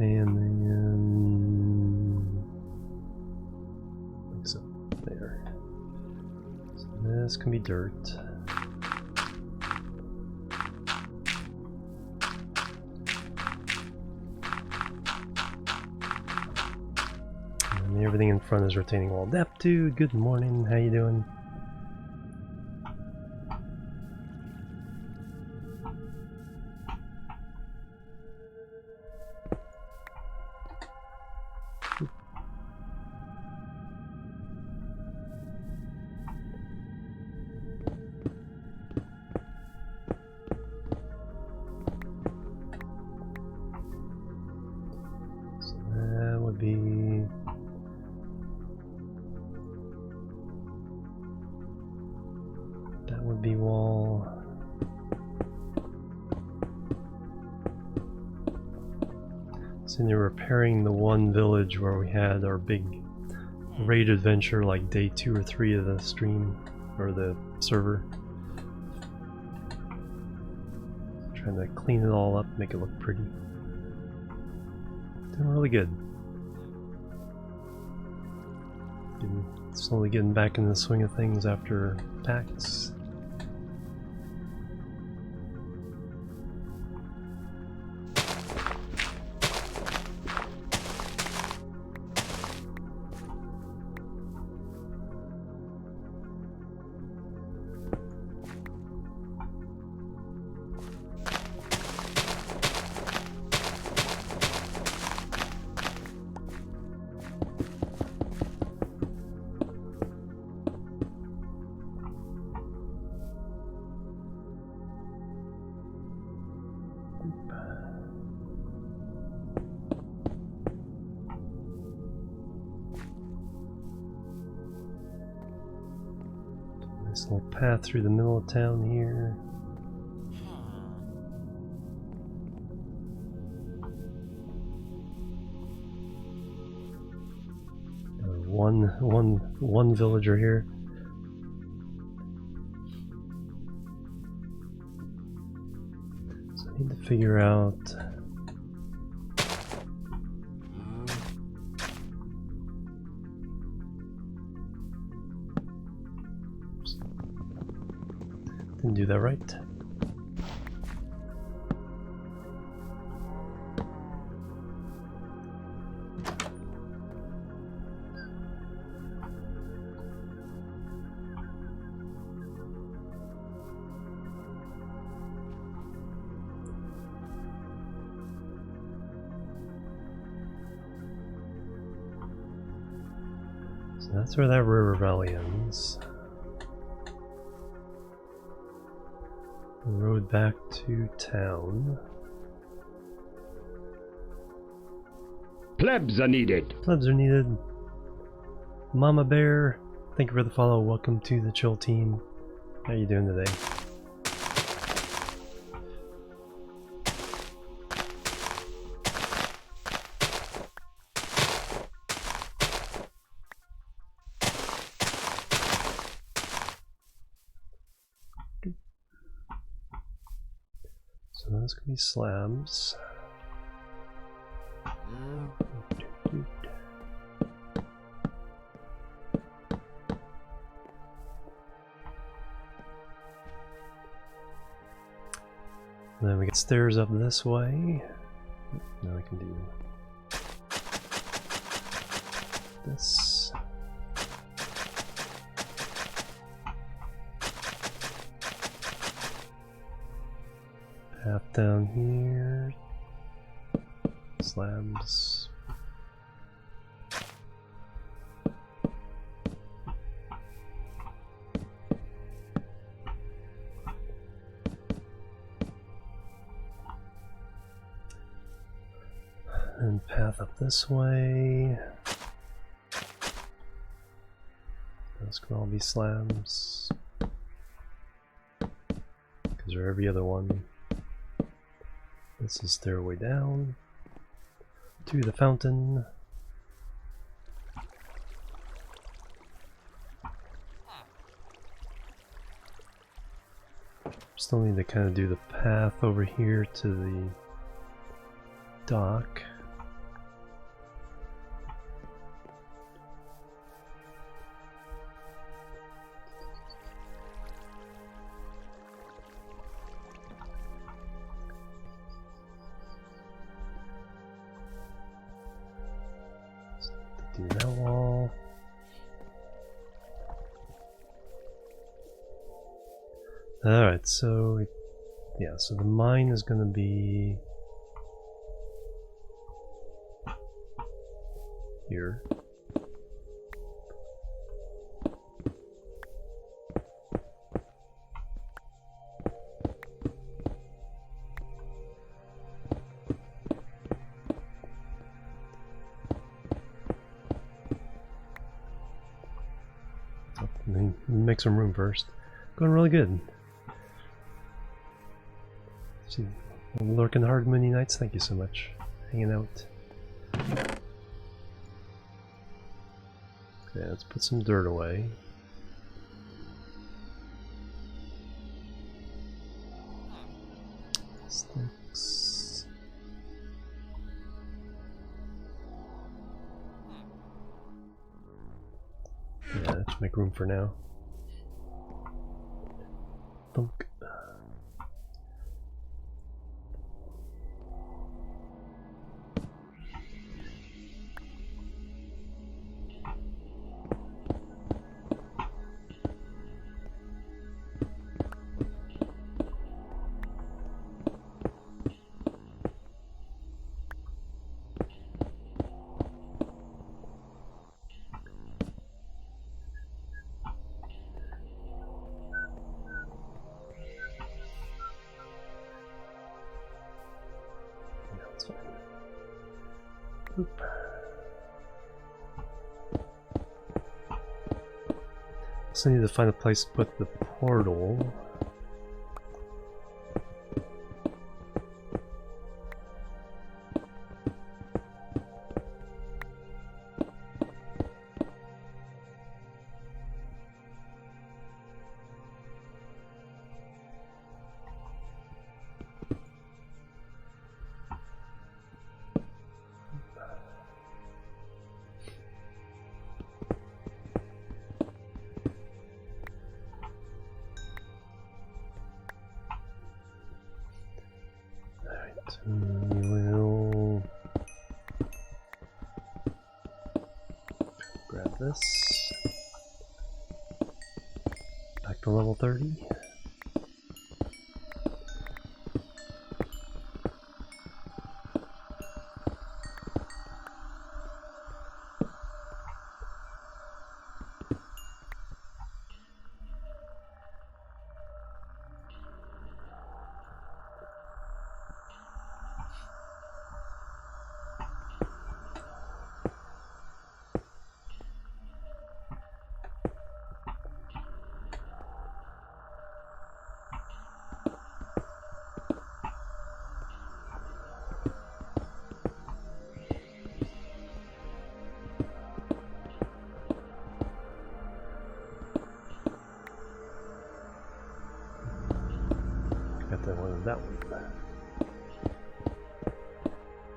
And then like so there. So this can be dirt. And everything in front is retaining wall. Dude, good morning. How you doing? So they're repairing the one village where we had our big raid adventure, like day 2 or 3 of the stream or the server. Trying to clean it all up, make it look pretty. Doing really good. Slowly getting back in the swing of things after PAX. Nice little path through the middle of town here. One villager here. So I need to figure out didn't do that right. So that's where that river valley ends. The road back to town. Plebs are needed. Plebs are needed. Mama Bear, thank you for the follow. Welcome to the Chill team. How you doing today? So those can be slabs. And then we get stairs up this way. Now I can do this. Path down here. Slabs. And path up this way. Those can all be slabs. Because they're every other one. This is stairway down to the fountain. Still need to kind of do the path over here to the dock. Do that wall. Alright, so yeah, so the mine is going to be here. Make some room first. Going really good. See, Lurking Hard Many Nights, thank you so much. Hanging out. Okay, let's put some dirt away. Sticks. Yeah, that should make room for now. Thunk. Oop. Also need to find a place to put the portal. We'll grab this. Back to level 30. That one.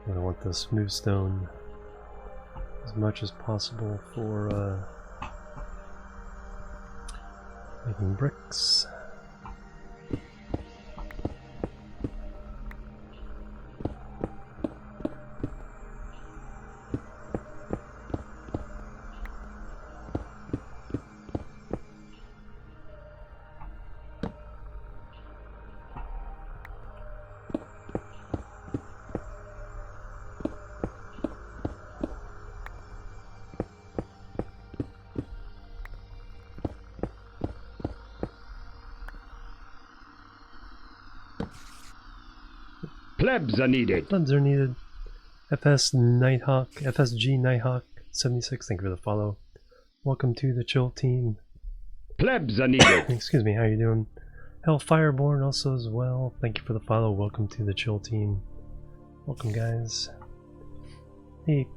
I want the smooth stone as much as possible for making bricks. Plebs are needed. Plebs are needed. FSG Nighthawk 76, thank you for the follow. Welcome to the Chill team. Plebs are needed. Excuse me, how you doing? Hellfireborn also as well, thank you for the follow. Welcome to the Chill team. Welcome, guys. Hey,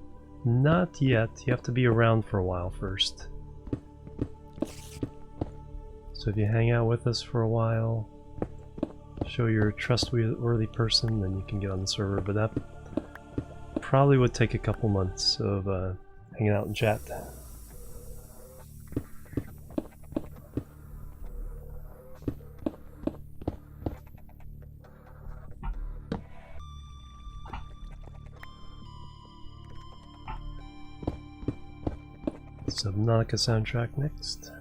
not yet. You have to be around for a while first. So if you hang out with us for a while, show you're a trustworthy person, then you can get on the server, but that probably would take a couple months of hanging out in chat. Subnautica soundtrack next.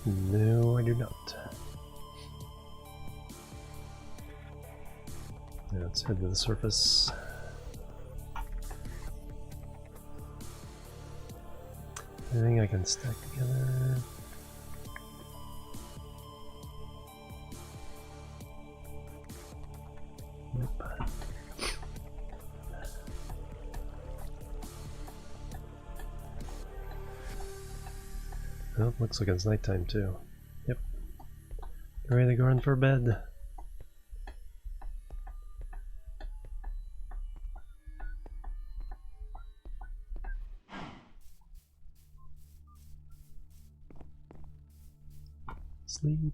No, I do not. Let's head to the surface. Anything I can stack together? Oh, looks like it's nighttime too. Yep. Get ready to go in for bed. Sleep.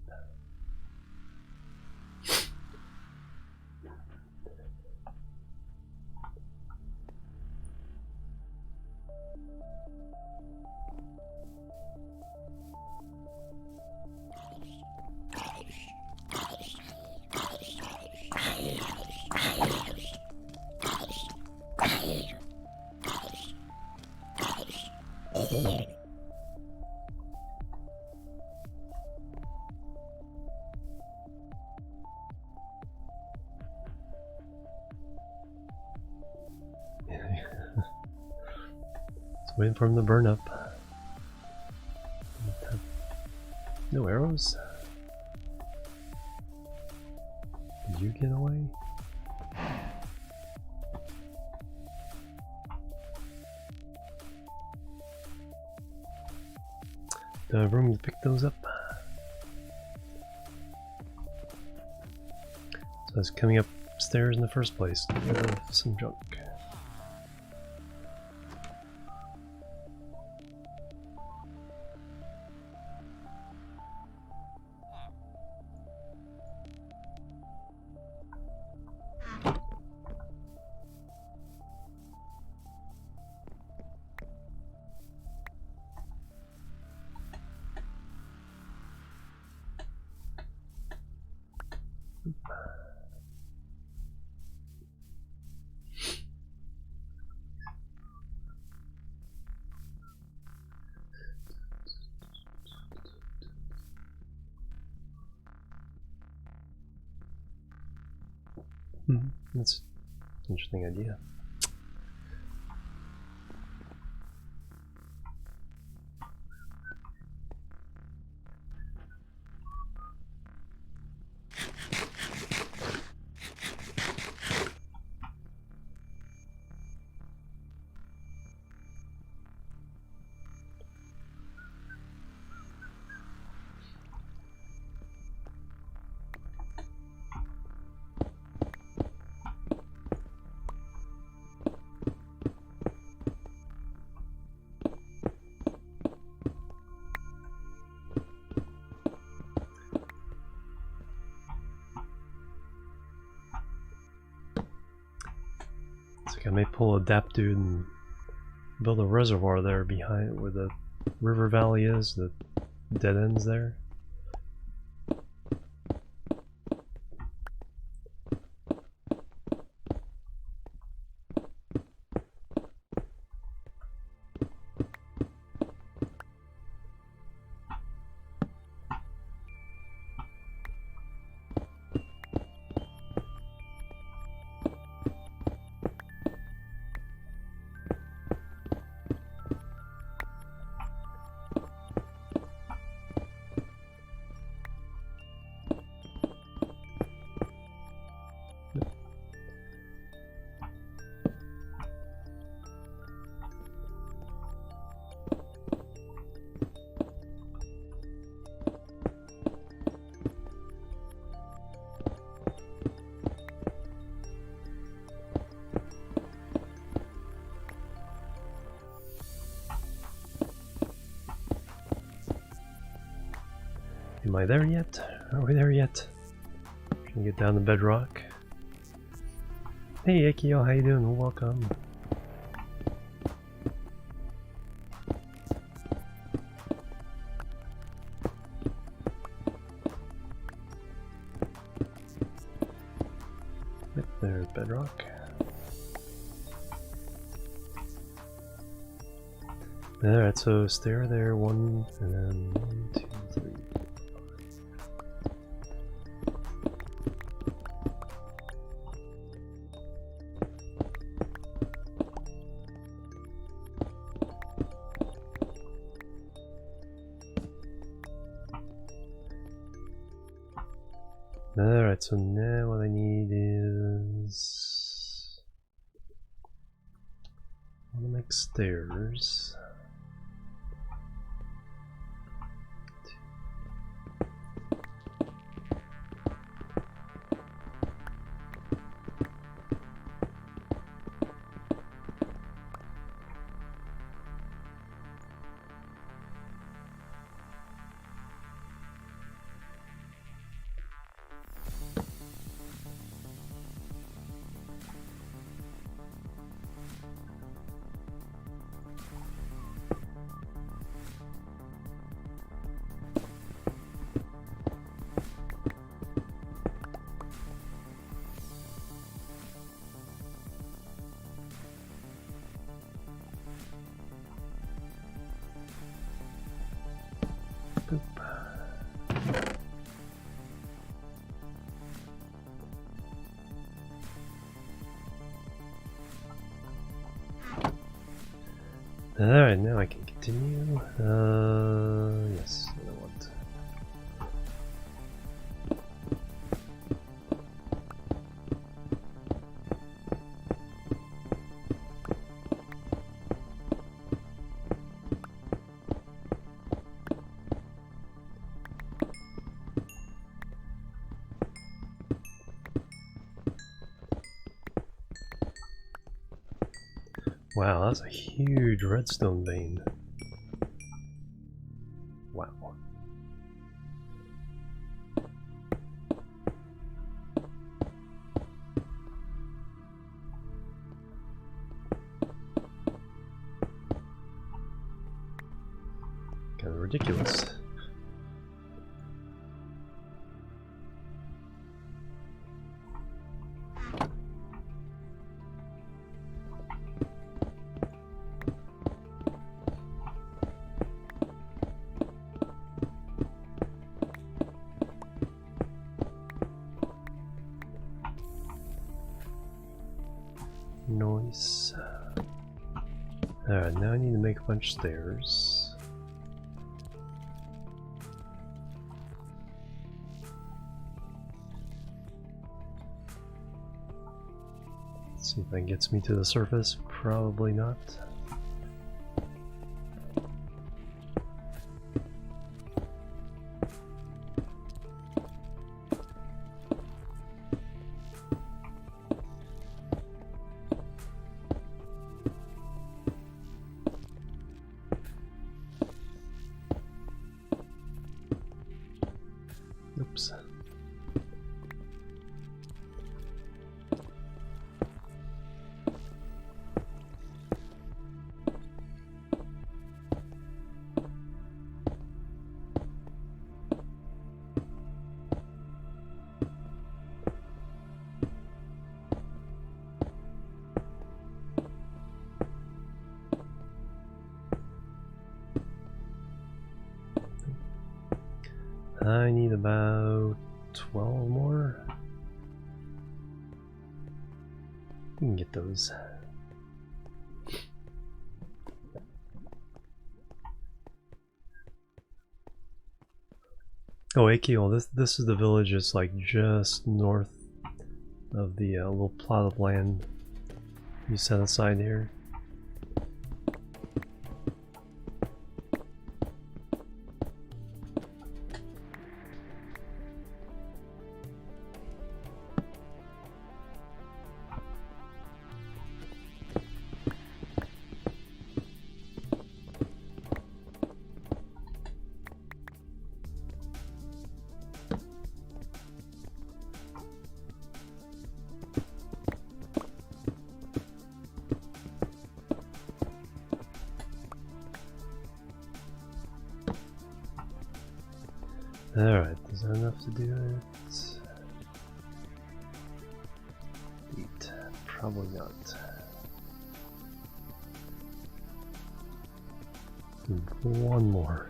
Just waiting for him to burn up. No arrows? Did you get away? Do I have room to pick those up? So I was coming upstairs in the first place to get rid of some junk. That's an interesting idea. It's like I may pull a dap dude and build a reservoir there behind where the river valley is, the dead ends there. Am I there yet? Are we there yet? Can you get down to bedrock? Hey Akio, how you doing? Welcome. Yep, there's bedrock. Alright, so stair there, one, and then 1, 2, 3. Alright, so now what I need is... I want to make stairs. Alright, now I can continue. Yes, I want. Wow, that's a huge redstone vein. Wow. Kind of ridiculous. Noise. Alright, now I need to make a bunch of stairs. Let's see if that gets me to the surface. Probably not. Oops. I need about 12 more. We can get those. Oh, Akio, this is the village. It's like just north of the little plot of land you set aside here. Alright, is that enough to do it? Eat. Probably not. One more.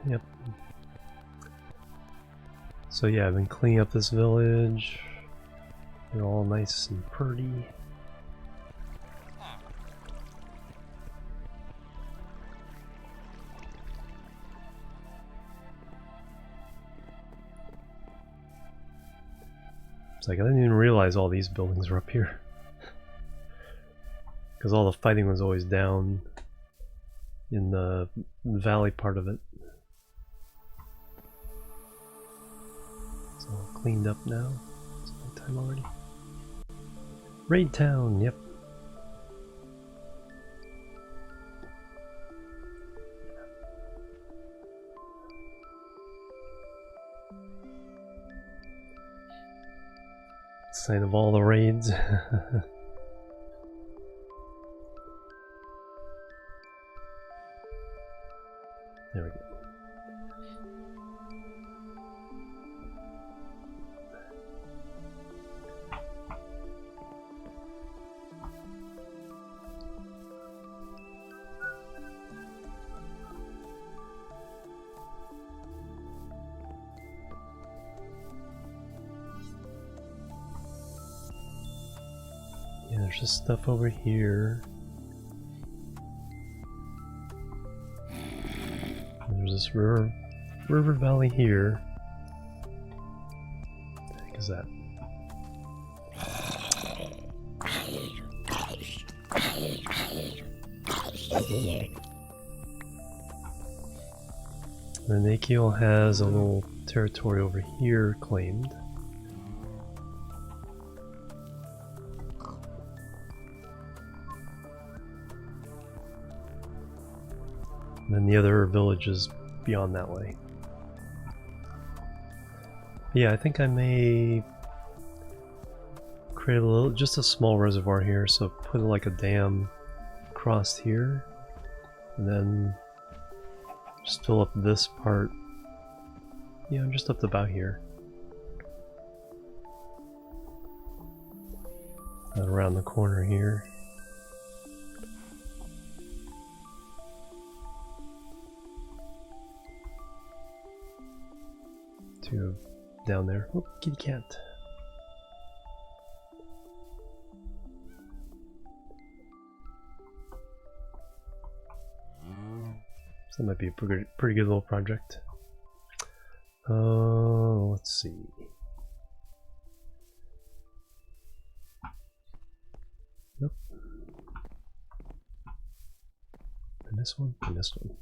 Yep. So yeah, I've been cleaning up this village. They're all nice and pretty. It's like I didn't even realize all these buildings were up here. Because all the fighting was always down in the valley part of it. It's all cleaned up now. It's my time already. Raid Town, yep. Sign of all the raids. There we go. Yeah, there's just stuff over here. There's this river valley here. What the heck is that? The Nakiel has a little territory over here claimed. And then the other villages beyond that way. Yeah, I think I may create a little, just a small reservoir here, so put like a dam across here, and then just fill up this part, you know, just up to about here. And around the corner here. To down there. Oh, kitty cat. So that might be a pretty good little project. Let's see. Nope. I missed one? I missed one.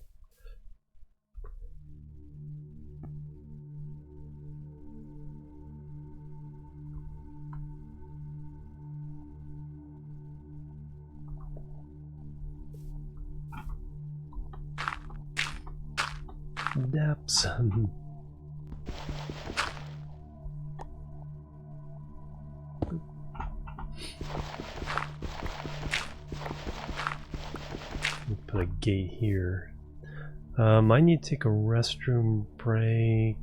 Daps. Put a gate here. I need to take a restroom break.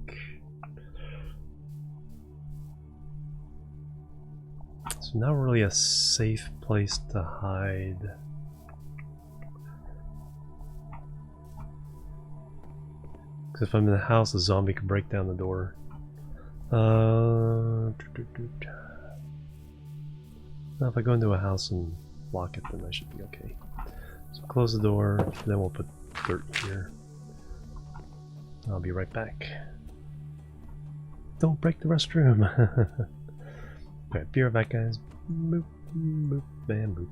It's not really a safe place to hide. If I'm in the house, a zombie could break down the door. Now if I go into a house and lock it, then I should be okay. So close the door, then we'll put dirt here. I'll be right back. Don't break the restroom! Alright, be right back, guys. Boop, boop, bam, boop.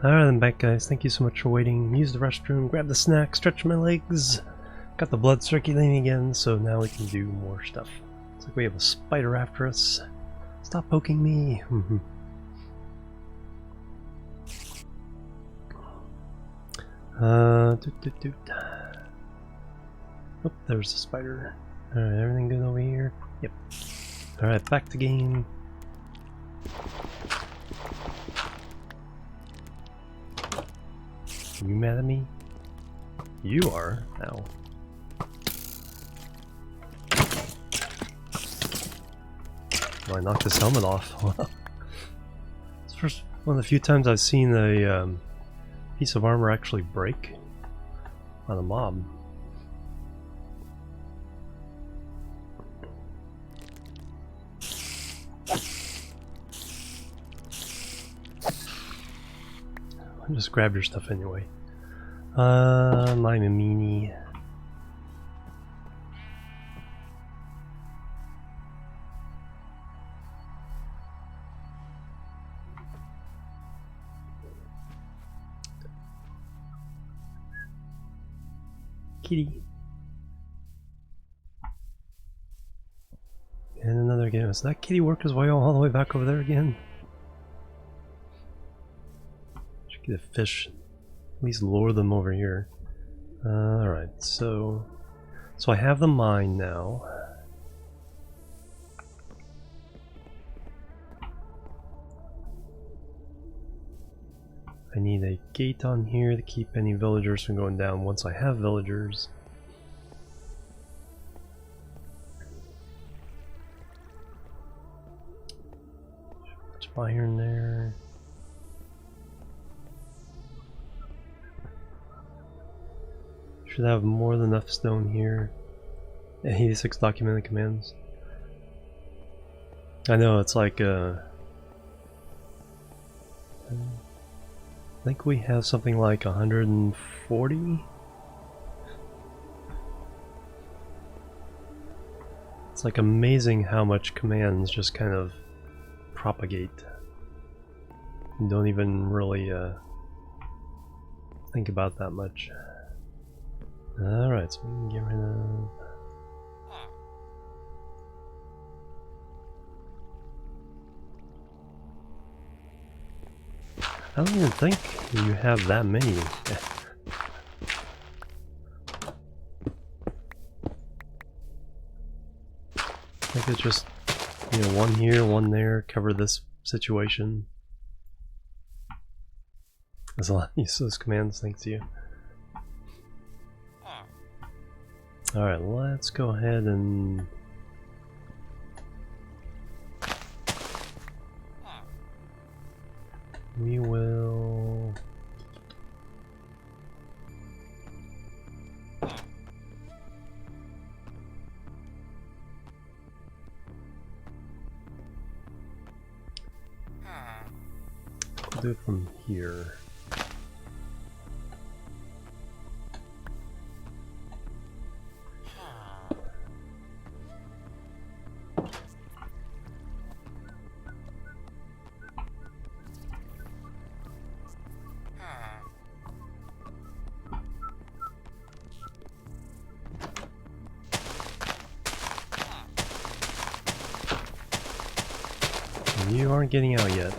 Alright, I'm back, guys. Thank you so much for waiting. Use the restroom, grab the snack, stretch my legs. Got the blood circulating again, so now we can do more stuff. Looks like we have a spider after us. Stop poking me! Oh, there's the spider. Alright, everything good over here? Yep. Alright, back to game. You mad at me? You are? Ow. Oh, I knocked his helmet off. It's first one of the few times I've seen a piece of armor actually break on a mob. Just grab your stuff anyway. I'm a meanie. kitty. And another game. Does that kitty work his way all the way back over there again? Should get a fish. At least lure them over here. Alright, so I have the mine now. I need a gate on here to keep any villagers from going down once I have villagers. Much fire in there. Should have more than enough stone here. 86 documented commands. I know, it's like I think we have something like 140. It's like amazing how much commands just kind of propagate. You don't even really think about that much. Alright, so we can get rid of... I don't even think you have that many. I think it's just, you know, one here, one there, cover this situation. There's a lot of useless commands, thanks to you. Alright, let's go ahead and... we will... we'll do it from here. You aren't getting out yet.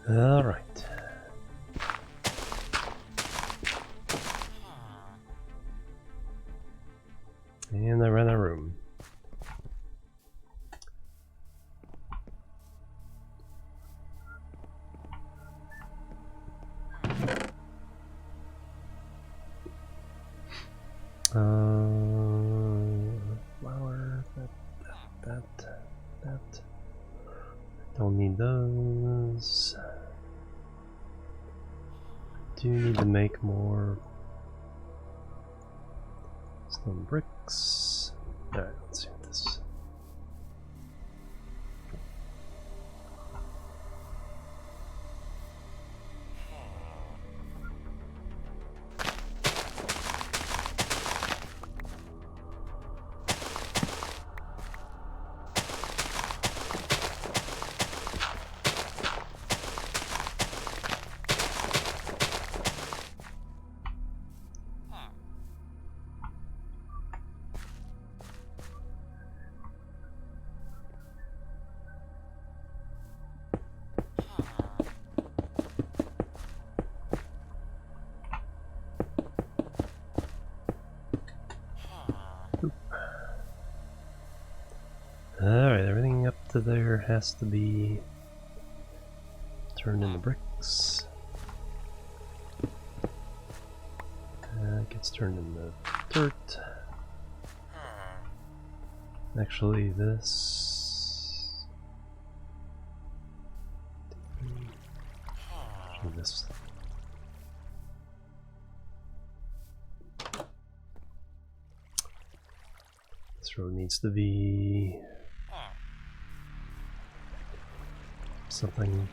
All right. And I ran out of room. Flour, that. Don't need those. Do need to make more stone bricks. Alright, let's see what this. Alright, everything up to there has to be turned into bricks. It gets turned into dirt. Actually, this... this. This road needs to be something.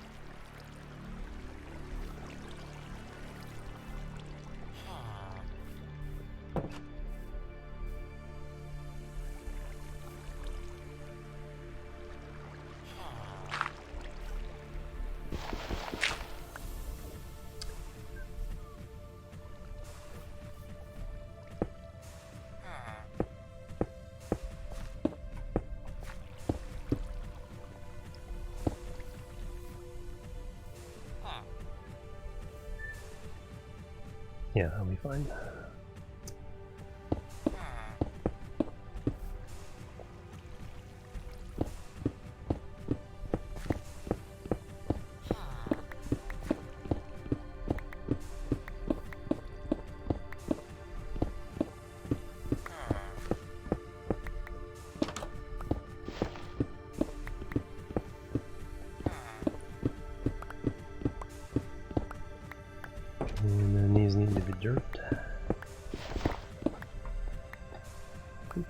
Yeah, that'll be fine. And then these need to be dirt. Oop.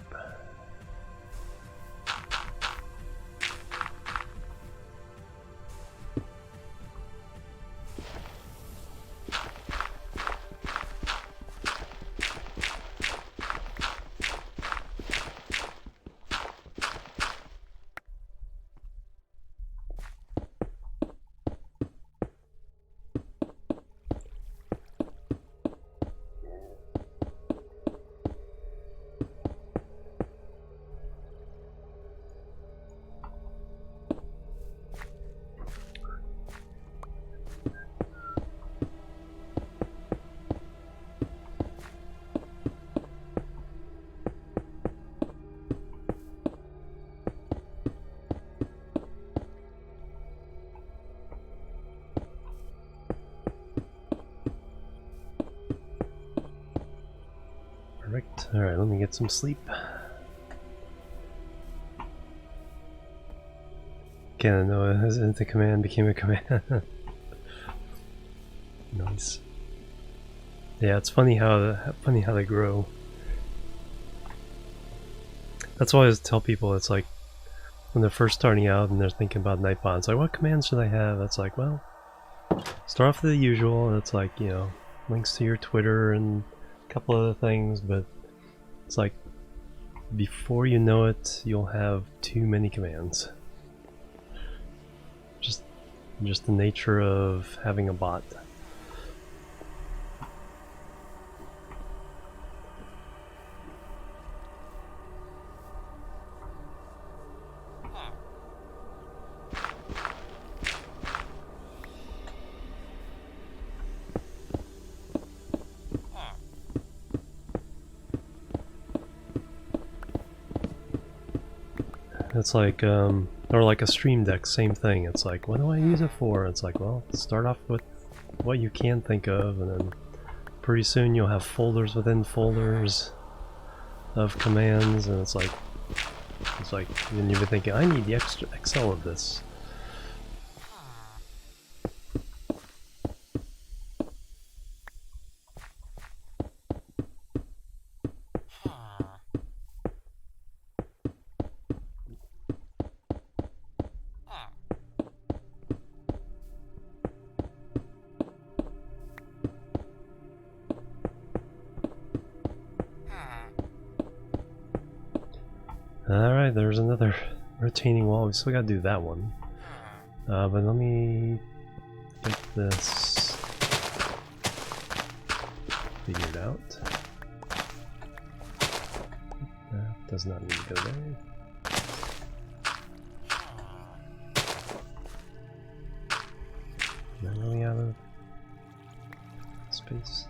Perfect. Alright, let me get some sleep. Again, no, the command became a command. Nice. Yeah, it's funny how they grow. That's why I always tell people, it's like when they're first starting out and they're thinking about Nightbot, it's like, what commands should I have? It's like, well, start off with the usual, and it's like, you know, links to your Twitter and a couple other things, but it's like before you know it, you'll have too many commands. Just the nature of having a bot. It's like, or like a Stream Deck, same thing. It's like, what do I use it for? It's like, well, start off with what you can think of, and then pretty soon you'll have folders within folders of commands, and it's like, and you've been thinking, I need the extra Excel of this. Alright, there's another retaining wall. We still gotta do that one. But let me get this figured out. That does not need to go there. Am I really out of space?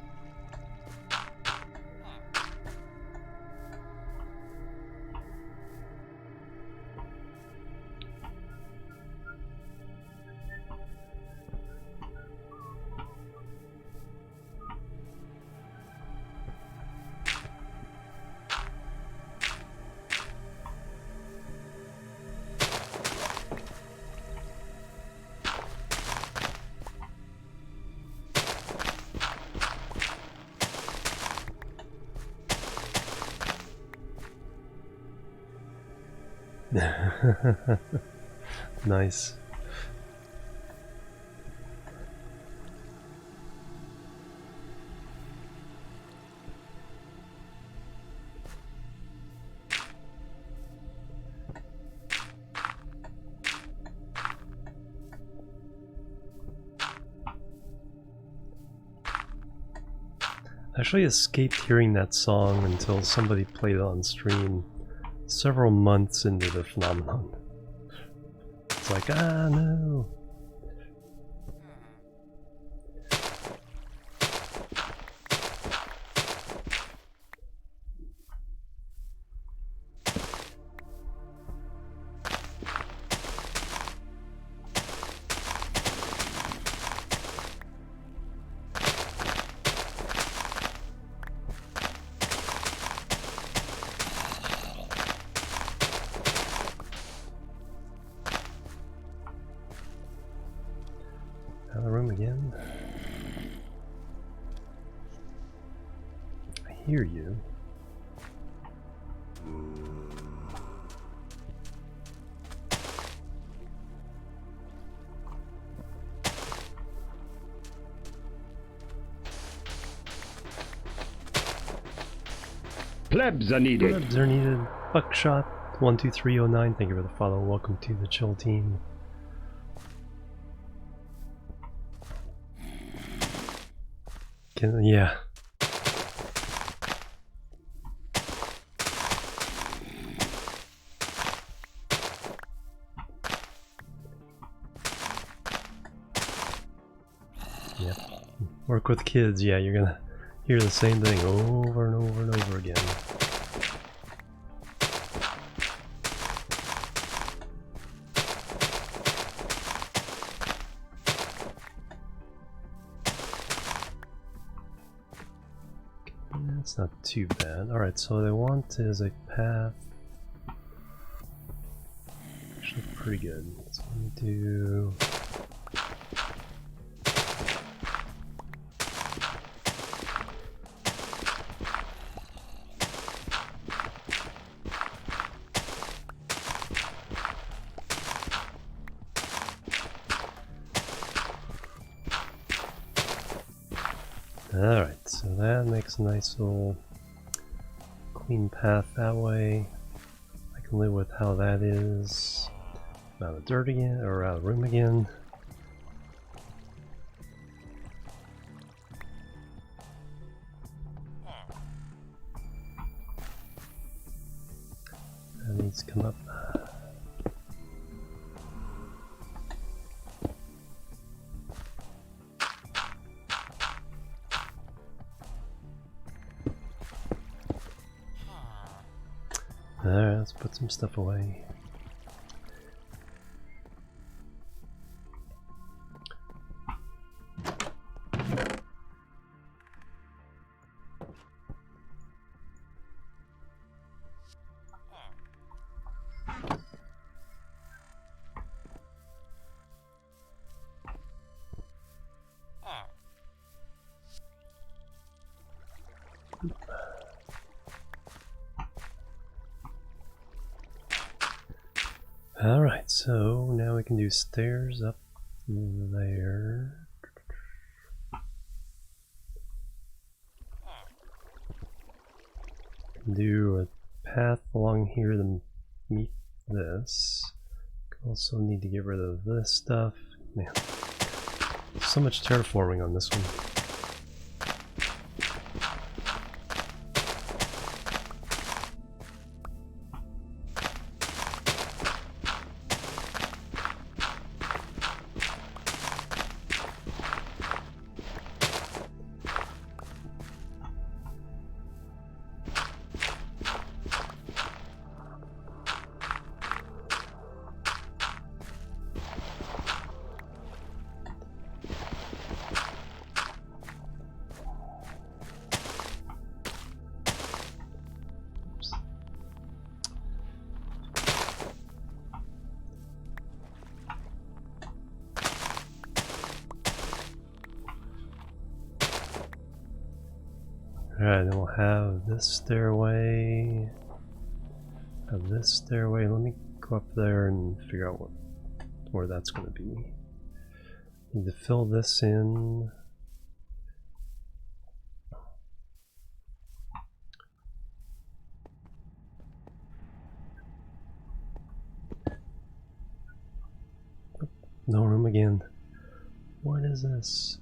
Nice. I actually escaped hearing that song until somebody played it on stream several months into the phenomenon. It's like, ah, no. Out of the room again. I hear you. Plebs are needed. Plebs are needed. Buckshot 12309. Thank you for the follow. Welcome to the Chill team. Yeah. Yep. Work with kids, yeah, you're gonna hear the same thing over and over and over again. That's not too bad. Alright, so what I want is a path. Actually pretty good. So let me do... Alright, so that makes a nice little clean path that way. I can live with how that is. Out of dirt again, or out of room again. That needs to come up. Alright, let's put some stuff away. Alright, so now we can do stairs up there. Do a path along here to meet this. Also need to get rid of this stuff. Man, so much terraforming on this one. Alright, then we'll have this stairway. Have this stairway. Let me go up there and figure out where that's going to be. Need to fill this in. No room again. What is this?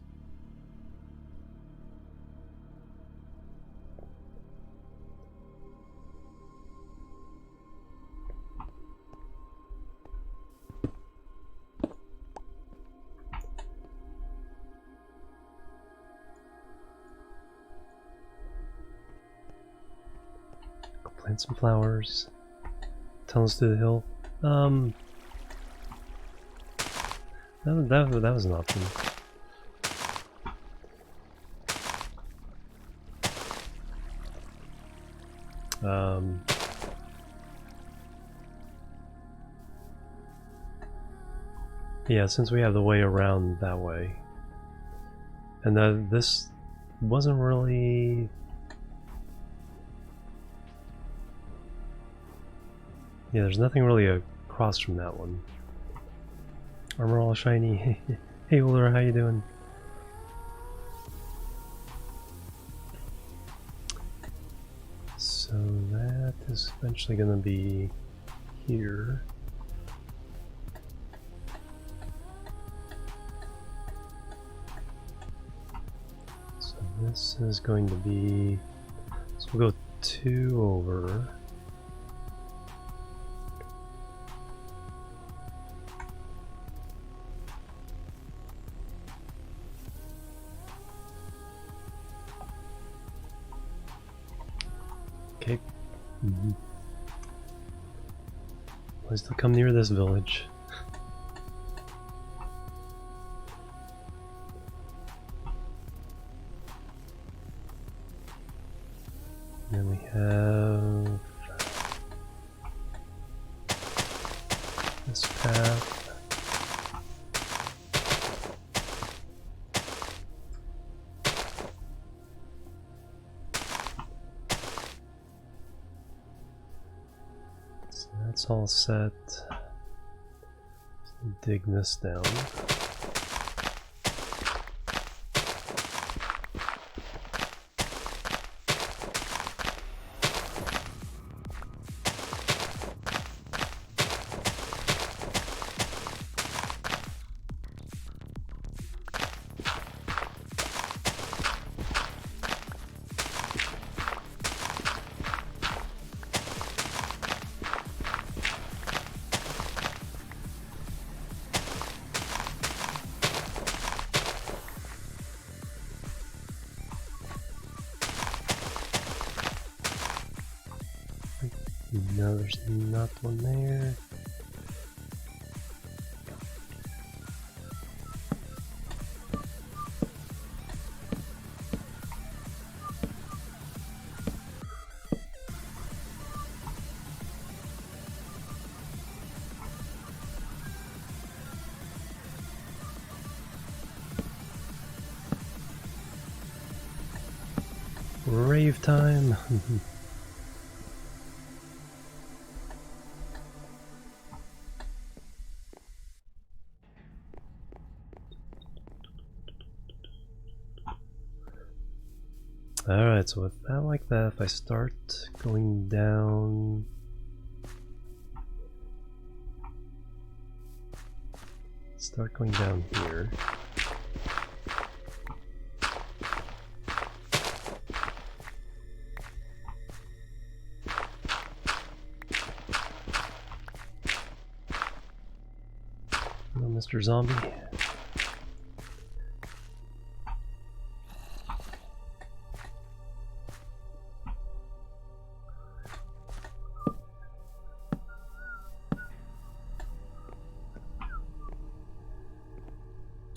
Plant some flowers. Tunnels to the hill. That was an option. Yeah, since we have the way around that way, and this wasn't really. Yeah, there's nothing really across from that one. Armor all shiny. Hey, Uller, how you doing? So that is eventually going to be here. So this is going to be. So we'll go 2 over. Okay. I still come near this village. And then we have this path. That's all set. So dig this down. No, there's not one there. Rave time. Alright, so with that like that, if I start going down... Start going down here. Hello, Mr. Zombie.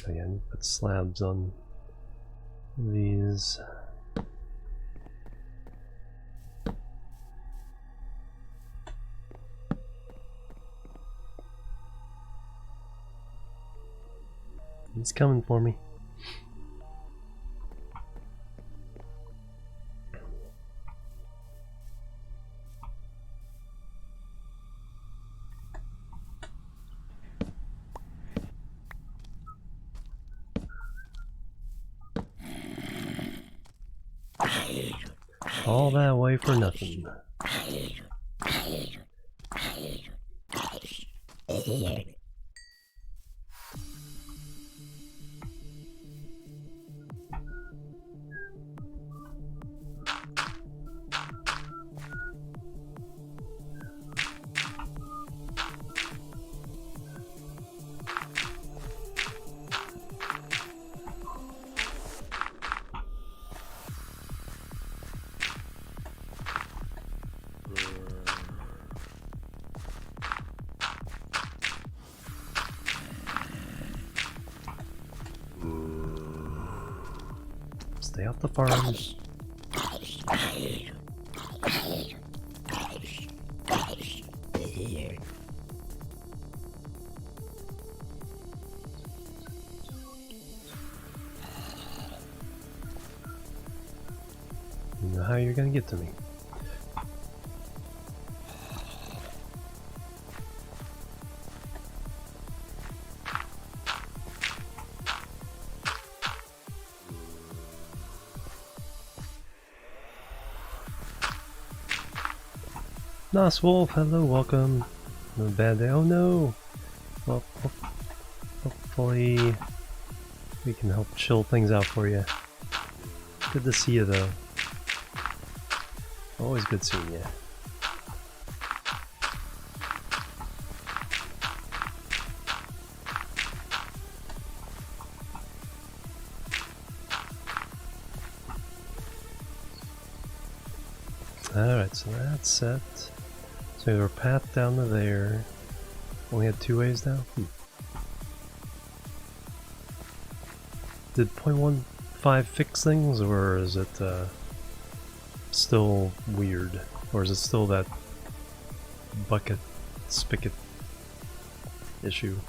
Oh yeah, I need to put slabs on these. He's coming for me. All that way for nothing. Stay off the farm. You know how you're gonna get to me. Nice Wolf, hello, welcome. No bad day. Oh no! Well, hopefully we can help chill things out for you. Good to see you though. Always good seeing you. Alright, so that's set. So we have our path down to there. Only had 2 ways now? Did 0.15 fix things, or is it still weird? Or is it still that bucket spigot issue?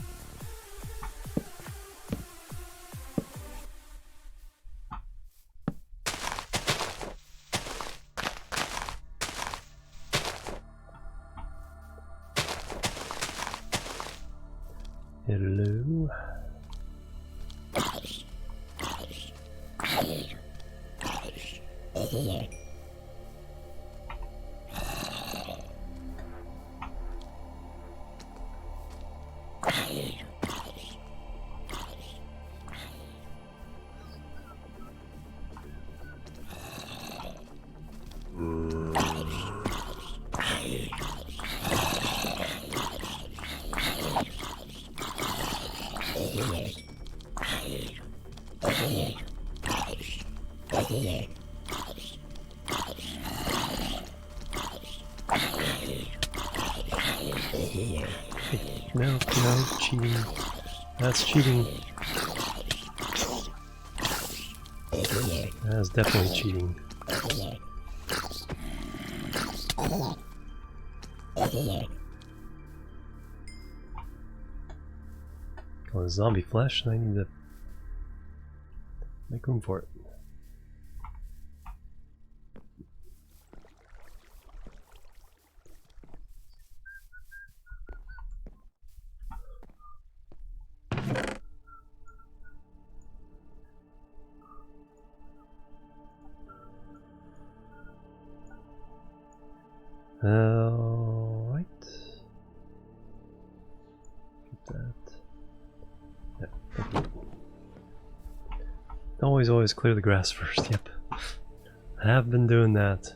Hello. No, cheating. That's cheating. That's definitely cheating. Oh, the zombie flesh, and I need to make room for it. Alright. Get that. Yeah, thank you. Always clear the grass first, yep. I have been doing that.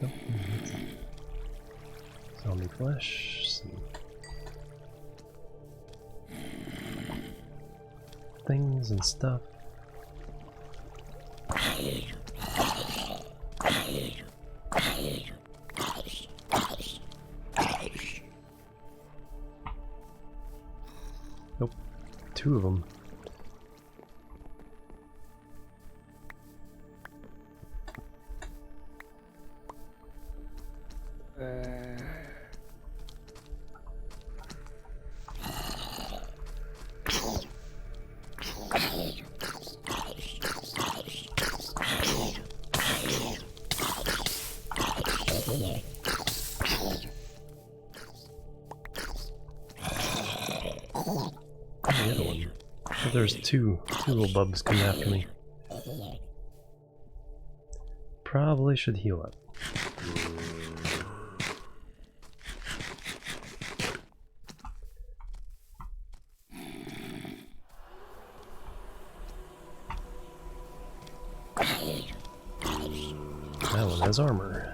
Oh, zombie flesh, some things and stuff. Nope, 2 of them. The other one. Oh, there's two little bubs coming after me. Probably should heal up. That one has armor.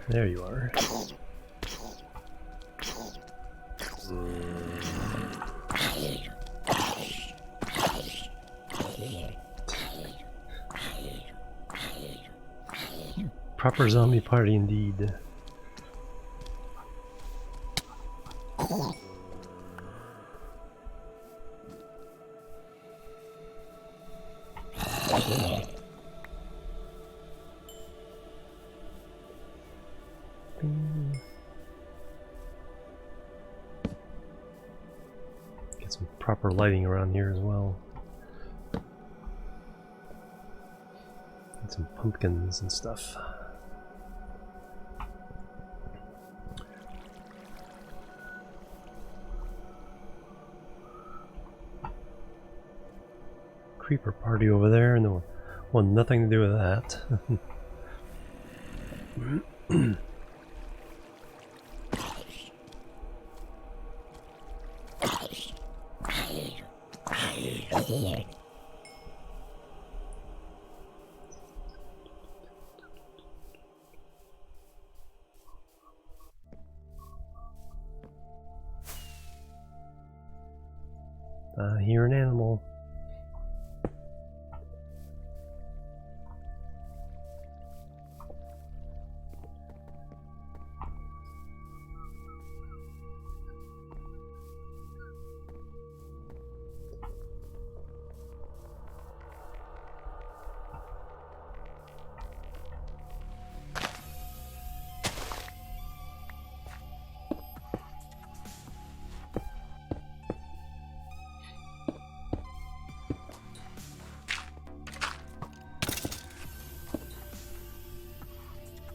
There you are. Proper zombie party indeed. Get some proper lighting around here as well. And some pumpkins and stuff. Creeper party over there, and well, nothing to do with that. I hear an animal.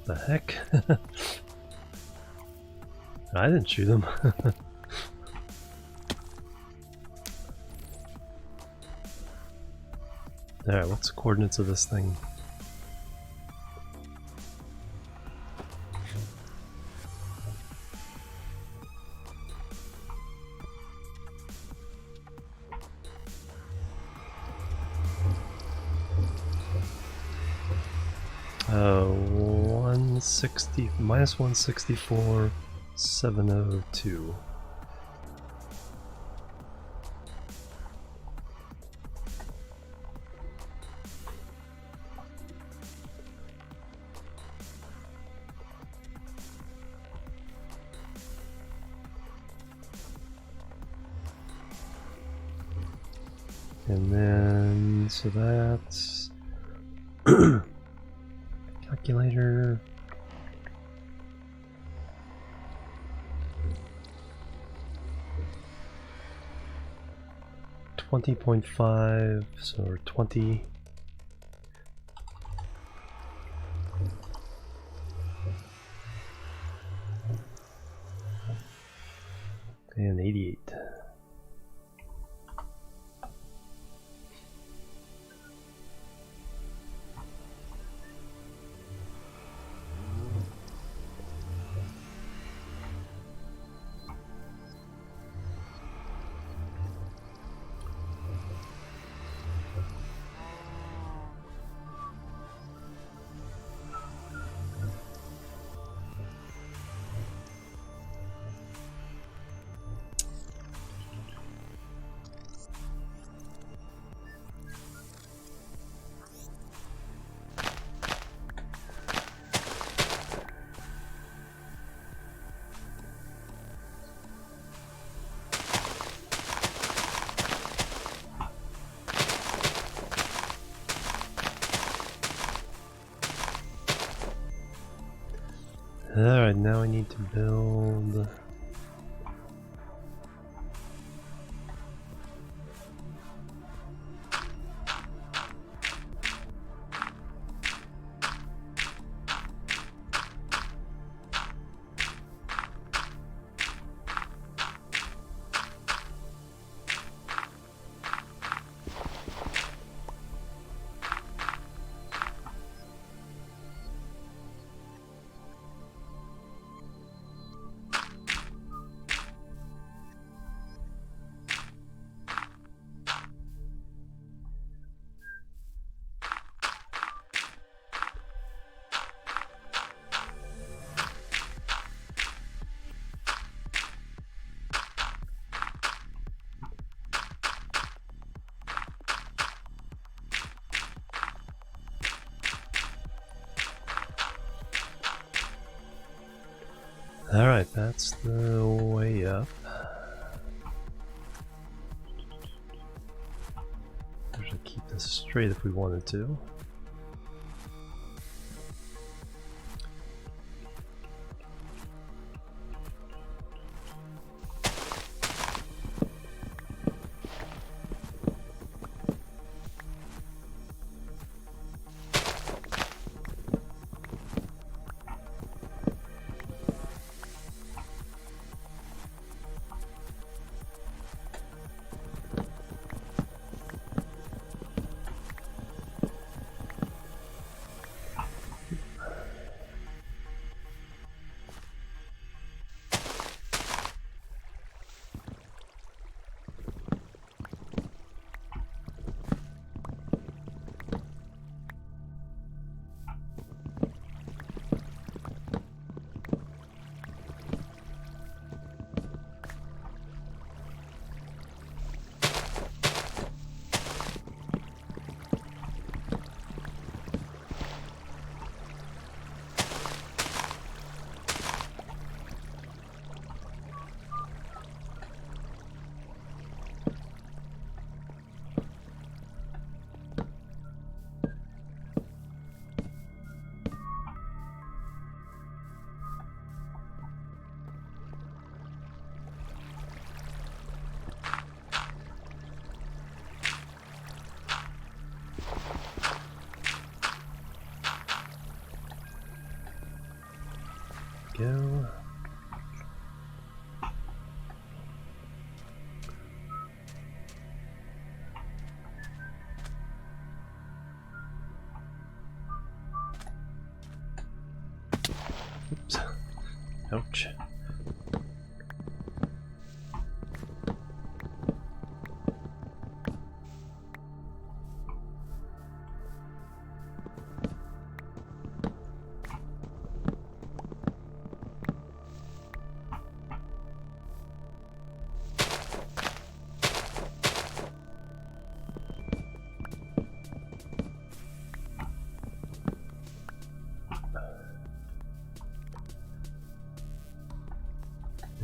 The heck? I didn't shoot him. Alright, what's the coordinates of this thing? Minus 164, 702. And then, so that's calculator. 20.5, so 20. And 88. Alright, now I need to build... Alright, that's the way up. We should keep this straight if we wanted to. Go. Oops. Ouch.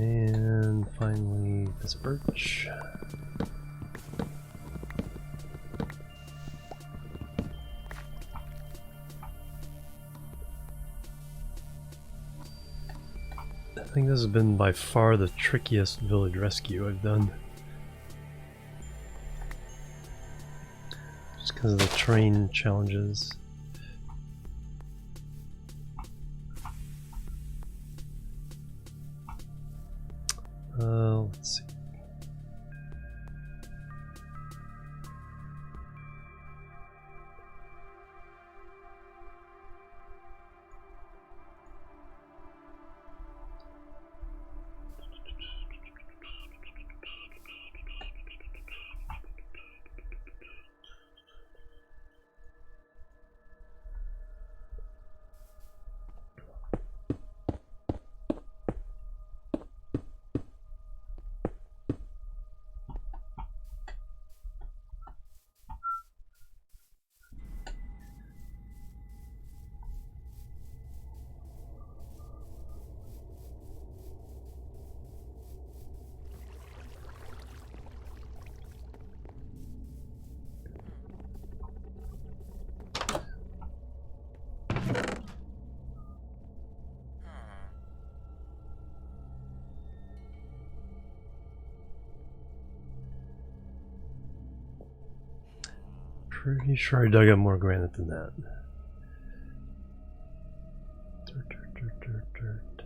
And finally, this birch. I think this has been by far the trickiest village rescue I've done. Just because of the terrain challenges. Let's see. Pretty sure I dug up more granite than that. Dirt, dirt, dirt, dirt, dirt.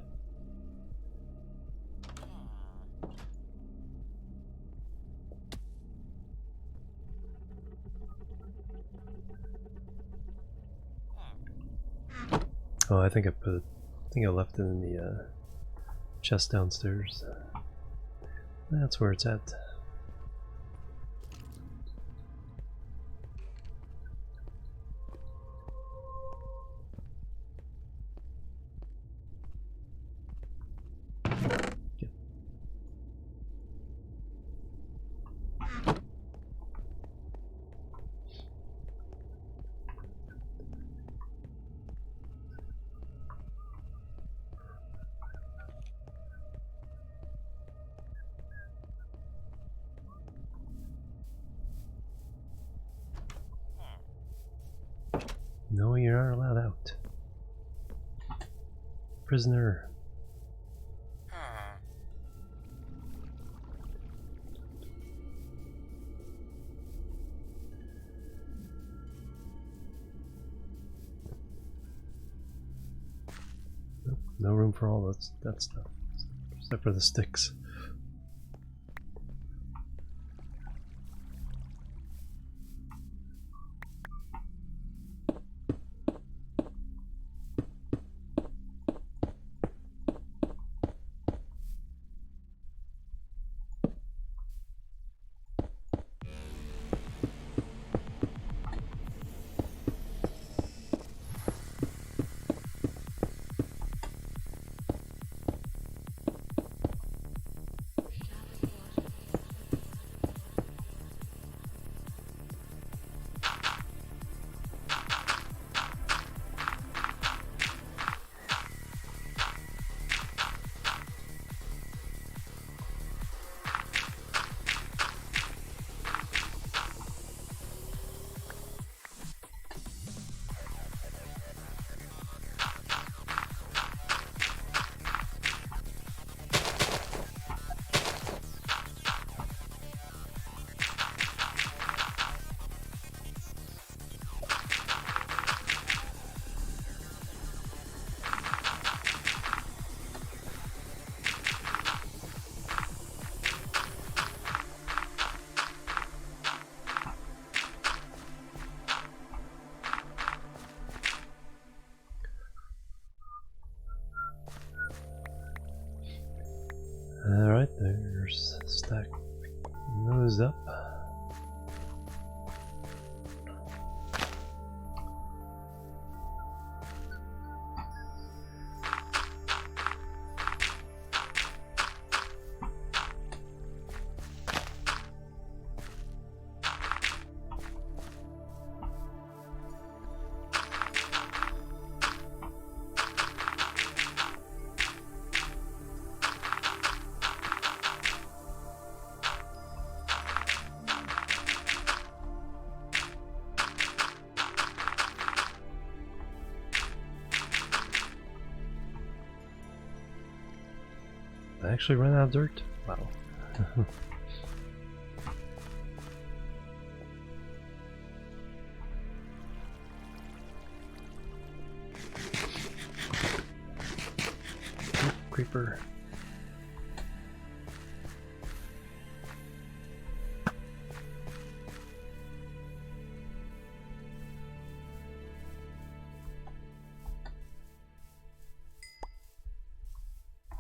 Oh, I think I left it in the chest downstairs. That's where it's at. No, you're not allowed out. Prisoner. Nope, no room for all that stuff, except for the sticks. Alright, there's stack those up. I actually ran out of dirt? Wow. Oh, creeper.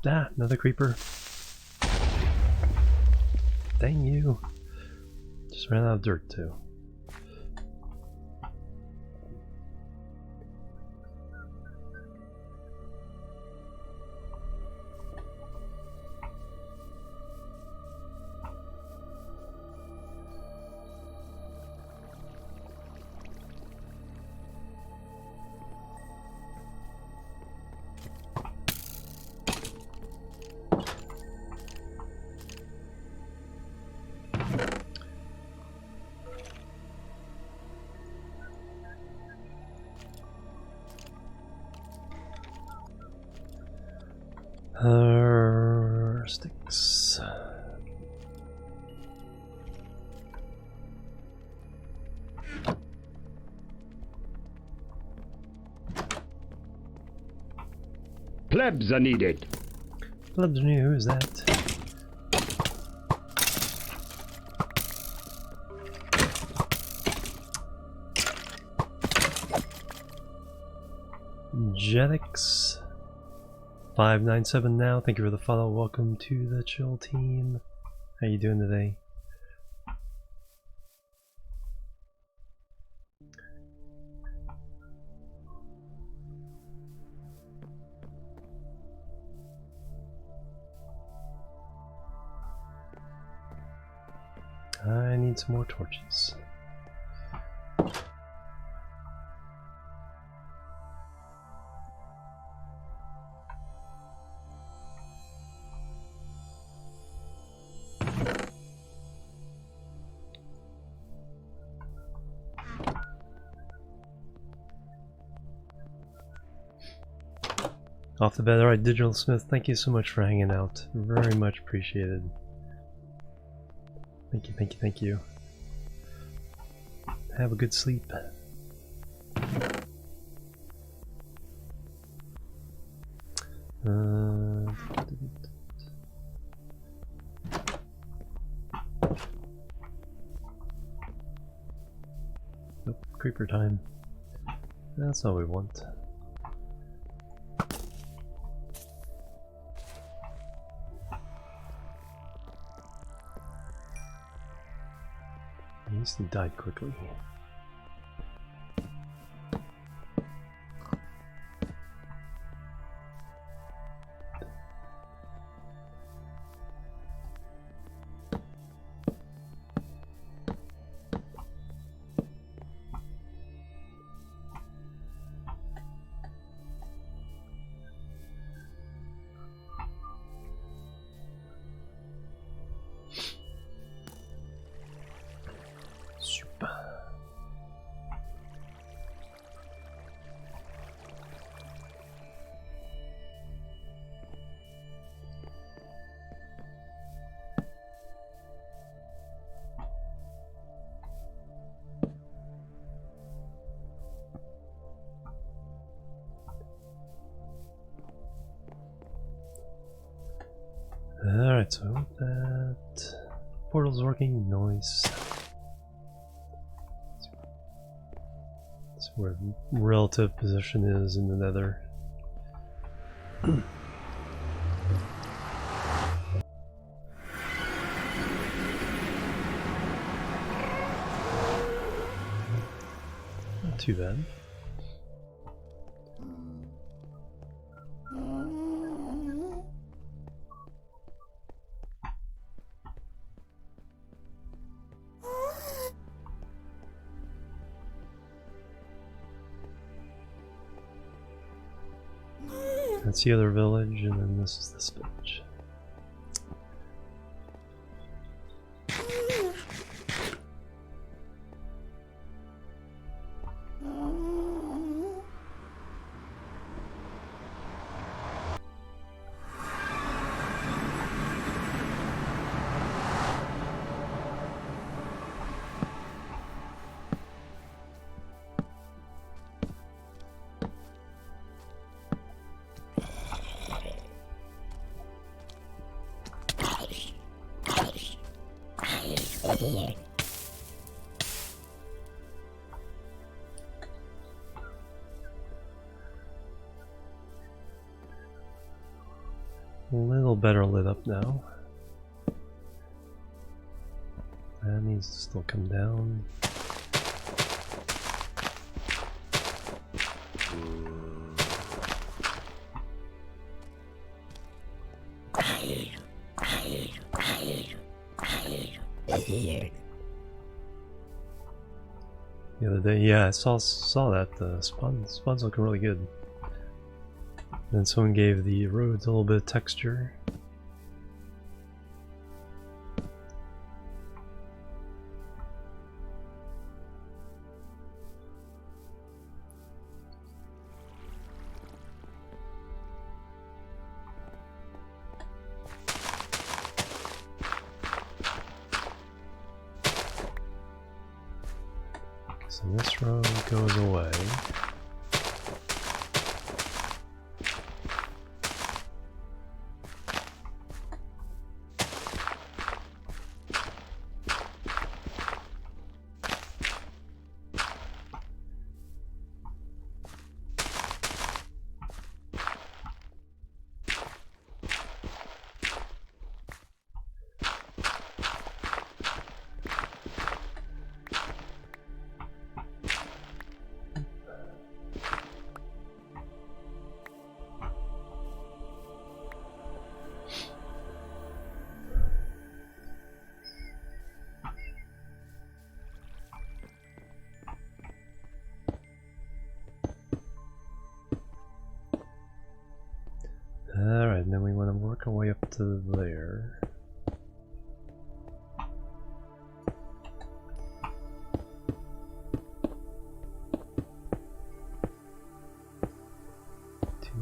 Ah, another creeper. Dang you. Just ran out of dirt too. Sticks. Plebs are needed. Plebs are new, who is that? Jetix 597 now. Thank you for the follow. Welcome to the Chill team. How you doing today? I need some more torches. Off the bat. Alright, Digital Smith, thank you so much for hanging out. Very much appreciated. Thank you, thank you, thank you. Have a good sleep. Nope, creeper time. That's all we want. At least he died quickly. Alright, so I hope that portal's working. Nice. That's where the relative position is in the nether. Not too bad. That's the other village, and then this is this village. A little better lit up now. That needs to still come down. The other day, yeah, I saw that spawn's looking really good. Then someone gave the roads a little bit of texture. So this road goes away. Alright, and then we want to work our way up to there.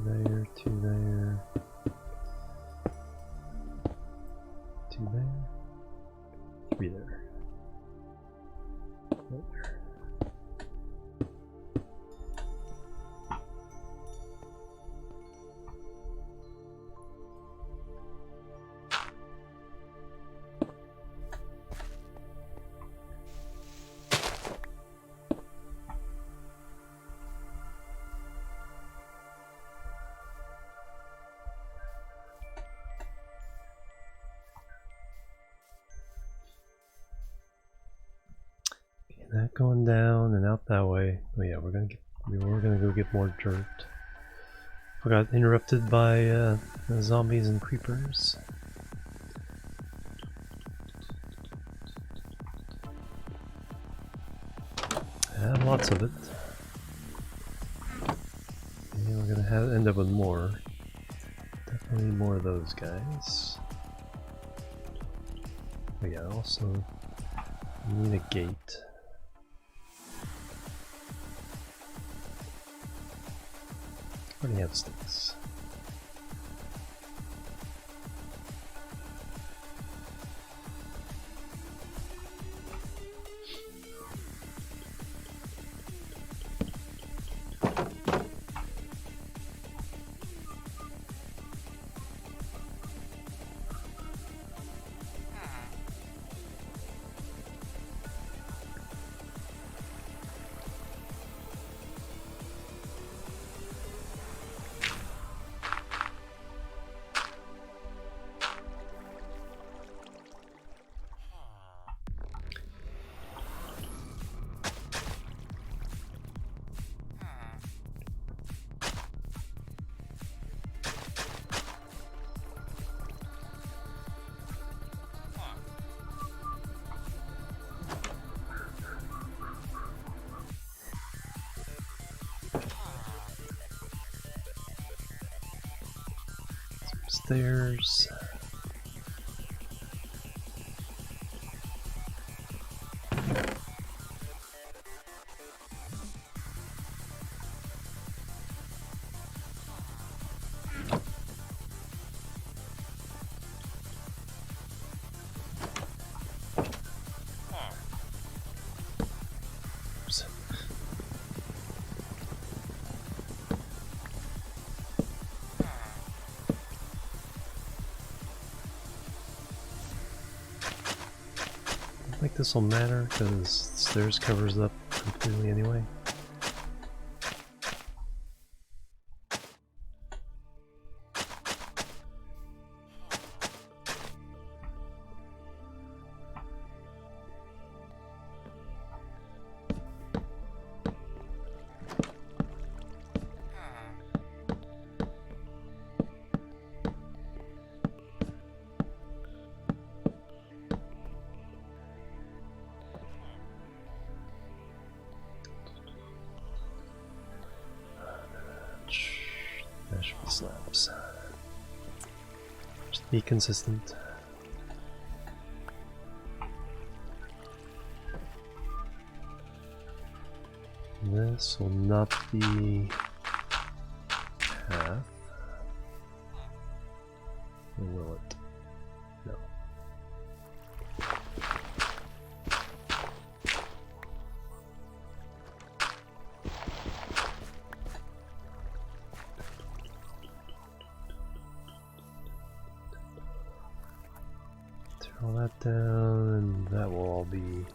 there, 2 there, 2 there, 3 there. Right there. That going down and out that way. Oh yeah, we were gonna go get more dirt. We got interrupted by zombies and creepers. And lots of it. And we're gonna end up with more. Definitely more of those guys. But yeah, also we need a gate. Already have sticks. Stairs. I think this will matter because the stairs covers up completely anyway. Slabs. Just be consistent. This will not be half. Or will it? No. All that down, and that will all be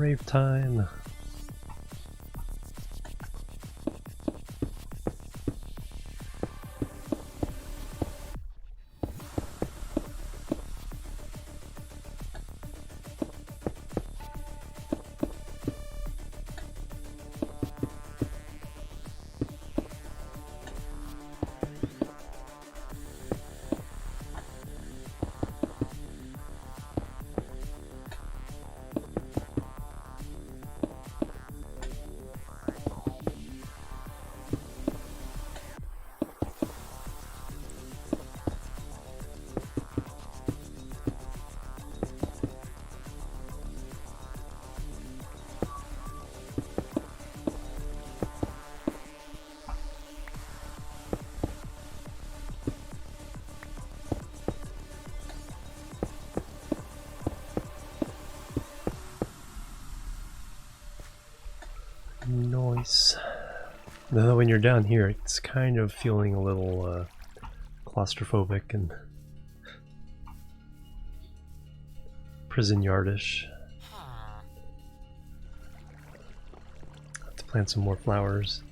rave time. Though when you're down here, it's kind of feeling a little claustrophobic and prison yardish. Have to plant some more flowers,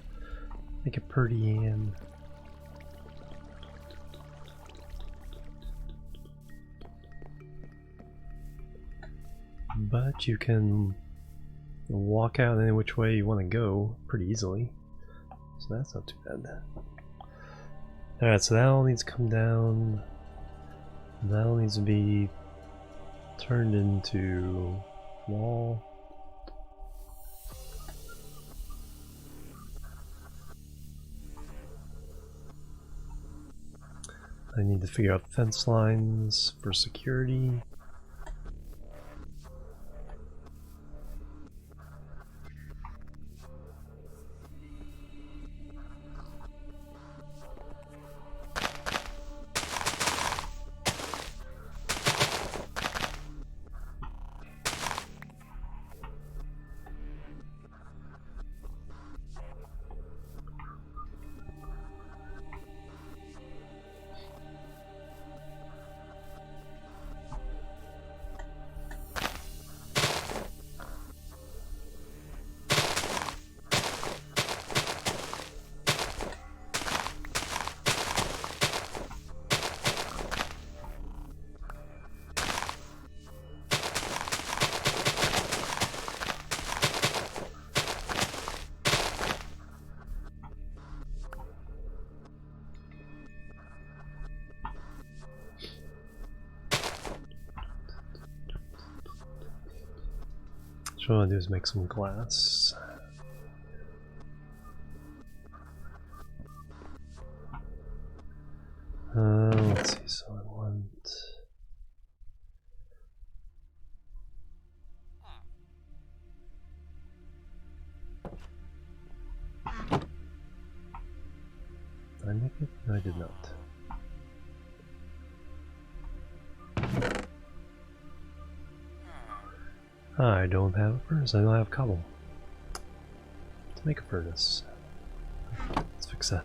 make it pretty, and but you can walk out any which way you want to go pretty easily, so that's not too bad. Alright, so that all needs to come down. That all needs to be turned into wall. I need to figure out fence lines for security. So what I want to do is make some glass. Let's see, so I want... Did I make it? No, I did not. I don't have a furnace, I don't have cobble to make a furnace. Let's fix that.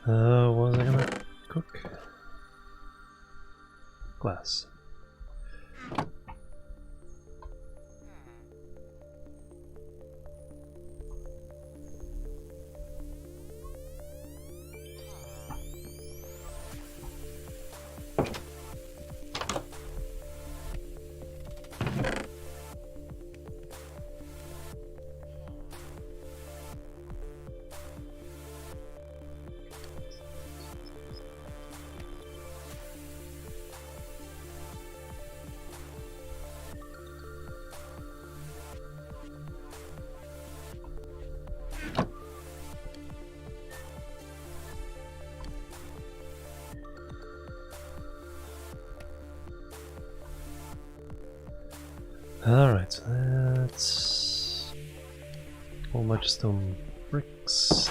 What was I gonna cook? Glass. Alright, so that's a whole bunch of stone bricks.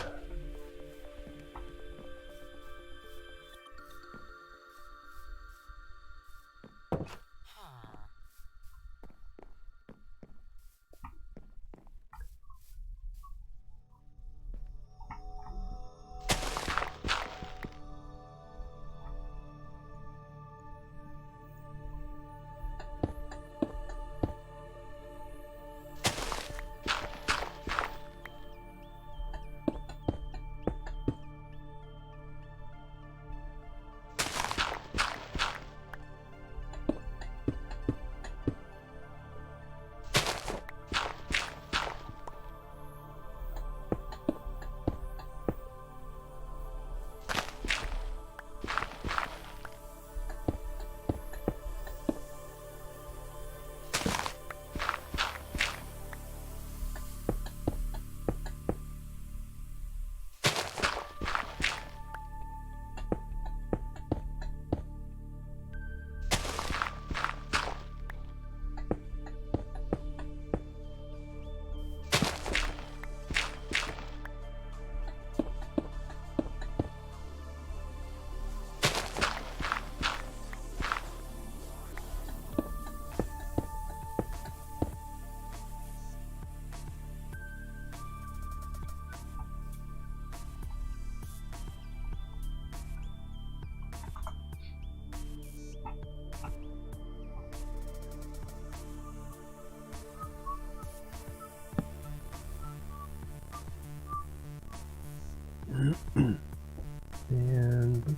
And boop.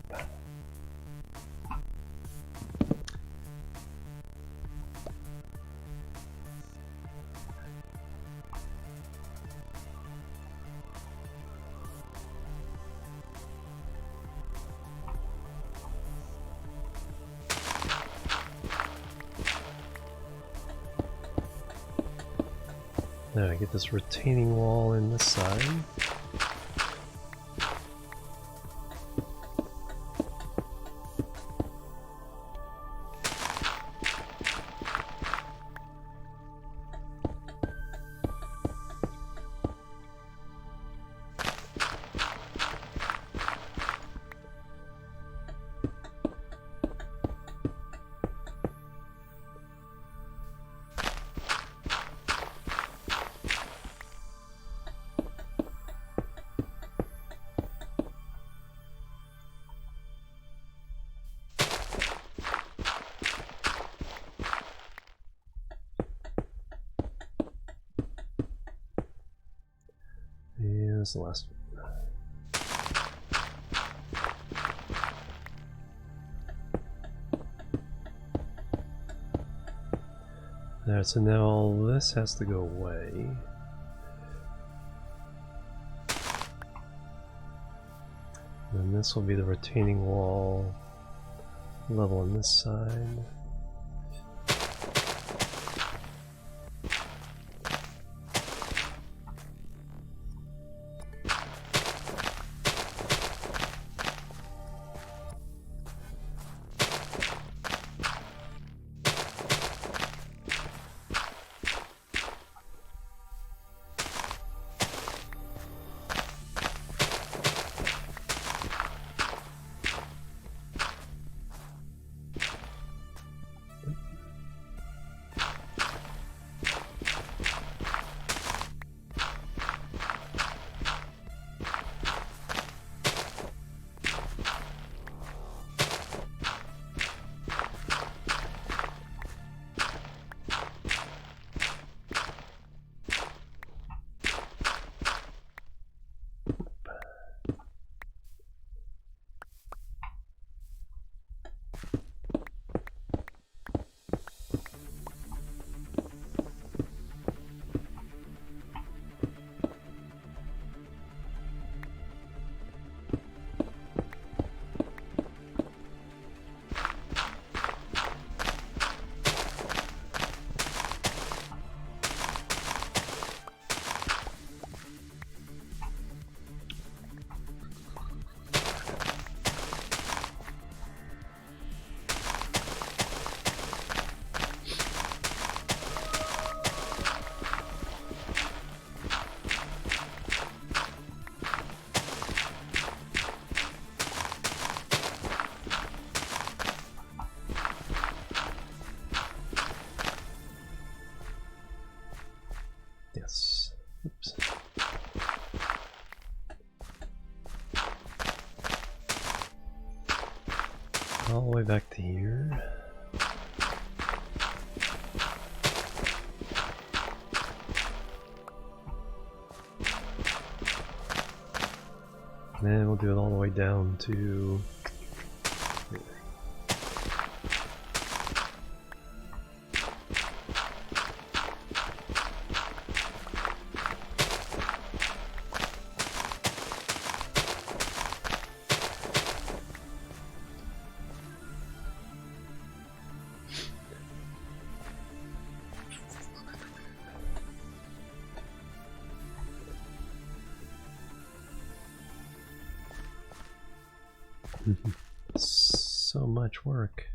Now I get this retaining wall in this side. And that's the last one. Alright, so now all this has to go away. And this will be the retaining wall level on this side. all the way back to here. And then we'll do it all the way down to here. So much work.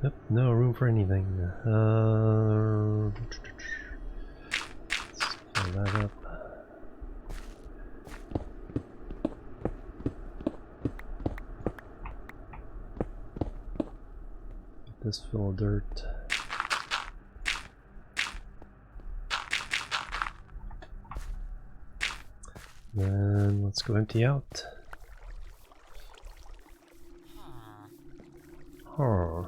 Yep, no room for anything. Let's fill that up. Get this full of dirt. Then let's go empty out. Huh.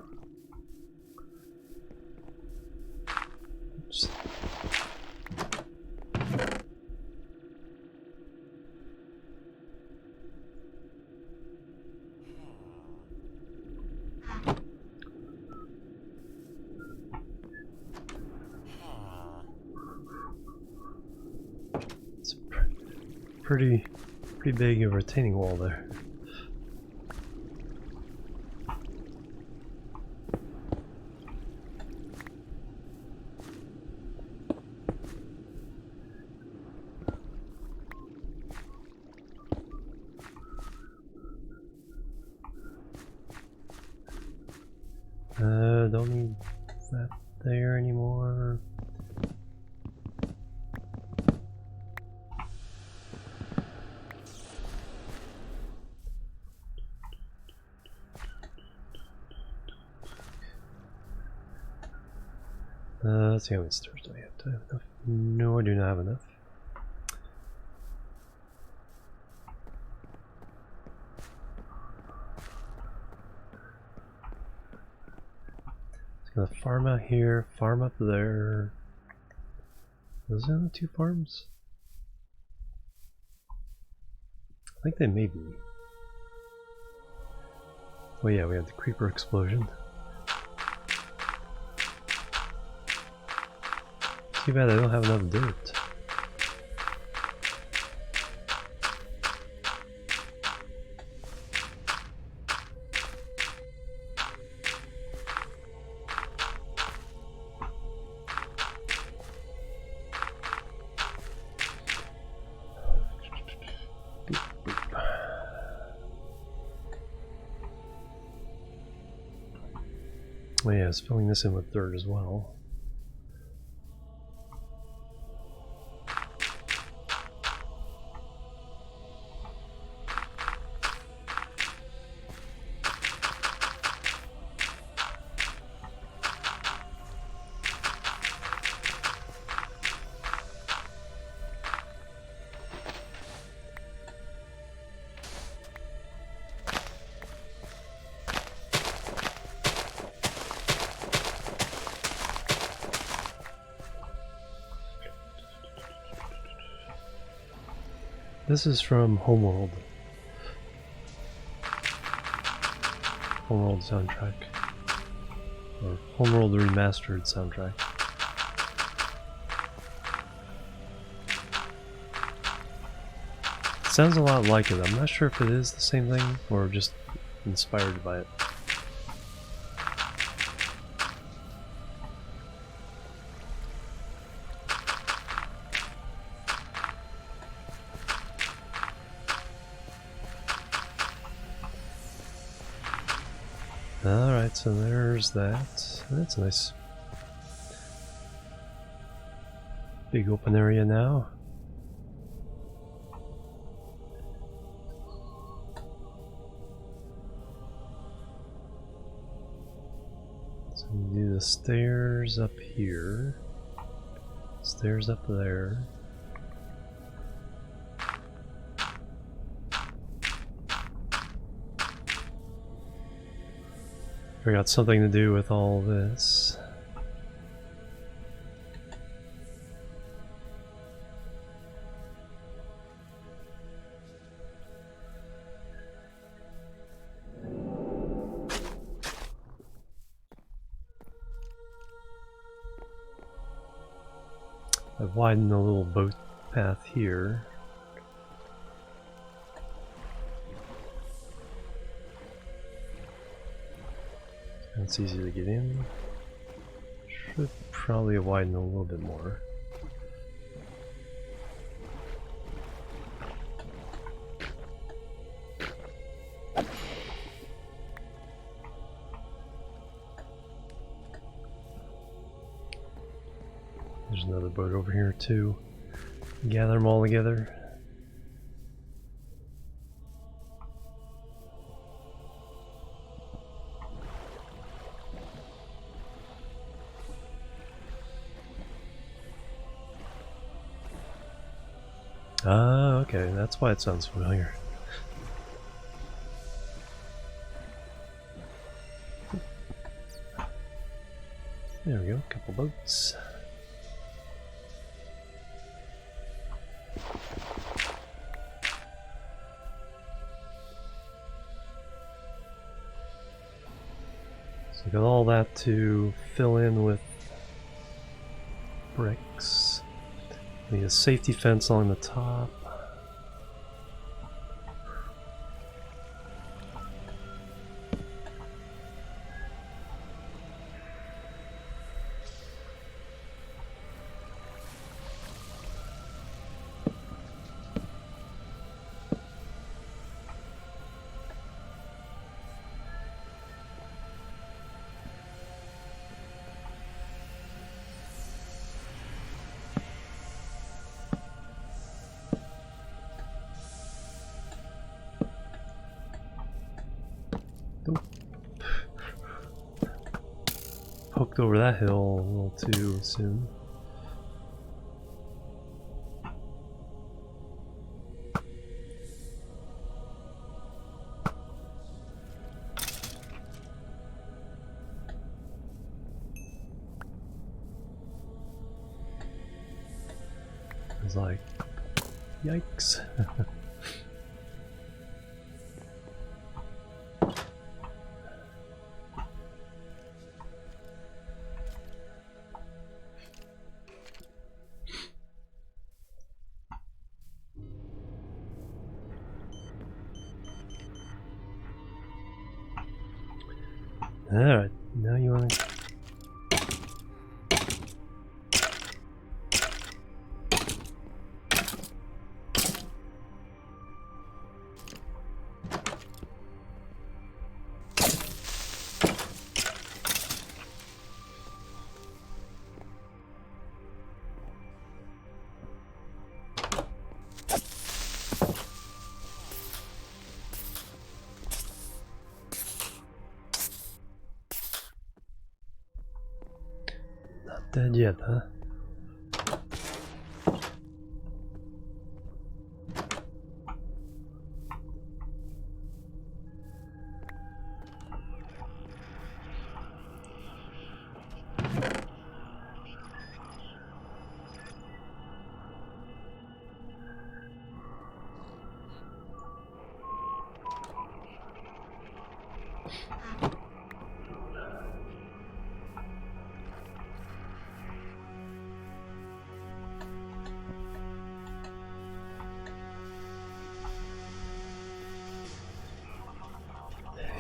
Oops. It's pretty big a retaining wall there. Don't need that there anymore. Let's see how many stairs do I have. Do I have enough? No, I do not have enough. Gonna farm out here, farm up there. Those are the two farms? I think they may be. Oh yeah, we had the creeper explosion. Too bad I don't have enough dirt. Oh yeah, I was filling this in with dirt as well. This is from Homeworld. Homeworld soundtrack. Or Homeworld Remastered soundtrack. It sounds a lot like it. I'm not sure if it is the same thing or just inspired by it. Alright, so there's that. That's nice. Big open area now. So we do the stairs up here. Stairs up there. I got something to do with all this. I've widened the little boat path here. It's easy to get in. Should probably widen a little bit more. There's another boat over here too. Gather them all together. Ah, okay, that's why it sounds familiar. There we go, a couple boats. So we got all that to fill in with bricks. Need a safety fence along the top. Poked over that hill a little too soon. I was like, yikes. Alright, now you want to... Not dead yet, huh?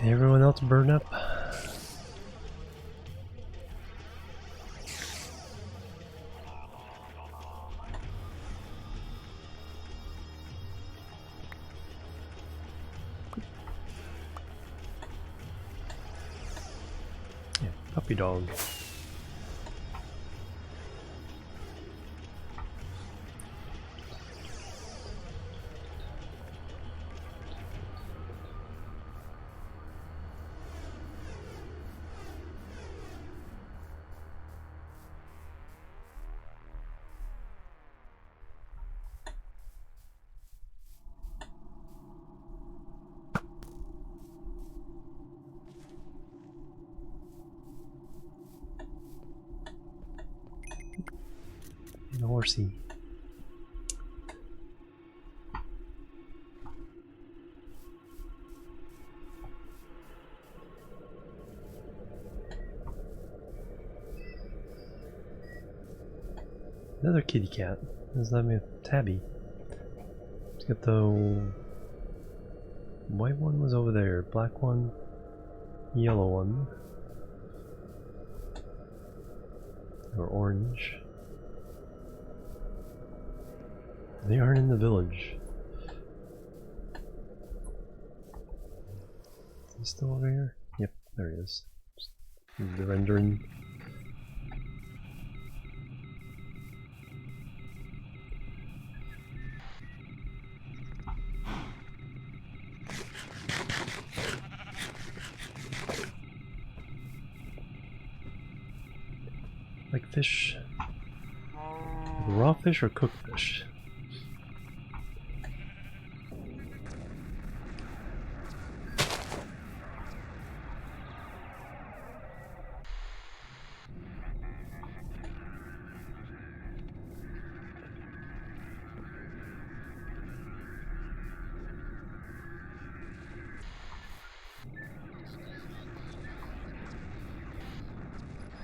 Everyone else burn up? Yeah, puppy dog. And a horsey. Another kitty cat. Does that mean Tabby? Let's get the white one was over there, black one, yellow one, or orange. They aren't in the village. Is he still over here? Yep, there he is. The rendering. Like fish. Raw fish or cooked fish?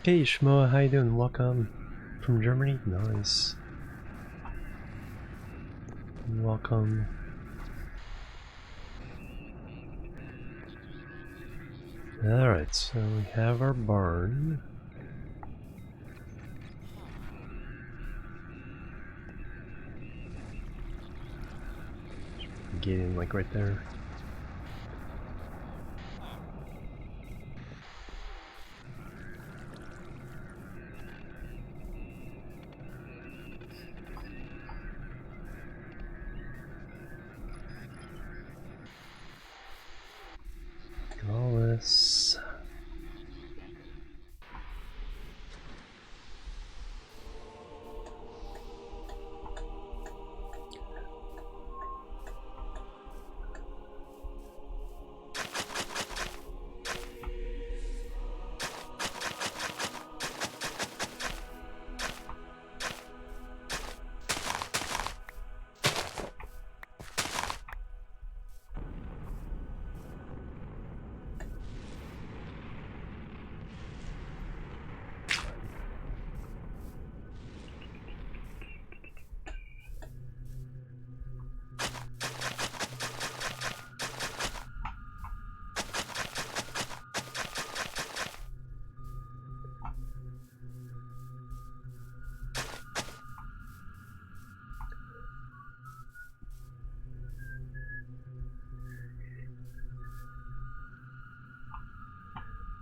Hey Shmoa, how you doing? Welcome from Germany. Nice. Welcome. Alright, so we have our barn. Get in like right there. All this.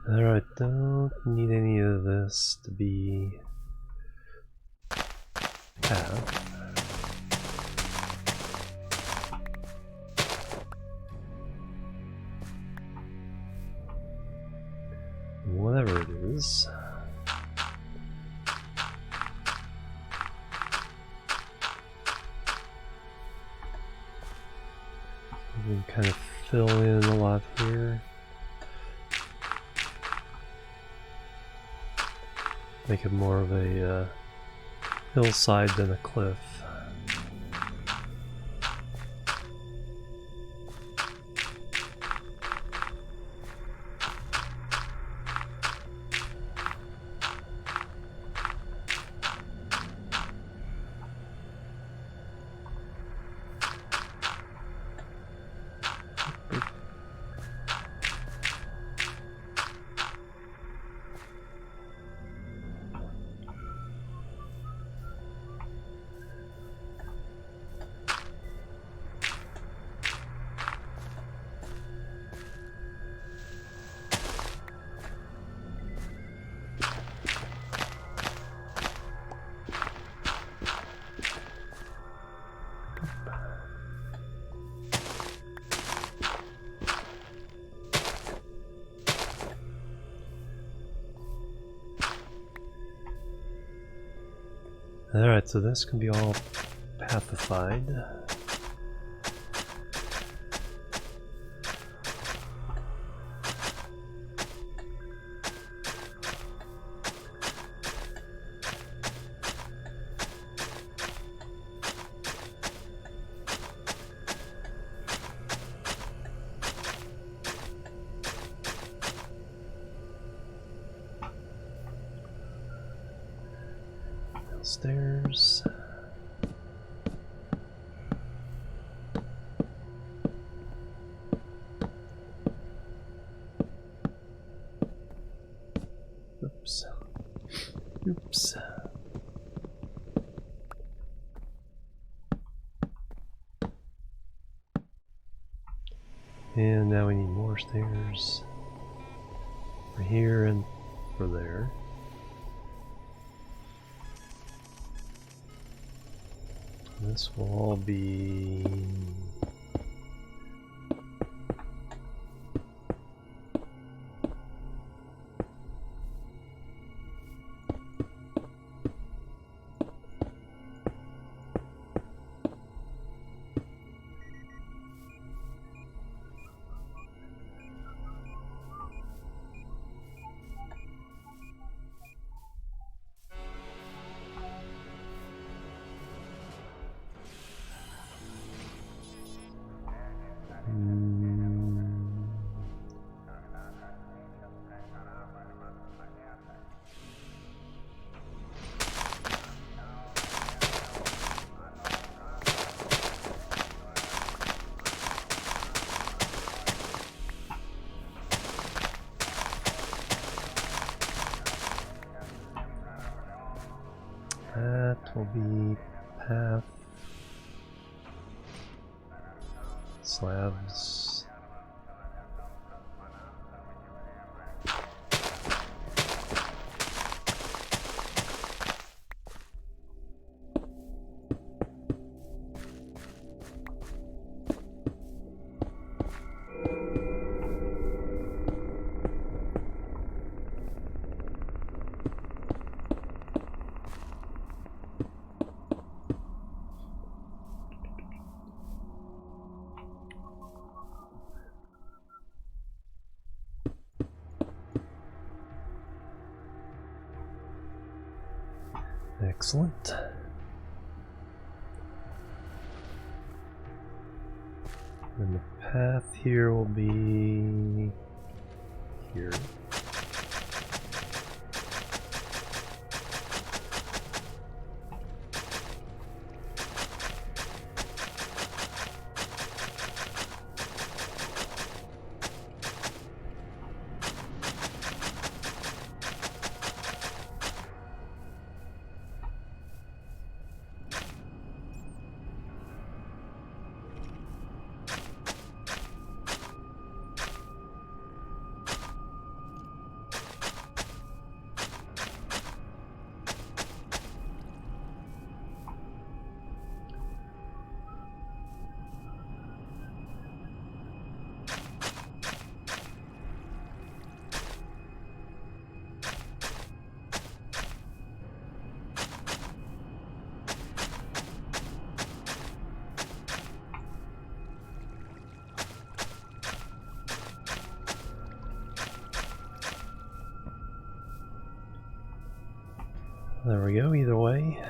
Alright, don't need any of this to be path. Whatever it is. We can kind of fill in a lot here. Make it more of a hillside than a cliff. Alright, so this can be all pathified. Downstairs. Oops. Oops. And now we need more stairs for here and for there. This will all be that will be path slabs. Excellent. And the path here will be here. There we go, either way.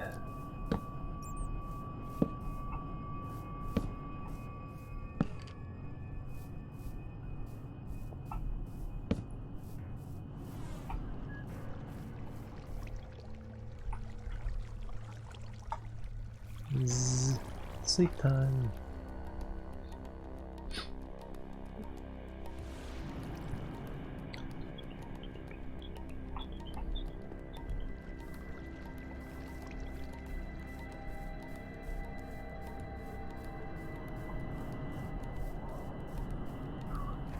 Sleep time.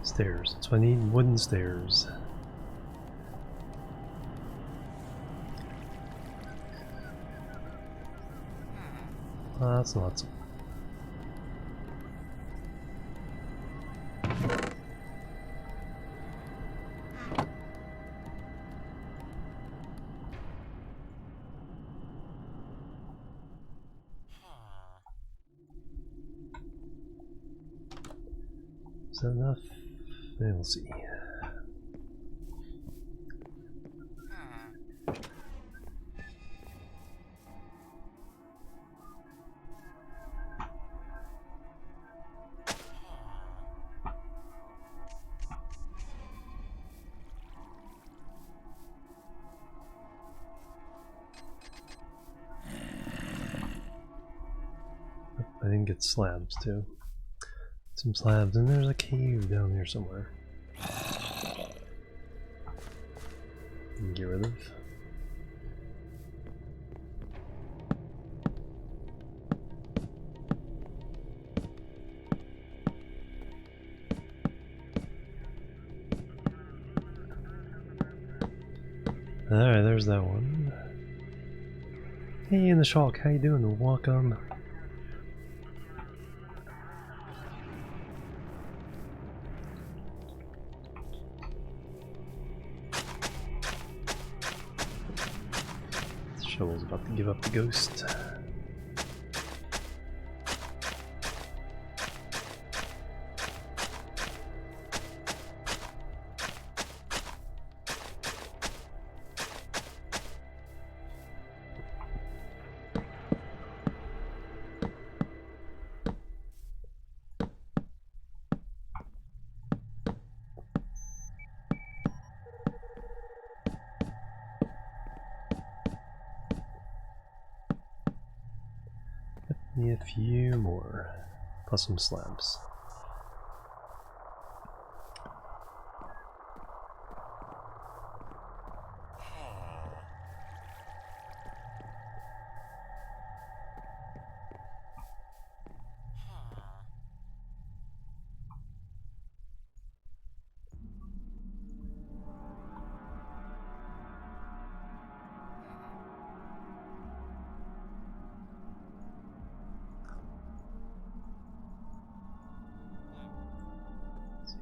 Stairs. So I need wooden stairs. That's not so. Is that enough? We'll see. I didn't get slabs too. Some slabs, and there's a cave down here somewhere. Get rid of. Alright, there's that one. Hey, in the Shulk, how you doing? Welcome. Shovel's about to give up the ghost. Need a few more, plus some slabs.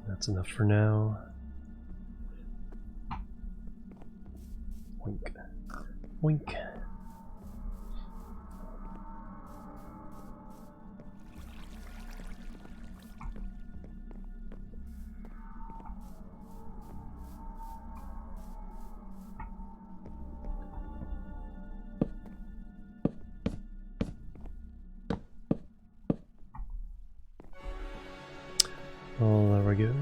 That's enough for now. Wink. Wink. Oh, there we go.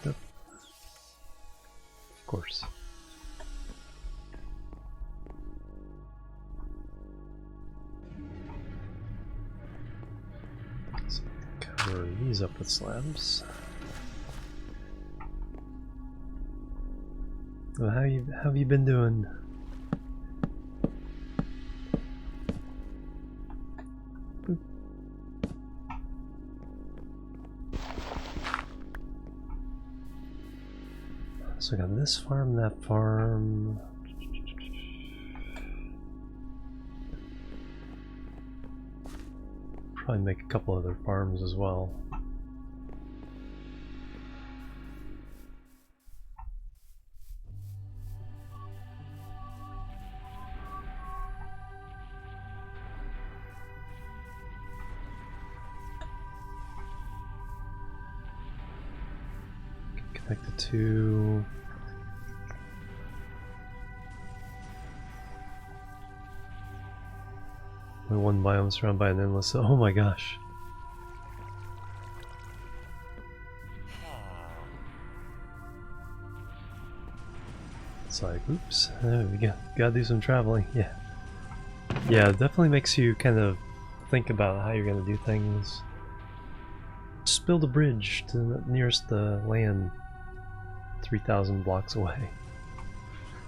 Yep. Of course. So cover these up with slabs. Well, how have you been doing? So I got this farm, that farm. Probably make a couple other farms as well. Connect the two. My one biome surrounded by an endless. Oh my gosh. It's like, oops, we gotta do some traveling. Yeah. Yeah, it definitely makes you kind of think about how you're gonna do things. Just build a bridge to the nearest land 3,000 blocks away.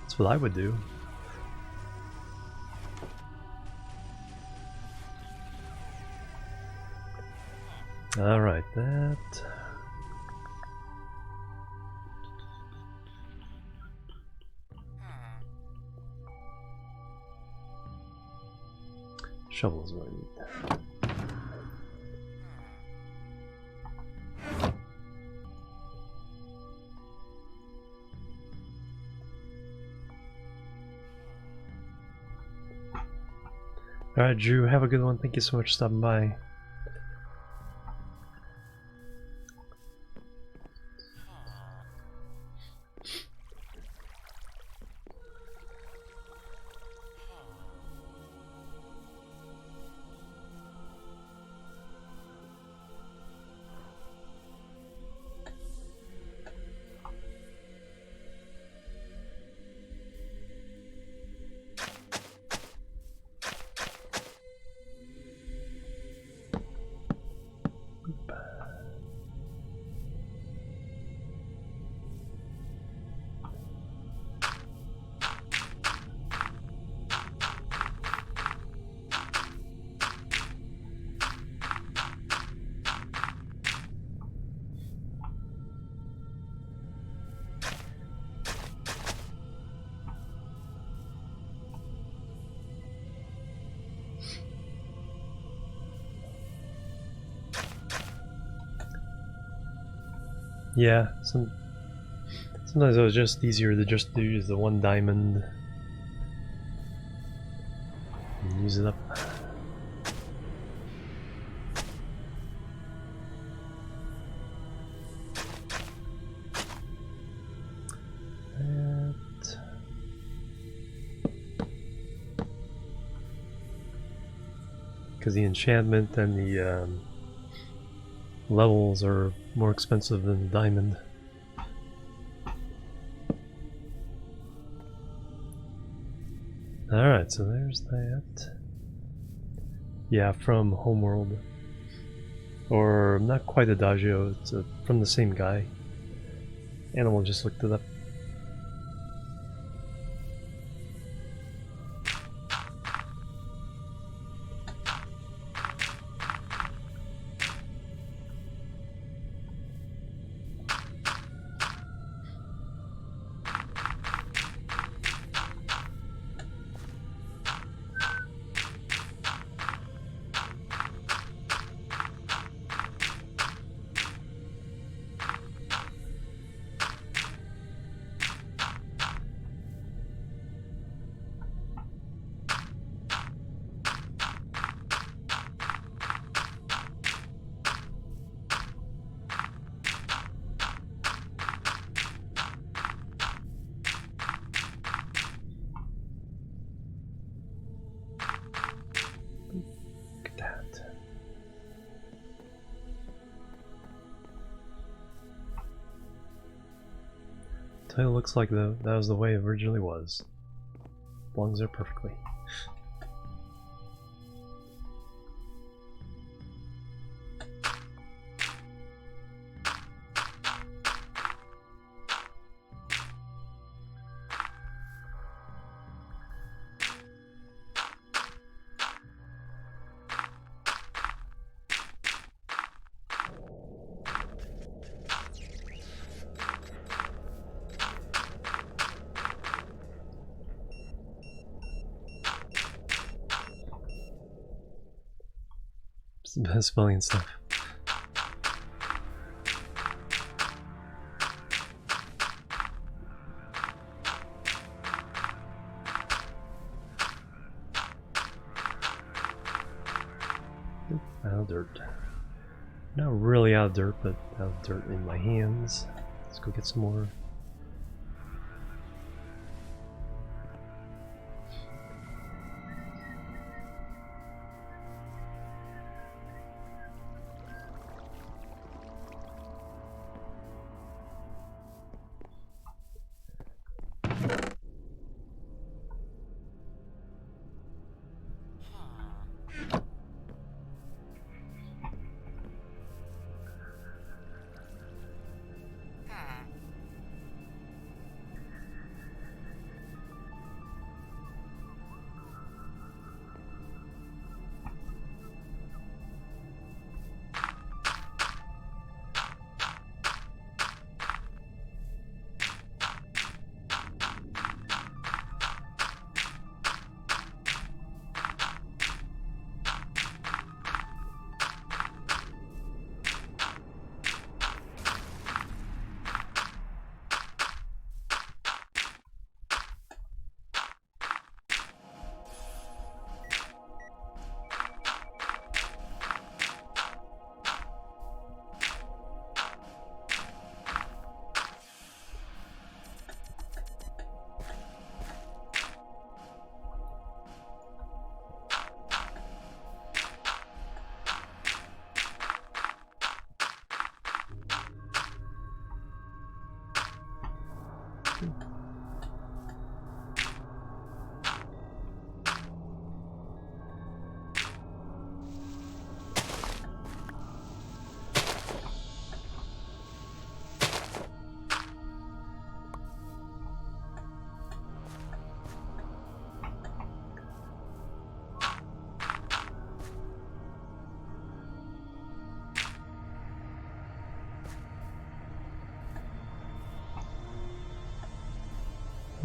That's what I would do. Alright, that. Shovel is what I need. Alright, Drew, have a good one. Thank you so much for stopping by. Yeah, sometimes it was just easier to just use the one diamond and use it up. Because the enchantment and the levels are more expensive than the diamond. Alright, so there's that. Yeah, from Homeworld. Or not quite Adagio, it's from the same guy. Animal just looked it up. It looks like that was the way it originally was. Belongs there perfectly. It's the best spelling stuff. Out of dirt. Not really out of dirt, but out of dirt in my hands. Let's go get some more.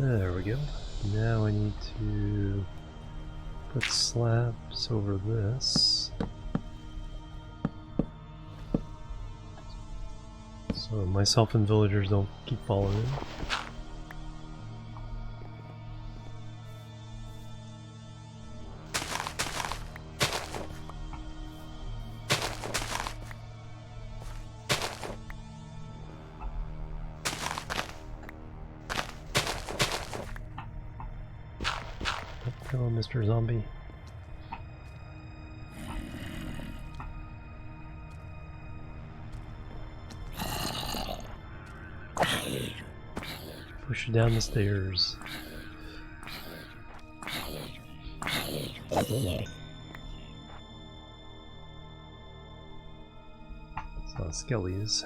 There we go. Now I need to put slabs over this. So myself and villagers don't keep falling in. Hello, Mr. Zombie. Push you down the stairs. It's not skellies.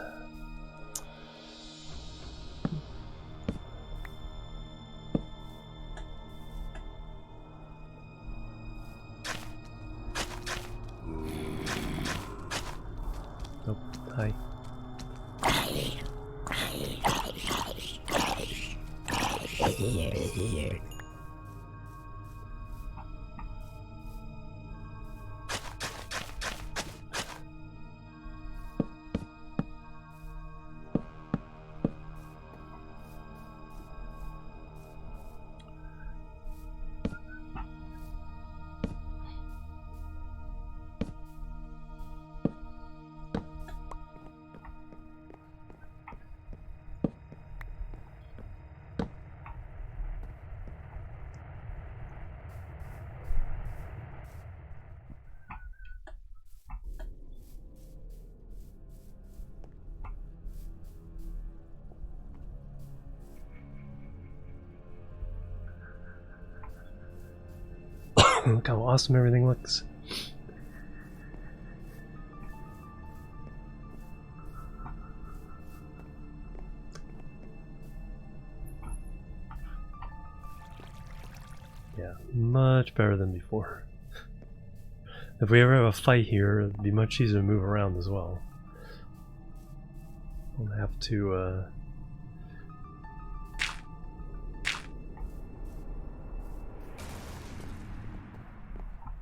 Oh, hi. Look how awesome everything looks. Yeah, much better than before. If we ever have a fight here, it'd be much easier to move around as well. We'll have to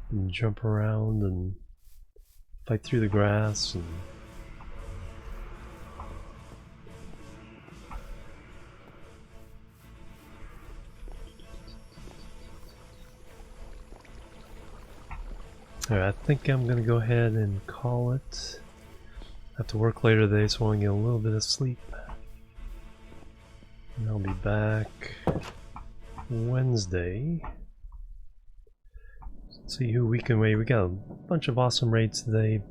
and jump around and fight through the grass and alright, I think I'm gonna go ahead and call it. I have to work later today, so I want to get a little bit of sleep. And I'll be back Wednesday. See who we can wait. We got a bunch of awesome raids today.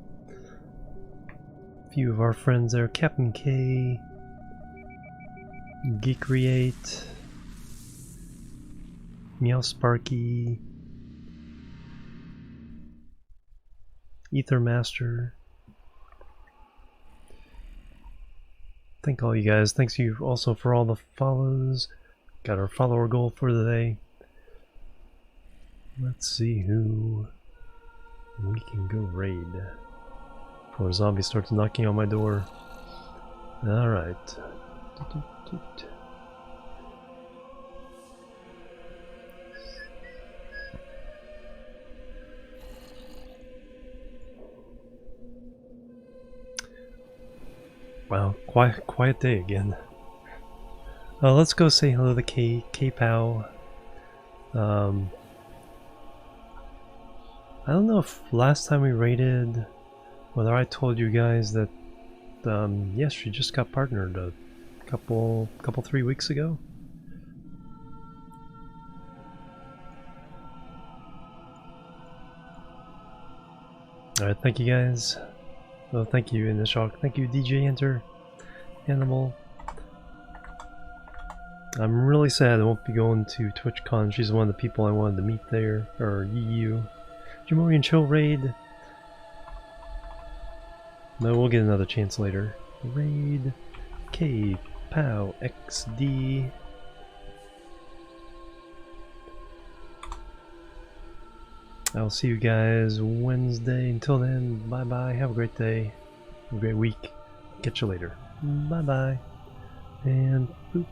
A few of our friends there. Captain K, Geekreate, Meow Sparky, Ethermaster. Thank all you guys. Thanks you also for all the follows. Got our follower goal for the day. Let's see who we can go raid before a zombie starts knocking on my door. Alright. Wow, quiet day again. Let's go say hello to K-Pow. I don't know if last time we raided, whether I told you guys that, yes, she just got partnered a couple 3 weeks ago. Alright, thank you guys. Oh, thank you, In the Shock. Thank you, DJ Enter, Animal. I'm really sad I won't be going to TwitchCon. She's one of the people I wanted to meet there, or EU. Jimorian Chill Raid. No, we'll get another chance later. Raid K Pow XD. I'll see you guys Wednesday. Until then, bye bye. Have a great day. Have a great week. Catch you later. Bye bye. And boop.